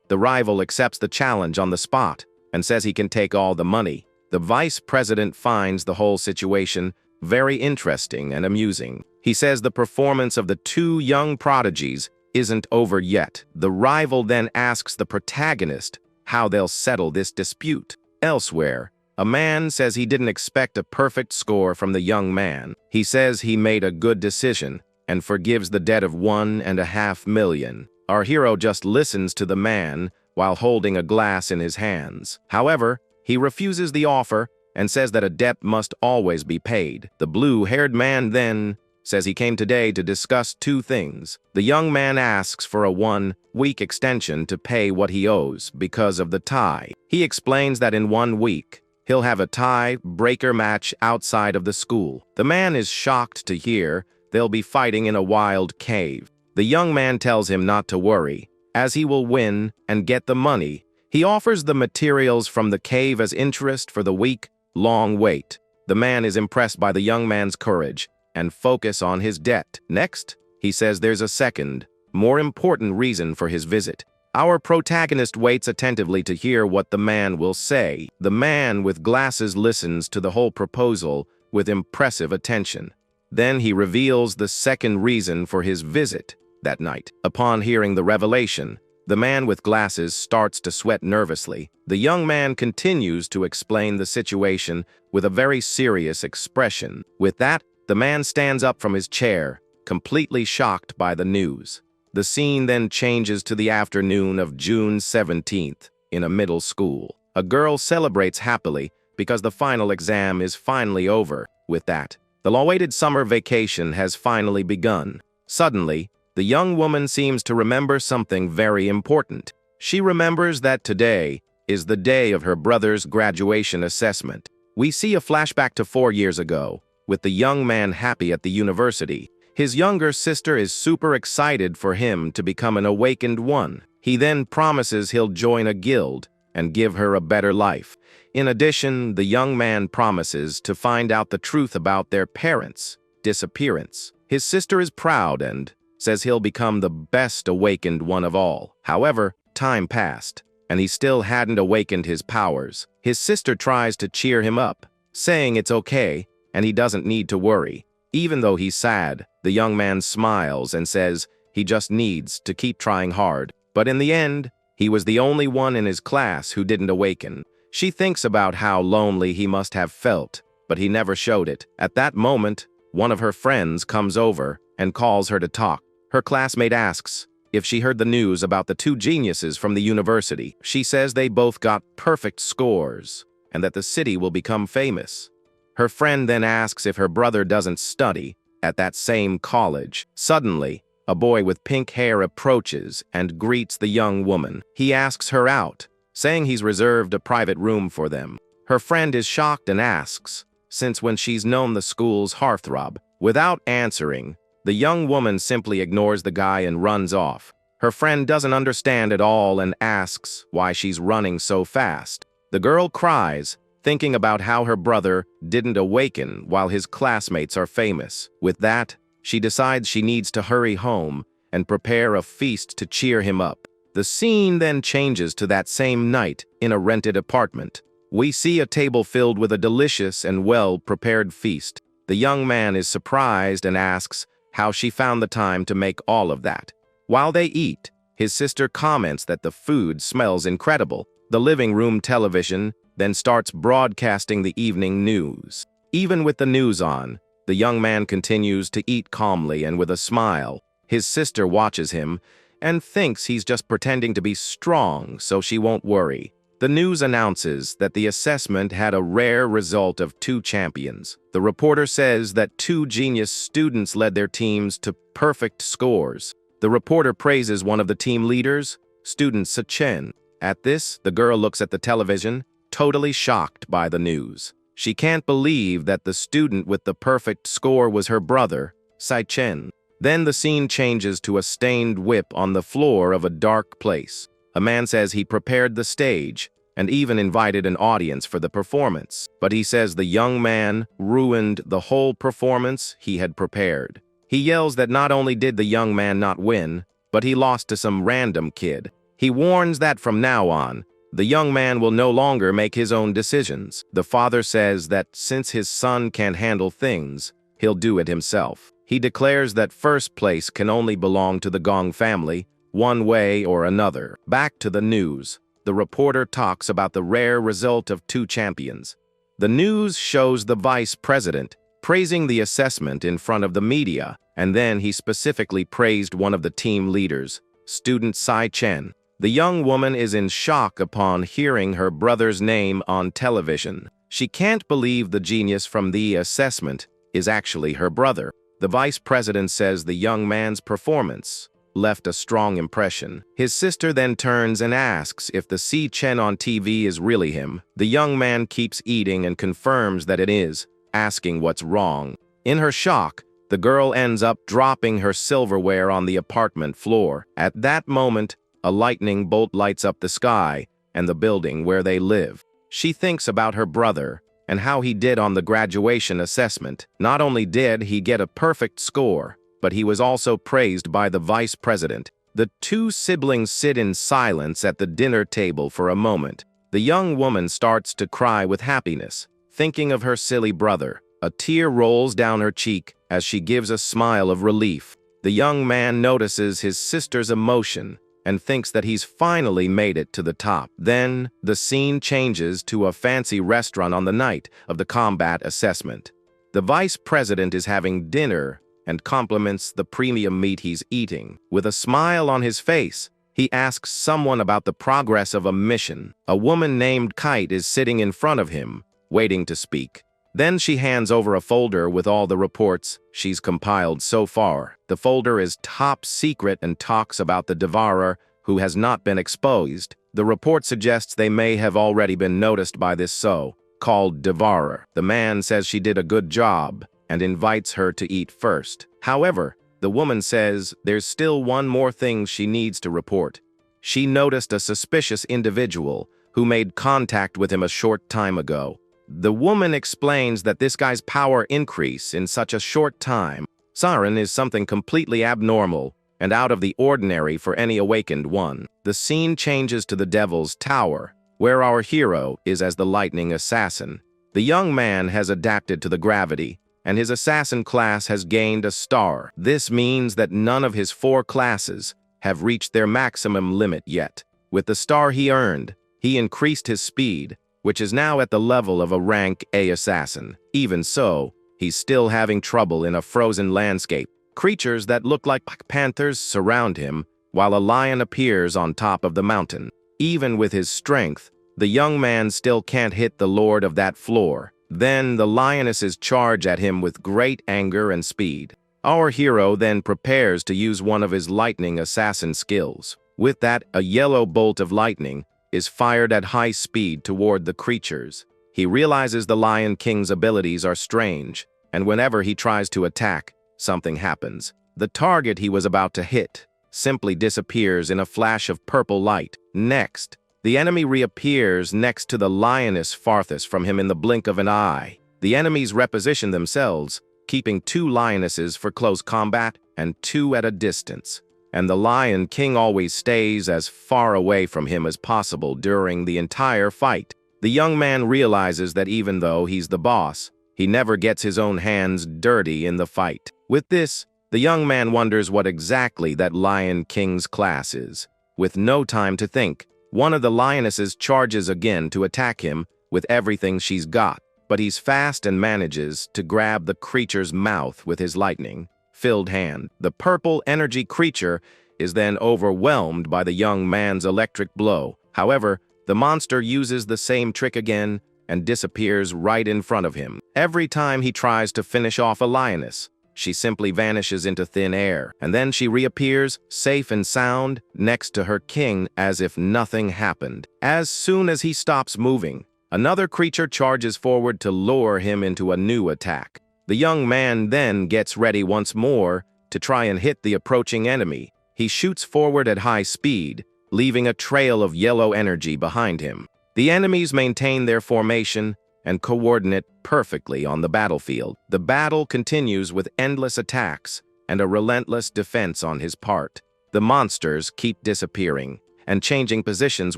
The rival accepts the challenge on the spot and says he can take all the money. The vice president finds the whole situation very interesting and amusing. He says the performance of the two young prodigies isn't over yet. The rival then asks the protagonist how they'll settle this dispute. Elsewhere, a man says he didn't expect a perfect score from the young man. He says he made a good decision and forgives the debt of 1.5 million. Our hero just listens to the man while holding a glass in his hands. However, he refuses the offer and says that a debt must always be paid. The blue-haired man then says he came today to discuss two things. The young man asks for a 1-week extension to pay what he owes because of the tie. He explains that in 1 week, he'll have a tie-breaker match outside of the school. The man is shocked to hear they'll be fighting in a wild cave. The young man tells him not to worry, as he will win and get the money. He offers the materials from the cave as interest for the week-long wait. The man is impressed by the young man's courage and focus on his debt. Next, he says there's a second, more important reason for his visit. Our protagonist waits attentively to hear what the man will say. The man with glasses listens to the whole proposal with impressive attention. Then he reveals the second reason for his visit that night. Upon hearing the revelation, the man with glasses starts to sweat nervously. The young man continues to explain the situation with a very serious expression. With that, the man stands up from his chair, completely shocked by the news. The scene then changes to the afternoon of June 17th in a middle school. A girl celebrates happily because the final exam is finally over. With that, the long-awaited summer vacation has finally begun. Suddenly, the young woman seems to remember something very important. She remembers that today is the day of her brother's graduation assessment. We see a flashback to 4 years ago, with the young man happy at the university. His younger sister is super excited for him to become an awakened one. He then promises he'll join a guild and give her a better life. In addition, the young man promises to find out the truth about their parents' disappearance. His sister is proud and says he'll become the best awakened one of all. However, time passed, and he still hadn't awakened his powers. His sister tries to cheer him up, saying it's okay and he doesn't need to worry. Even though he's sad, the young man smiles and says he just needs to keep trying hard. But in the end, he was the only one in his class who didn't awaken. She thinks about how lonely he must have felt, but he never showed it. At that moment, one of her friends comes over and calls her to talk. Her classmate asks if she heard the news about the 2 geniuses from the university. She says they both got perfect scores and that the city will become famous. Her friend then asks if her brother doesn't study at that same college. Suddenly, a boy with pink hair approaches and greets the young woman. He asks her out, saying he's reserved a private room for them. Her friend is shocked and asks, since when she's known the school's heartthrob. Without answering, the young woman simply ignores the guy and runs off. Her friend doesn't understand at all and asks why she's running so fast. The girl cries, thinking about how her brother didn't awaken while his classmates are famous. With that, she decides she needs to hurry home and prepare a feast to cheer him up. The scene then changes to that same night in a rented apartment. We see a table filled with a delicious and well-prepared feast. The young man is surprised and asks how she found the time to make all of that. While they eat, his sister comments that the food smells incredible. The living room television then starts broadcasting the evening news. Even with the news on, the young man continues to eat calmly and with a smile. His sister watches him and thinks he's just pretending to be strong so she won't worry. The news announces that the assessment had a rare result of 2 champions. The reporter says that 2 genius students led their teams to perfect scores. The reporter praises one of the team leaders, student Sa-chen. At this, the girl looks at the television, totally shocked by the news. She can't believe that the student with the perfect score was her brother, Sa-chen. Then the scene changes to a stained whip on the floor of a dark place. A man says he prepared the stage and even invited an audience for the performance. But he says the young man ruined the whole performance he had prepared. He yells that not only did the young man not win, but he lost to some random kid. He warns that from now on, the young man will no longer make his own decisions. The father says that since his son can't handle things, he'll do it himself. He declares that first place can only belong to the Gong family, one way or another. Back to the news. The reporter talks about the rare result of 2 champions. The news shows the vice president praising the assessment in front of the media, and then he specifically praised one of the team leaders, student Sa-chen. The young woman is in shock upon hearing her brother's name on television. She can't believe the genius from the assessment is actually her brother. The vice president says the young man's performance left a strong impression. His sister then turns and asks if the Sa-chen on TV is really him. The young man keeps eating and confirms that it is, asking what's wrong. In her shock, the girl ends up dropping her silverware on the apartment floor. At that moment, a lightning bolt lights up the sky and the building where they live. She thinks about her brother and how he did on the graduation assessment. Not only did he get a perfect score, but he was also praised by the vice president. The 2 siblings sit in silence at the dinner table for a moment. The young woman starts to cry with happiness, thinking of her silly brother. A tear rolls down her cheek as she gives a smile of relief. The young man notices his sister's emotion and thinks that he's finally made it to the top. Then, the scene changes to a fancy restaurant on the night of the combat assessment. The vice president is having dinner and compliments the premium meat he's eating. With a smile on his face, he asks someone about the progress of a mission. A woman named Kite is sitting in front of him, waiting to speak. Then she hands over a folder with all the reports she's compiled so far. The folder is top secret and talks about the Devourer who has not been exposed. The report suggests they may have already been noticed by this so-called Devourer. The man says she did a good job and invites her to eat first. However, the woman says there's still one more thing she needs to report. She noticed a suspicious individual who made contact with him a short time ago. The woman explains that this guy's power increase in such a short time. Siren is something completely abnormal and out of the ordinary for any awakened one. The scene changes to the Devil's Tower, where our hero is as the lightning assassin. The young man has adapted to the gravity, and his assassin class has gained a star. This means that none of his 4 classes have reached their maximum limit yet. With the star he earned, he increased his speed, which is now at the level of a rank A assassin. Even so, he's still having trouble in a frozen landscape. Creatures that look like panthers surround him, while a lion appears on top of the mountain. Even with his strength, the young man still can't hit the lord of that floor. Then the lionesses charge at him with great anger and speed. Our hero then prepares to use one of his lightning assassin skills. With that, a yellow bolt of lightning is fired at high speed toward the creatures. He realizes the Lion King's abilities are strange, and whenever he tries to attack, something happens. The target he was about to hit simply disappears in a flash of purple light. Next, the enemy reappears next to the lioness farthest from him in the blink of an eye. The enemies reposition themselves, keeping 2 lionesses for close combat and 2 at a distance. And the Lion King always stays as far away from him as possible during the entire fight. The young man realizes that even though he's the boss, he never gets his own hands dirty in the fight. With this, the young man wonders what exactly that Lion King's class is. With no time to think, one of the lionesses charges again to attack him with everything she's got, but he's fast and manages to grab the creature's mouth with his lightning-filled hand. The purple energy creature is then overwhelmed by the young man's electric blow. However, the monster uses the same trick again and disappears right in front of him. Every time he tries to finish off a lioness, she simply vanishes into thin air, and then she reappears, safe and sound, next to her king as if nothing happened. As soon as he stops moving, another creature charges forward to lure him into a new attack. The young man then gets ready once more to try and hit the approaching enemy. He shoots forward at high speed, leaving a trail of yellow energy behind him. The enemies maintain their formation and coordinate perfectly on the battlefield. The battle continues with endless attacks and a relentless defense on his part. The monsters keep disappearing and changing positions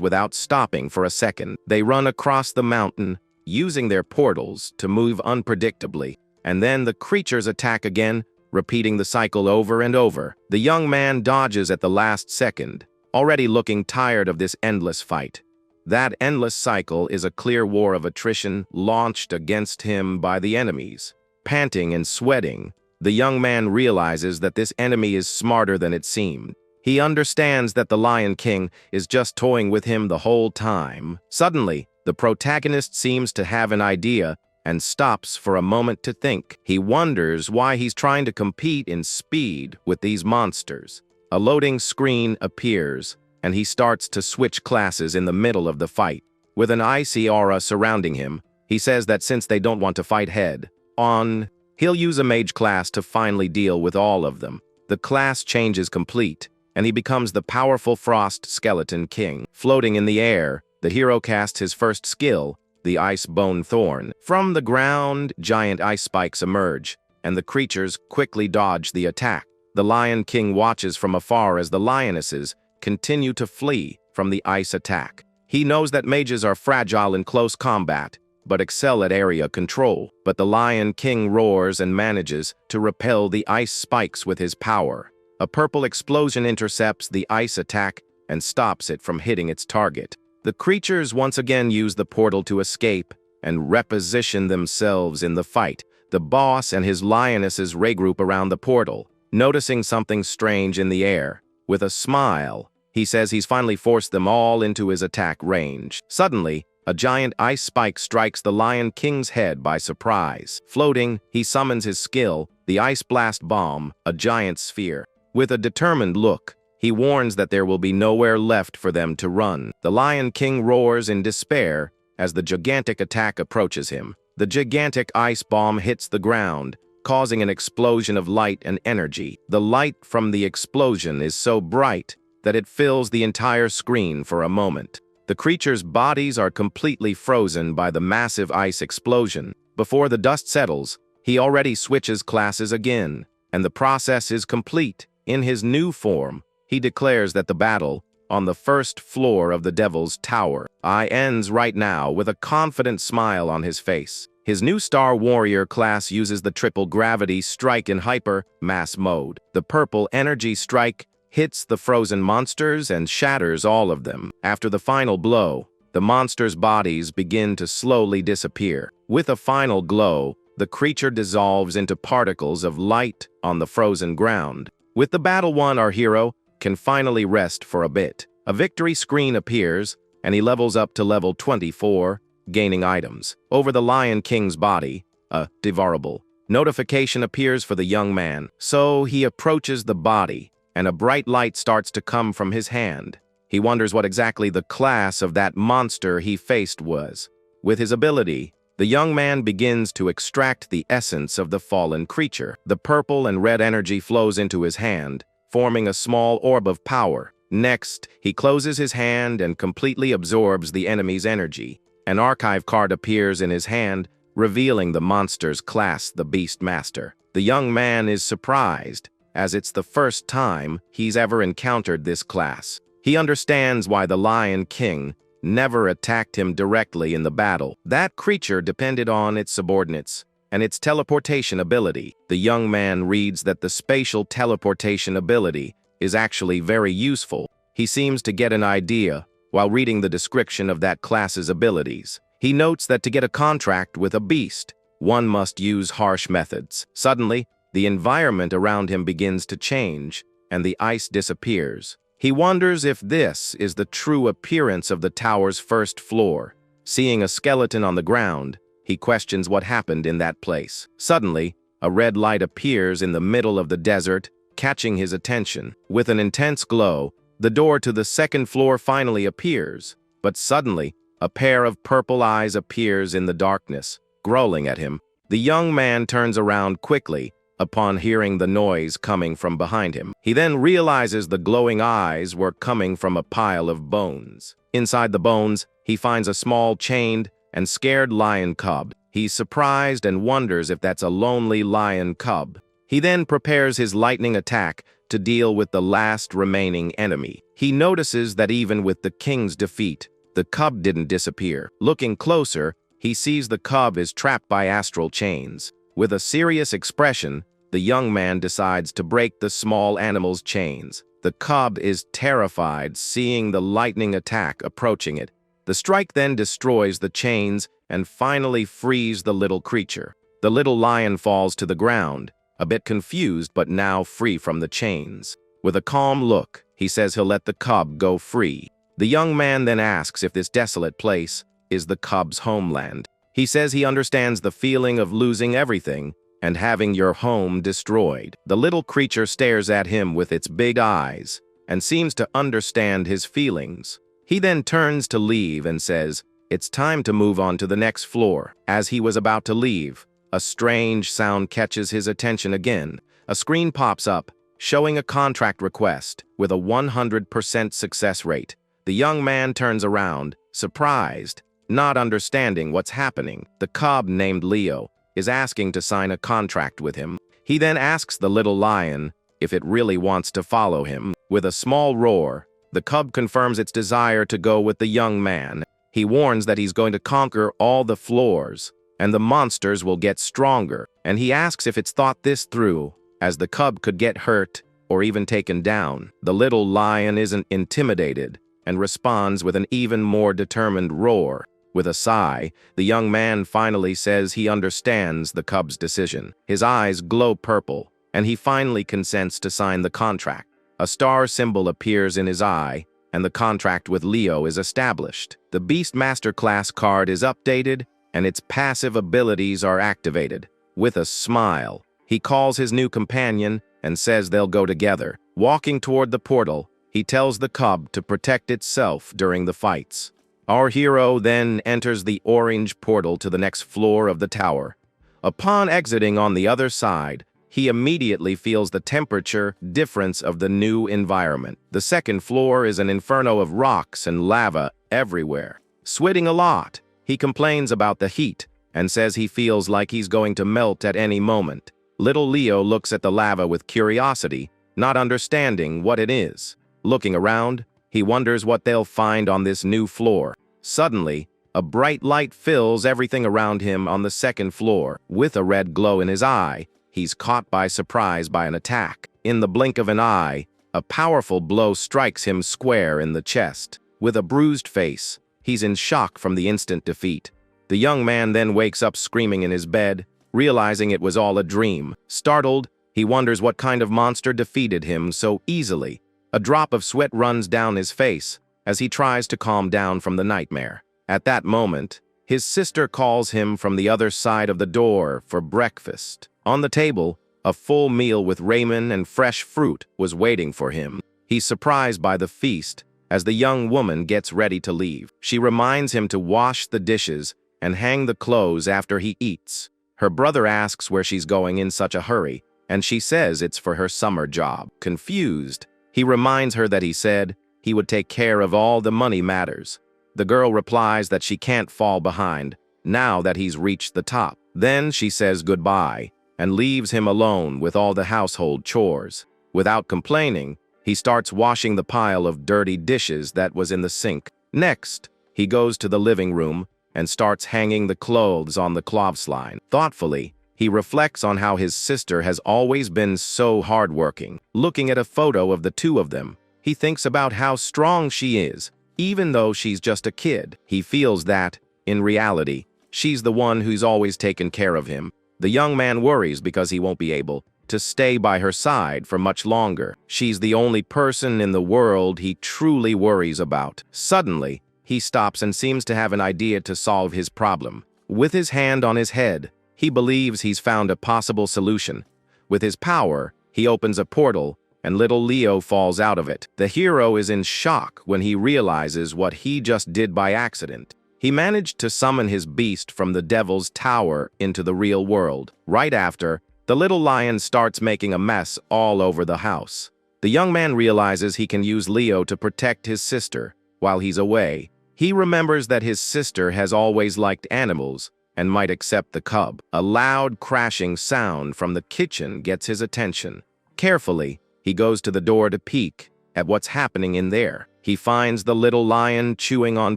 without stopping for a second. They run across the mountain, using their portals to move unpredictably, and then the creatures attack again, repeating the cycle over and over. The young man dodges at the last second, already looking tired of this endless fight. That endless cycle is a clear war of attrition launched against him by the enemies. Panting and sweating, the young man realizes that this enemy is smarter than it seemed. He understands that the Lion King is just toying with him the whole time. Suddenly, the protagonist seems to have an idea and stops for a moment to think. He wonders why he's trying to compete in speed with these monsters. A loading screen appears, and he starts to switch classes in the middle of the fight. With an icy aura surrounding him, he says that since they don't want to fight head-on, he'll use a mage class to finally deal with all of them. The class change is complete, and he becomes the powerful Frost Skeleton King. Floating in the air, the hero casts his first skill, the Ice Bone Thorn. From the ground, giant ice spikes emerge, and the creatures quickly dodge the attack. The Lion King watches from afar as the lionesses continue to flee from the ice attack. He knows that mages are fragile in close combat, but excel at area control. But the Lion King roars and manages to repel the ice spikes with his power. A purple explosion intercepts the ice attack and stops it from hitting its target. The creatures once again use the portal to escape and reposition themselves in the fight. The boss and his lionesses regroup around the portal, noticing something strange in the air. With a smile, he says he's finally forced them all into his attack range. Suddenly, a giant ice spike strikes the Lion King's head by surprise. Floating, he summons his skill, the Ice Blast Bomb, a giant sphere. With a determined look, he warns that there will be nowhere left for them to run. The Lion King roars in despair as the gigantic attack approaches him. The gigantic ice bomb hits the ground, causing an explosion of light and energy. The light from the explosion is so bright that it fills the entire screen for a moment. The creatures' bodies are completely frozen by the massive ice explosion. Before the dust settles, he already switches classes again, and the process is complete. In his new form, he declares that the battle on the first floor of the Devil's Tower ends right now with a confident smile on his face. His new Star Warrior class uses the triple gravity strike in hyper mass mode. The purple energy strike hits the frozen monsters and shatters all of them. After the final blow, the monsters' bodies begin to slowly disappear. With a final glow, the creature dissolves into particles of light on the frozen ground. With the battle won, our hero can finally rest for a bit. A victory screen appears, and he levels up to level 24, gaining items. Over the Lion King's body, a Devourable notification appears for the young man. So he approaches the body, and a bright light starts to come from his hand. He wonders what exactly the class of that monster he faced was. With his ability, the young man begins to extract the essence of the fallen creature. The purple and red energy flows into his hand, forming a small orb of power. Next, he closes his hand and completely absorbs the enemy's energy. An archive card appears in his hand, revealing the monster's class, the Beastmaster. The young man is surprised, as it's the first time he's ever encountered this class. He understands why the Lion King never attacked him directly in the battle. That creature depended on its subordinates and its teleportation ability. The young man reads that the spatial teleportation ability is actually very useful. He seems to get an idea while reading the description of that class's abilities. He notes that to get a contract with a beast, one must use harsh methods. Suddenly, the environment around him begins to change, and the ice disappears. He wonders if this is the true appearance of the tower's first floor. Seeing a skeleton on the ground, he questions what happened in that place. Suddenly, a red light appears in the middle of the desert, catching his attention. With an intense glow, the door to the second floor finally appears, but suddenly, a pair of purple eyes appears in the darkness, growling at him. The young man turns around quickly upon hearing the noise coming from behind him. He then realizes the glowing eyes were coming from a pile of bones. Inside the bones, he finds a small chained and scared lion cub. He's surprised and wonders if that's a lonely lion cub. He then prepares his lightning attack to deal with the last remaining enemy. He notices that even with the king's defeat, the cub didn't disappear. Looking closer, he sees the cub is trapped by astral chains. With a serious expression, the young man decides to break the small animal's chains. The cub is terrified seeing the lightning attack approaching it. The strike then destroys the chains and finally frees the little creature. The little lion falls to the ground, a bit confused but now free from the chains. With a calm look, he says he'll let the cub go free. The young man then asks if this desolate place is the cub's homeland. He says he understands the feeling of losing everything and having your home destroyed. The little creature stares at him with its big eyes and seems to understand his feelings. He then turns to leave and says, "It's time to move on to the next floor." As he was about to leave, a strange sound catches his attention again. A screen pops up, showing a contract request with a 100% success rate. The young man turns around, surprised, not understanding what's happening. The cub named Leo is asking to sign a contract with him. He then asks the little lion if it really wants to follow him. With a small roar, the cub confirms its desire to go with the young man. He warns that he's going to conquer all the floors, and the monsters will get stronger, and he asks if it's thought this through, as the cub could get hurt or even taken down. The little lion isn't intimidated and responds with an even more determined roar. With a sigh, the young man finally says he understands the cub's decision. His eyes glow purple, and he finally consents to sign the contract. A star symbol appears in his eye, and the contract with Leo is established. The Beastmaster class card is updated, and its passive abilities are activated. With a smile, he calls his new companion and says they'll go together. Walking toward the portal, he tells the cub to protect itself during the fights. Our hero then enters the orange portal to the next floor of the tower. Upon exiting on the other side, he immediately feels the temperature difference of the new environment. The second floor is an inferno of rocks and lava everywhere. Sweating a lot, he complains about the heat and says he feels like he's going to melt at any moment. Little Leo looks at the lava with curiosity, not understanding what it is. Looking around, he wonders what they'll find on this new floor. Suddenly, a bright light fills everything around him on the second floor. With a red glow in his eye, he's caught by surprise by an attack. In the blink of an eye, a powerful blow strikes him square in the chest. With a bruised face, he's in shock from the instant defeat. The young man then wakes up screaming in his bed, realizing it was all a dream. Startled, he wonders what kind of monster defeated him so easily. A drop of sweat runs down his face as he tries to calm down from the nightmare. At that moment, his sister calls him from the other side of the door for breakfast. On the table, a full meal with ramen and fresh fruit was waiting for him. He's surprised by the feast as the young woman gets ready to leave. She reminds him to wash the dishes and hang the clothes after he eats. Her brother asks where she's going in such a hurry, and she says it's for her summer job. Confused, he reminds her that he said he would take care of all the money matters. The girl replies that she can't fall behind, now that he's reached the top. Then she says goodbye and leaves him alone with all the household chores. Without complaining, he starts washing the pile of dirty dishes that was in the sink. Next, he goes to the living room and starts hanging the clothes on the clothesline. Thoughtfully, he reflects on how his sister has always been so hardworking. Looking at a photo of the two of them, he thinks about how strong she is, even though she's just a kid. He feels that, in reality, she's the one who's always taken care of him. The young man worries because he won't be able to stay by her side for much longer. She's the only person in the world he truly worries about. Suddenly, he stops and seems to have an idea to solve his problem. With his hand on his head, he believes he's found a possible solution. With his power, he opens a portal, and little Leo falls out of it. The hero is in shock when he realizes what he just did by accident. He managed to summon his beast from the devil's tower into the real world. Right after, the little lion starts making a mess all over the house. The young man realizes he can use Leo to protect his sister while he's away. He remembers that his sister has always liked animals and might accept the cub. A loud crashing sound from the kitchen gets his attention. Carefully, he goes to the door to peek at what's happening in there. He finds the little lion chewing on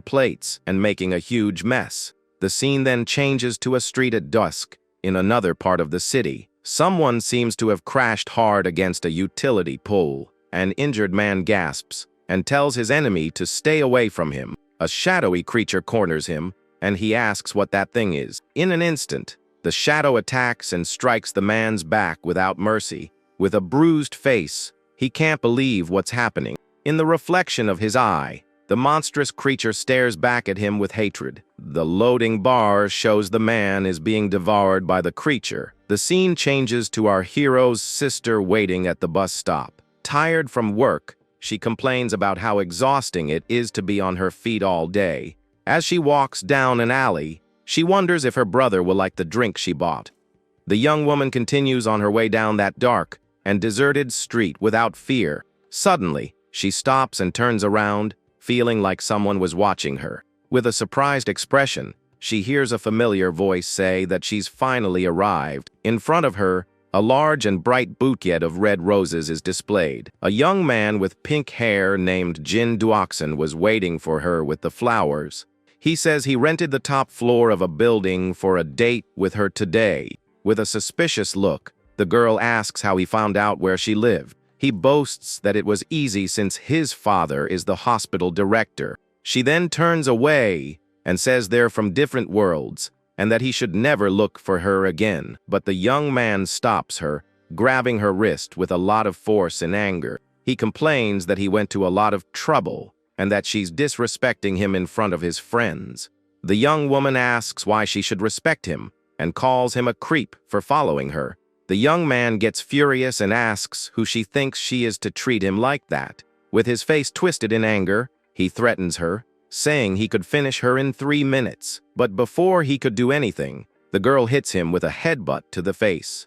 plates and making a huge mess. The scene then changes to a street at dusk in another part of the city. Someone seems to have crashed hard against a utility pole. An injured man gasps and tells his enemy to stay away from him. A shadowy creature corners him, and he asks what that thing is. In an instant, the shadow attacks and strikes the man's back without mercy. With a bruised face, he can't believe what's happening. In the reflection of his eye, the monstrous creature stares back at him with hatred. The loading bar shows the man is being devoured by the creature. The scene changes to our hero's sister waiting at the bus stop. Tired from work, she complains about how exhausting it is to be on her feet all day. As she walks down an alley, she wonders if her brother will like the drink she bought. The young woman continues on her way down that dark and deserted street without fear. Suddenly, she stops and turns around, feeling like someone was watching her. With a surprised expression, she hears a familiar voice say that she's finally arrived. In front of her, a large and bright bouquet of red roses is displayed. A young man with pink hair named Jin Duoxin was waiting for her with the flowers. He says he rented the top floor of a building for a date with her today. With a suspicious look, the girl asks how he found out where she lived. He boasts that it was easy since his father is the hospital director. She then turns away and says they're from different worlds, and that he should never look for her again. But the young man stops her, grabbing her wrist with a lot of force and anger. He complains that he went to a lot of trouble and that she's disrespecting him in front of his friends. The young woman asks why she should respect him and calls him a creep for following her. The young man gets furious and asks who she thinks she is to treat him like that. With his face twisted in anger, he threatens her, saying he could finish her in 3 minutes. But before he could do anything, the girl hits him with a headbutt to the face.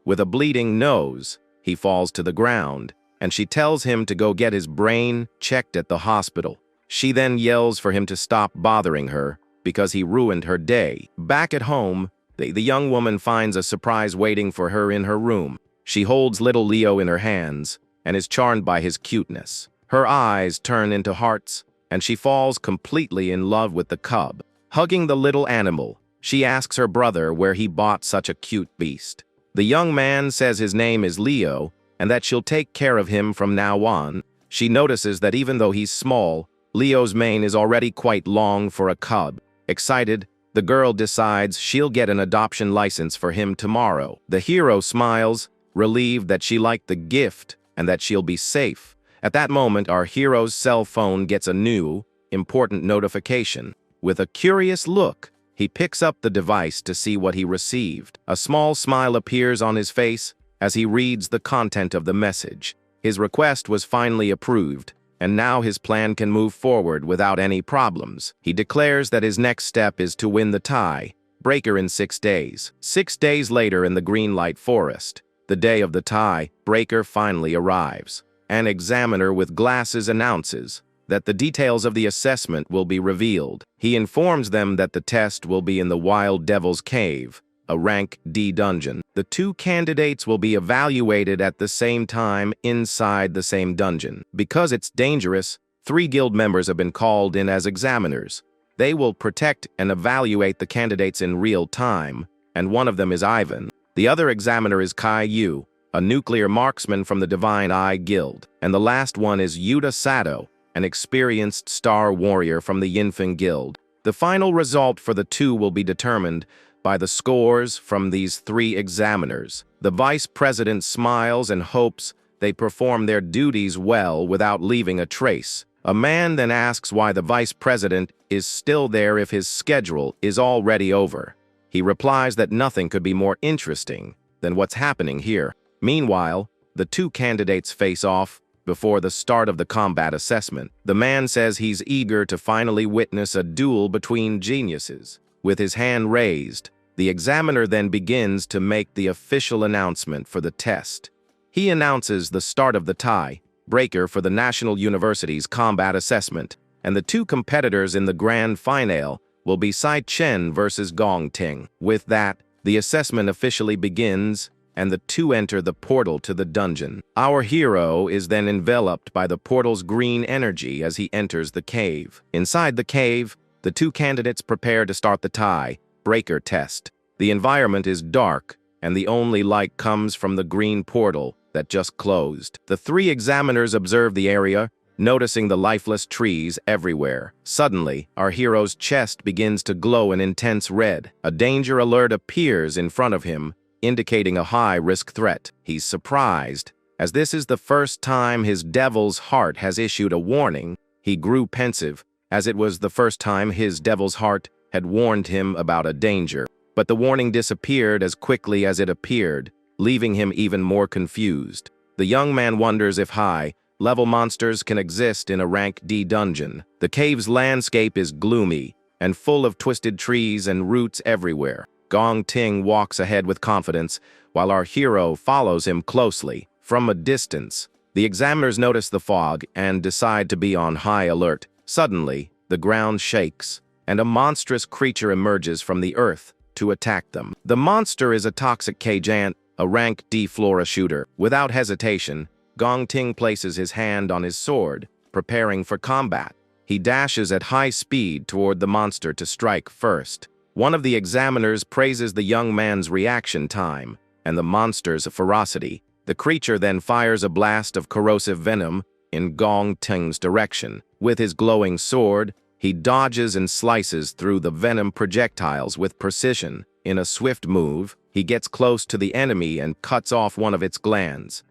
With a bleeding nose, he falls to the ground, and she tells him to go get his brain checked at the hospital. She then yells for him to stop bothering her because he ruined her day. Back at home, the young woman finds a surprise waiting for her in her room. She holds little Leo in her hands and is charmed by his cuteness. Her eyes turn into hearts, and she falls completely in love with the cub. Hugging the little animal, she asks her brother where he bought such a cute beast. The young man says his name is Leo and that she'll take care of him from now on. She notices that even though he's small, Leo's mane is already quite long for a cub. Excited, the girl decides she'll get an adoption license for him tomorrow. The hero smiles, relieved that she liked the gift and that she'll be safe. At that moment, our hero's cell phone gets a new, important notification. With a curious look, he picks up the device to see what he received. A small smile appears on his face as he reads the content of the message. His request was finally approved, and now his plan can move forward without any problems. He declares that his next step is to win the tie breaker in 6 days. 6 days later in the Greenlight Forest, the day of the tie breaker finally arrives. An examiner with glasses announces that the details of the assessment will be revealed. He informs them that the test will be in the Wild Devil's Cave, a rank D dungeon. The 2 candidates will be evaluated at the same time inside the same dungeon. Because it's dangerous, 3 guild members have been called in as examiners. They will protect and evaluate the candidates in real time, and one of them is Ivan. The other examiner is Kai Yu, a nuclear marksman from the Divine Eye Guild, and the last one is Yuta Sato, an experienced star warrior from the Yinfen Guild. The final result for the 2 will be determined by the scores from these 3 examiners. The vice president smiles and hopes they perform their duties well without leaving a trace. A man then asks why the vice president is still there if his schedule is already over. He replies that nothing could be more interesting than what's happening here. Meanwhile, the 2 candidates face off before the start of the combat assessment. The man says he's eager to finally witness a duel between geniuses. With his hand raised, the examiner then begins to make the official announcement for the test. He announces the start of the tie breaker for the National University's combat assessment, and the 2 competitors in the grand finale will be Sai Chen versus Gong Ting. With that, the assessment officially begins, and the 2 enter the portal to the dungeon. Our hero is then enveloped by the portal's green energy as he enters the cave. Inside the cave, the 2 candidates prepare to start the tie breaker test. The environment is dark, and the only light comes from the green portal that just closed. The 3 examiners observe the area, noticing the lifeless trees everywhere. Suddenly, our hero's chest begins to glow an intense red. A danger alert appears in front of him, indicating a high-risk threat. He's surprised, as this is the first time his devil's heart has issued a warning. He grew pensive, as it was the first time his devil's heart had warned him about a danger. But the warning disappeared as quickly as it appeared, leaving him even more confused. The young man wonders if high-level monsters can exist in a rank D dungeon. The cave's landscape is gloomy and full of twisted trees and roots everywhere. Gong Ting walks ahead with confidence, while our hero follows him closely. From a distance, the examiners notice the fog and decide to be on high alert. Suddenly, the ground shakes, and a monstrous creature emerges from the earth to attack them. The monster is a toxic K-Jant, a rank D Flora shooter. Without hesitation, Gong Ting places his hand on his sword, preparing for combat. He dashes at high speed toward the monster to strike first. One of the examiners praises the young man's reaction time and the monster's ferocity. The creature then fires a blast of corrosive venom in Gong Ting's direction. With his glowing sword, he dodges and slices through the venom projectiles with precision. In a swift move, he gets close to the enemy and cuts off one of its glands.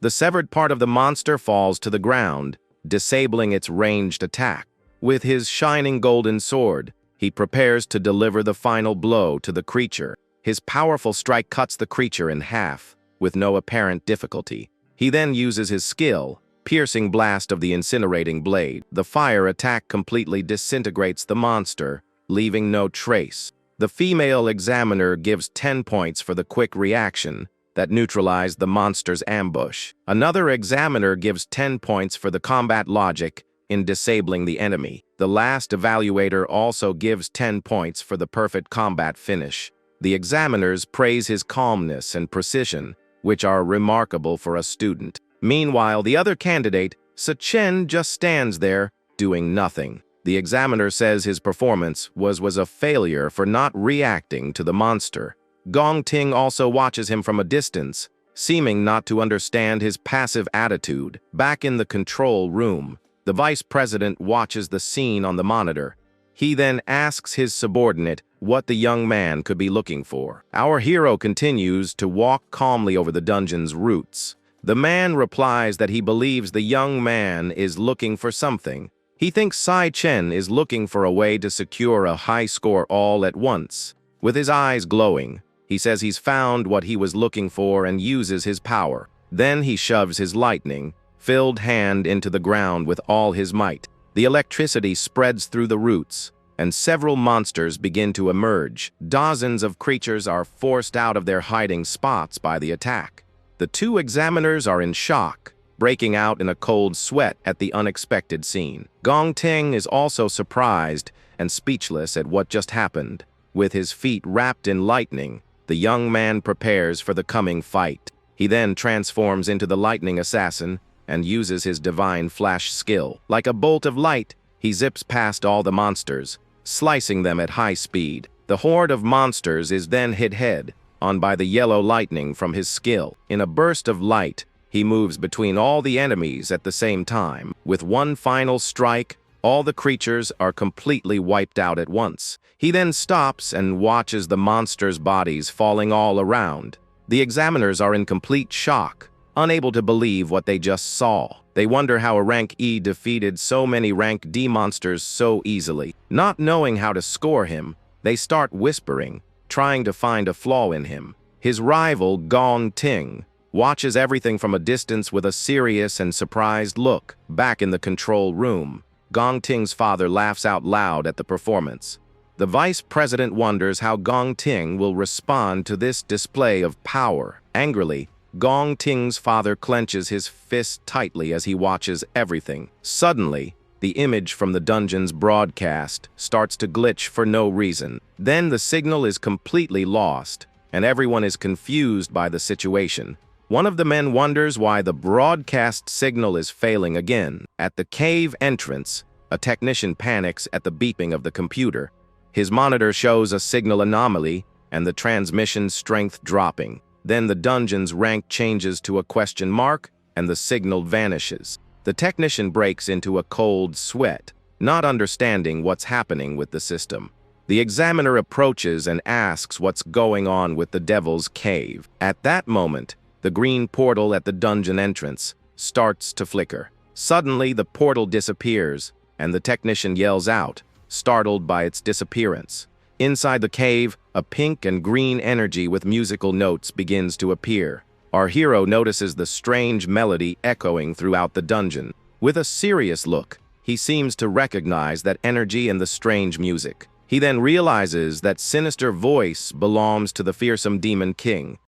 The severed part of the monster falls to the ground, disabling its ranged attack. With his shining golden sword, he prepares to deliver the final blow to the creature. His powerful strike cuts the creature in half, with no apparent difficulty. He then uses his skill, piercing blast of the incinerating blade. The fire attack completely disintegrates the monster, leaving no trace. The female examiner gives 10 points for the quick reaction that neutralized the monster's ambush. Another examiner gives 10 points for the combat logic in disabling the enemy. The last evaluator also gives 10 points for the perfect combat finish. The examiners praise his calmness and precision, which are remarkable for a student. Meanwhile, the other candidate, Sa-Chen, just stands there, doing nothing. The examiner says his performance was a failure for not reacting to the monster. Gong Ting also watches him from a distance, seeming not to understand his passive attitude. Back in the control room, the vice president watches the scene on the monitor. He then asks his subordinate what the young man could be looking for. Our hero continues to walk calmly over the dungeon's routes. The man replies that he believes the young man is looking for something. He thinks Sai-Chen is looking for a way to secure a high score all at once. With his eyes glowing, he says he's found what he was looking for and uses his power. Then he shoves his lightning-filled hand into the ground with all his might. The electricity spreads through the roots, and several monsters begin to emerge. Dozens of creatures are forced out of their hiding spots by the attack. The two examiners are in shock, breaking out in a cold sweat at the unexpected scene. Gong Ting is also surprised and speechless at what just happened. With his feet wrapped in lightning, the young man prepares for the coming fight. He then transforms into the lightning assassin and uses his divine flash skill. Like a bolt of light, he zips past all the monsters, slicing them at high speed. The horde of monsters is then hit head-on by the yellow lightning from his skill. In a burst of light, he moves between all the enemies at the same time. With one final strike, all the creatures are completely wiped out at once. He then stops and watches the monsters' bodies falling all around. The examiners are in complete shock, unable to believe what they just saw. They wonder how a rank E defeated so many rank D monsters so easily. Not knowing how to score him, they start whispering, trying to find a flaw in him. His rival, Gong Ting, watches everything from a distance with a serious and surprised look. Back in the control room, Gong Ting's father laughs out loud at the performance. The vice president wonders how Gong Ting will respond to this display of power. Angrily, Gong Ting's father clenches his fist tightly as he watches everything. Suddenly, the image from the dungeon's broadcast starts to glitch for no reason. Then the signal is completely lost, and everyone is confused by the situation. One of the men wonders why the broadcast signal is failing again. At the cave entrance, a technician panics at the beeping of the computer. His monitor shows a signal anomaly and the transmission strength dropping. Then the dungeon's rank changes to a question mark and the signal vanishes. The technician breaks into a cold sweat, not understanding what's happening with the system. The examiner approaches and asks what's going on with the Devil's Cave. At that moment, the green portal at the dungeon entrance starts to flicker. Suddenly, the portal disappears, and the technician yells out, startled by its disappearance. Inside the cave, a pink and green energy with musical notes begins to appear. Our hero notices the strange melody echoing throughout the dungeon. With a serious look, he seems to recognize that energy in the strange music. He then realizes that sinister voice belongs to the fearsome demon king.